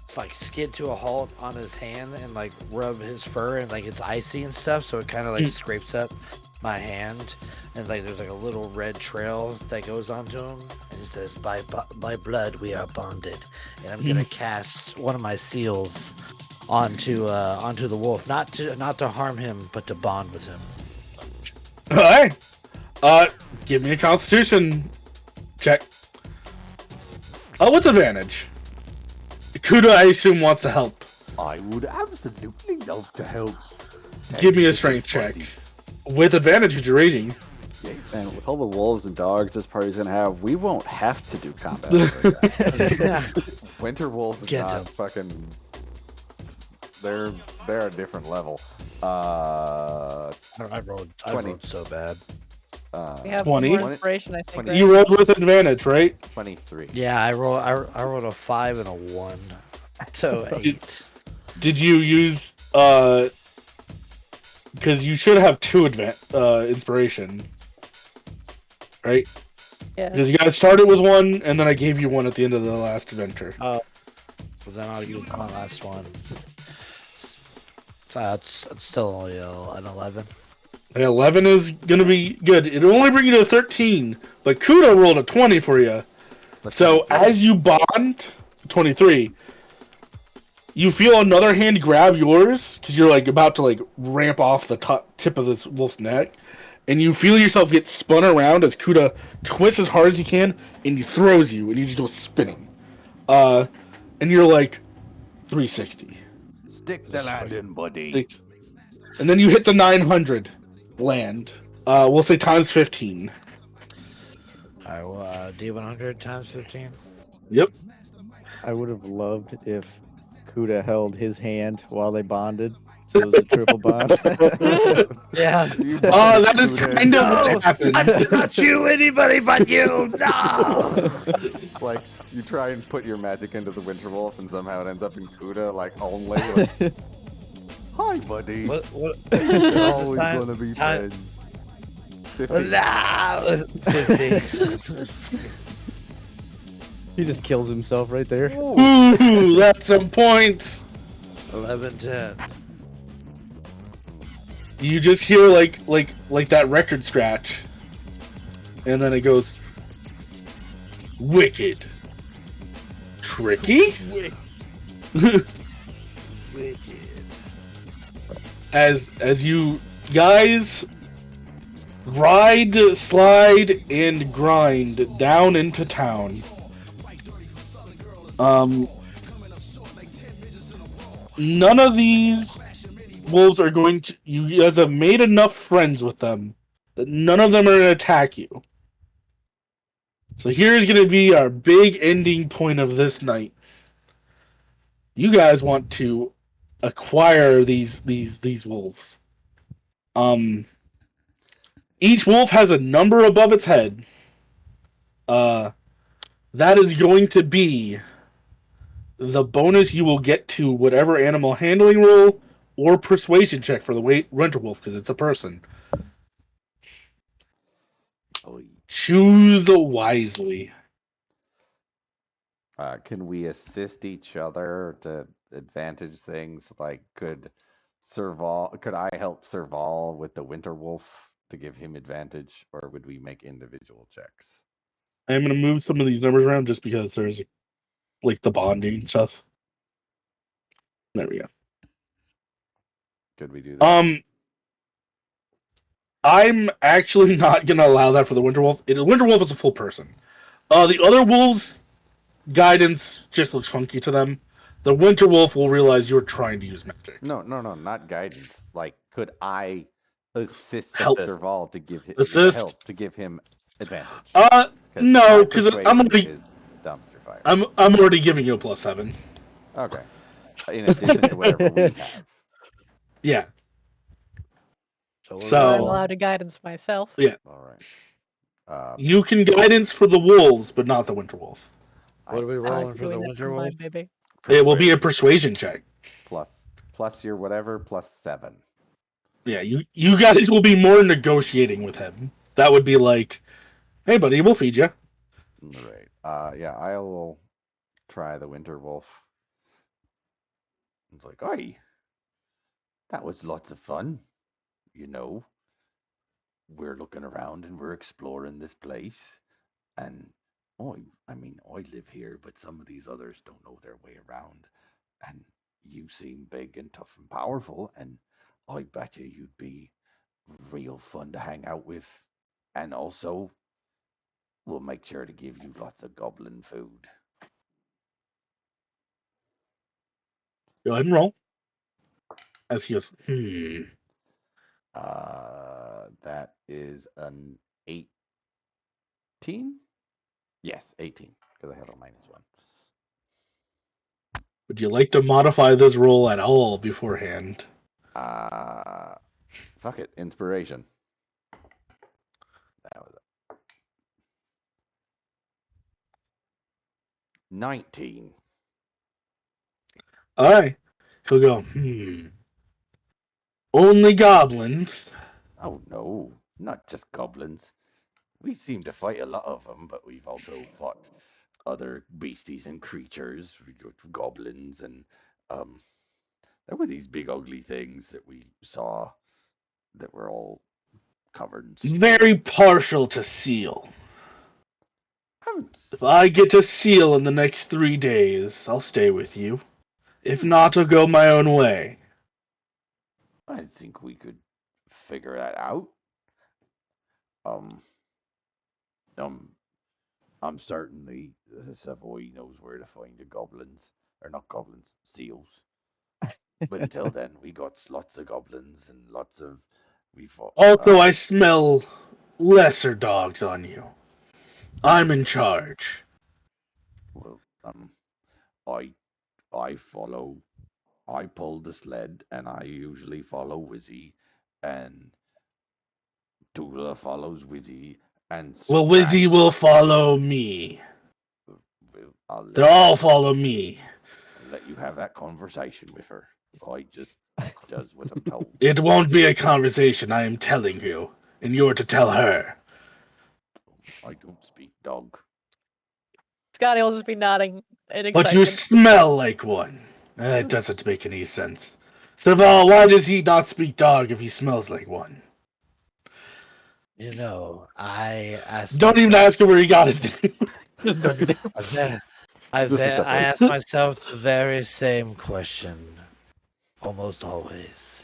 just, like skid to a halt on his hand and like rub his fur, and like it's icy and stuff, so it kind of like scrapes up my hand, and like there's like a little red trail that goes onto him, and it says by blood we are bonded, and I'm gonna cast one of my seals onto the wolf, not to harm him, but to bond with him. Alright. Give me a Constitution check. With advantage. Kuda, I assume, wants to help. I would absolutely love to help. Give me a strength check. With advantage, because you're raging. Yes. And with all the wolves and dogs this party's gonna have, we won't have to do combat. Right Winter wolves is Get not 'em. fucking. They're a different level. I rolled 20. so bad. We have 20? more inspiration, I think. 20. Right? You rolled with advantage, right? 23. Yeah, I rolled a 5 and a 1, so 8. Did you use because you should have 2 inspiration, right? Yeah. Because you guys started with 1, and then I gave you 1 at the end of the last adventure. But then I'll use my last one. That's still only an 11. 11 is gonna be good. It'll only bring you to 13, but Kudo rolled a 20 for you. That's So 23. as you bond, 23, you feel another hand grab yours because you're like about to like ramp off the tip of this wolf's neck, and you feel yourself get spun around as Kuda twists as hard as he can, and he throws you, and you just go spinning. And you're like 360. Stick the landing, buddy. And then you hit the 900 land. We'll say times 15. Alright, well, D100 times 15. Yep. I would have loved if Kuda held his hand while they bonded, so it was a triple bond. Yeah. That is kind of No! what happened. Not you, anybody but you! No! Like, you try and put your magic into the winter wolf, and somehow it ends up in Kuda, like, only. Like, Hi, buddy. What? We're What's always this time? gonna be Time- friends. 15. No! 15. He just kills himself right there. Ooh, that's some points. 11, 10. You just hear like that record scratch, and then it goes, wicked. tricky. Wicked. as you guys ride, slide, and grind down into town. Um, none of these wolves are going to. You guys have made enough friends with them that none of them are going to attack you. So here's going to be our big ending point of this night. You guys want to acquire these wolves. Each wolf has a number above its head. That is going to be the bonus you will get to whatever animal handling roll or persuasion check for the winter wolf because it's a person. Choose wisely. Can we assist each other to advantage things? Like, could I help Serval with the Winter Wolf to give him advantage, or would we make individual checks? I'm going to move some of these numbers around just because there's like the bonding and stuff. There we go. Could we do that? I'm actually not going to allow that for the winter wolf. The winter wolf is a full person. The other wolves, guidance just looks funky to them. The winter wolf will realize you're trying to use magic. No, not guidance. Like, could I assist Help. Serval to give him Assist. to give him advantage? No, because I'm already is dumpster fire. I'm already giving you a +7. Okay. In addition to whatever we have. Yeah. So I'm allowed to guidance myself. Yeah. All right. You can guidance for the wolves, but not the winter wolf. What are we rolling for the winter wolf? Baby. It will be a persuasion check. Plus your whatever +7. Yeah, you guys will be more negotiating with him. That would be like, hey buddy, we'll feed you. Right. Yeah, I will try the winter wolf. It's like, "Oi, that was lots of fun. You know, we're looking around and we're exploring this place, and I mean, I live here, but some of these others don't know their way around, and you seem big and tough and powerful, and I bet you'd be real fun to hang out with, and also we'll make sure to give you lots of goblin food." Go ahead and roll. As he goes, That is an 18? Yes, 18, because I have a -1. Would you like to modify this roll at all beforehand? Fuck it, inspiration. That was it. 19. Alright. He'll go, Only goblins? Oh no, not just goblins. We seem to fight a lot of them, but we've also fought other beasties and creatures, goblins, and there were these big ugly things that we saw that were all covered in snow. Very partial to seal. I If I get to seal in the next 3 days, I'll stay with you. If not, I'll go my own way. I think we could figure that out. I'm certain the Savoy knows where to find the goblins, or not goblins, seals. But until then, we got lots of goblins and lots of we fought. Also, I smell lesser dogs on you. I'm in charge. Well, I follow. I pull the sled, and I usually follow Wizzy, and Tula follows Wizzy, and Well, Wizzy will follow me. They'll all follow me. I'll let you have that conversation with her. I just does what I'm told. It won't be a conversation, I am telling you. And you're to tell her. I don't speak dog. Scotty will just be nodding in excitement. But you smell like one. That doesn't make any sense. Serval, why does he not speak dog if he smells like one? You know, I asked. Don't even ask him where he got his name. I've Just accept I it. ask myself the very same question, almost always.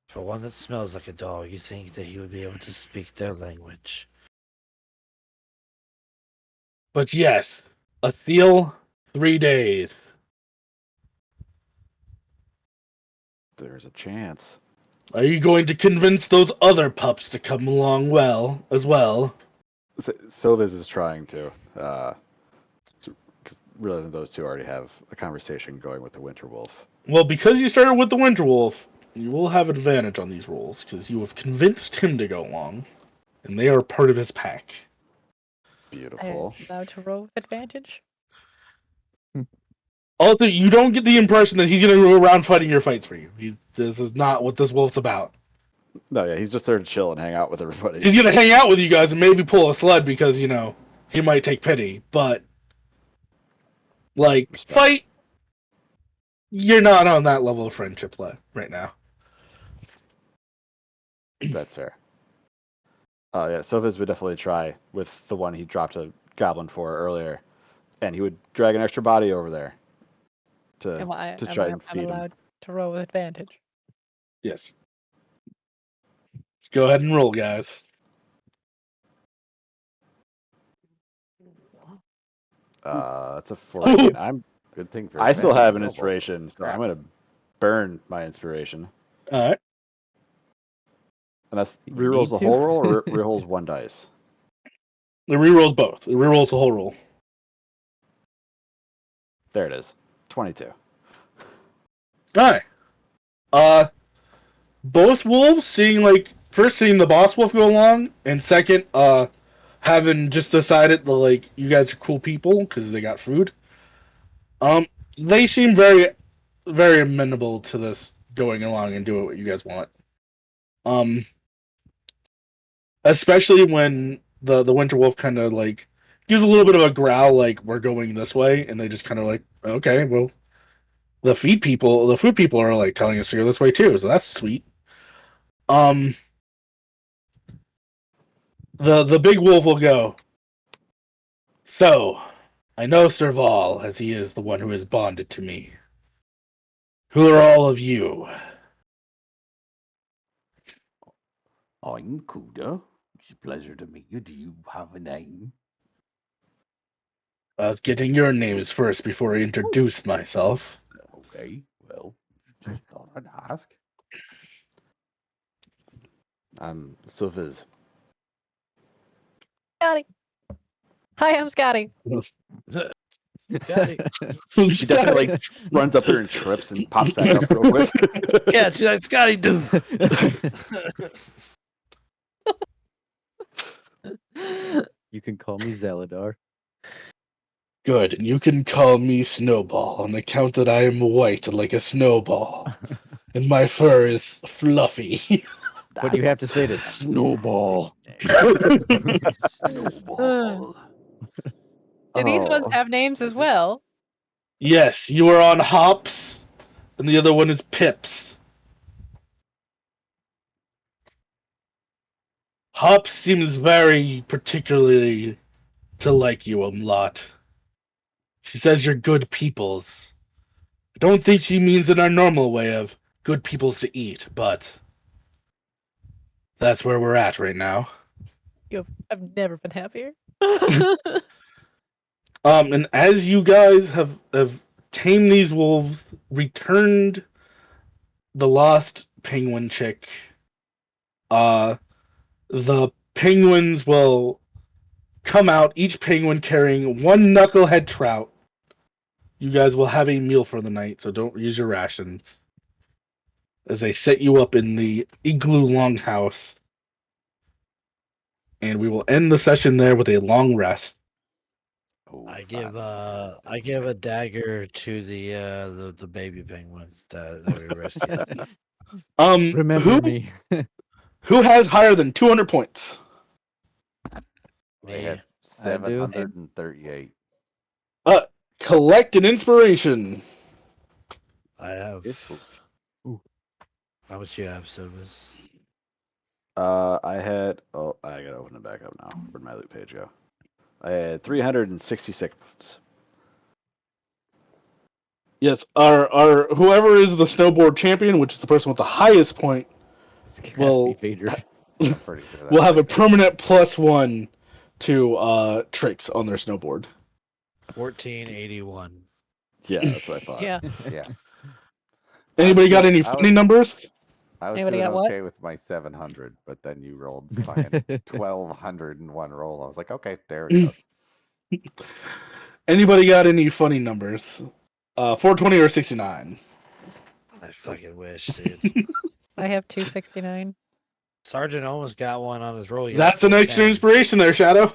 For one that smells like a dog, you think that he would be able to speak their language. But yes, a seal, 3 days. There's a chance. Are you going to convince those other pups to come along as well? Silvis is trying to, because realizing those two already have a conversation going with the Winter Wolf. Well, because you started with the Winter Wolf, you will have advantage on these rolls, because you have convinced him to go along, and they are part of his pack. I am Beautiful. allowed to roll with advantage. Also, you don't get the impression that he's going to go around fighting your fights for you. This is not what this wolf's about. No, yeah, he's just there to chill and hang out with everybody. He's going to hang out with you guys and maybe pull a sled because, he might take pity, but, Respect. fight, you're not on that level of friendship right now. That's fair. Yeah, Silvis would definitely try with the one he dropped a goblin for earlier, and he would drag an extra body over there to try and I'm feed him. allowed to roll with advantage. Yes. Go ahead and roll, guys. That's a 14. Good thing for I still advantage, have an noble. inspiration, so Crap. I'm gonna burn my inspiration. All right. And that's You rerolls need the to? whole roll or rerolls one dice. It rerolls both. It rerolls the whole roll. There it is. 22. All right. Both wolves seeing the boss wolf go along, and second, having just decided that you guys are cool people because they got food. They seem very, very amenable to this going along and doing what you guys want. Especially when the winter wolf kind of gives a little bit of a growl, like we're going this way, and they just kind of okay, well, the food people are telling us to go this way too, so that's sweet. The big wolf will go. So, I know Serval, as he is the one who is bonded to me. Who are all of you? I'm Kuda. It's a pleasure to meet you. Do you have a name? I was getting your names first before I introduced myself. Okay, well, just thought I'd ask. I'm Silvis. Scotty. Hi, I'm Scotty. Got it. She definitely runs up there and trips and pops back up real quick. Yeah, she's like, Scotty, do. You can call me Zaladar. Good, and you can call me Snowball on account that I am white like a snowball, and my fur is fluffy. What do you have to say to Snowball? Snowball. Do these ones Oh. have names as well? Yes, you are on Hops, and the other one is Pips. Hops seems very particularly to like you a lot. She says you're good peoples. I don't think she means in our normal way of good peoples to eat, but that's where we're at right now. I've never been happier. And as you guys have tamed these wolves, returned the lost penguin chick, the penguins will come out, each penguin carrying one knucklehead trout. You guys will have a meal for the night, so don't use your rations. As they set you up in the igloo longhouse. And we will end the session there with a long rest. Oh, I give fantastic. I give a dagger to the baby penguin that we rescued. Remember me. Who has higher than 200 points? I Me. have I do. 738. Collect an inspiration. I have. Yes. How much you have, Silvers? I had. Oh, I gotta open it back up now. Where'd my loot page go? I had 366 Yes, our whoever is the snowboard champion, which is the person with the highest point, It's gotta Well, be Vader. I'm pretty sure that's will have a right. permanent +1 to tricks on their snowboard. 1481. Yeah, that's what I thought. Yeah. Yeah. Anybody got any I funny was, numbers? I was Anybody doing got what? okay with my 700, but then you rolled fucking 1200 in one roll. I was like, okay, there it goes. Anybody got any funny numbers? 420 or 69? I fucking wish, dude. I have 269. Sergeant almost got one on his roll. He got That's an extra 410. inspiration there, Shadow.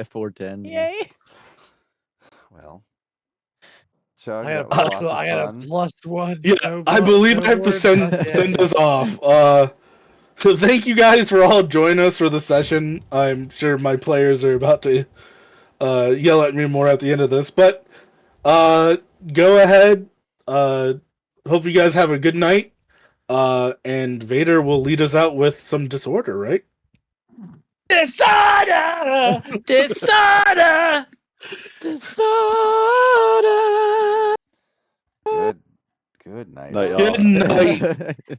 410. Yeah. Yay! Well, Chug, I got a that was plus. lots of I got a fun. +1 Yeah, I believe I have to snowboard. send us off. So thank you guys for all joining us for the session. I'm sure my players are about to yell at me more at the end of this, but go ahead. Hope you guys have a good night. And Vader will lead us out with some disorder, right? Disorder! Disorder! Disorder! Good night. Night, all. Good night.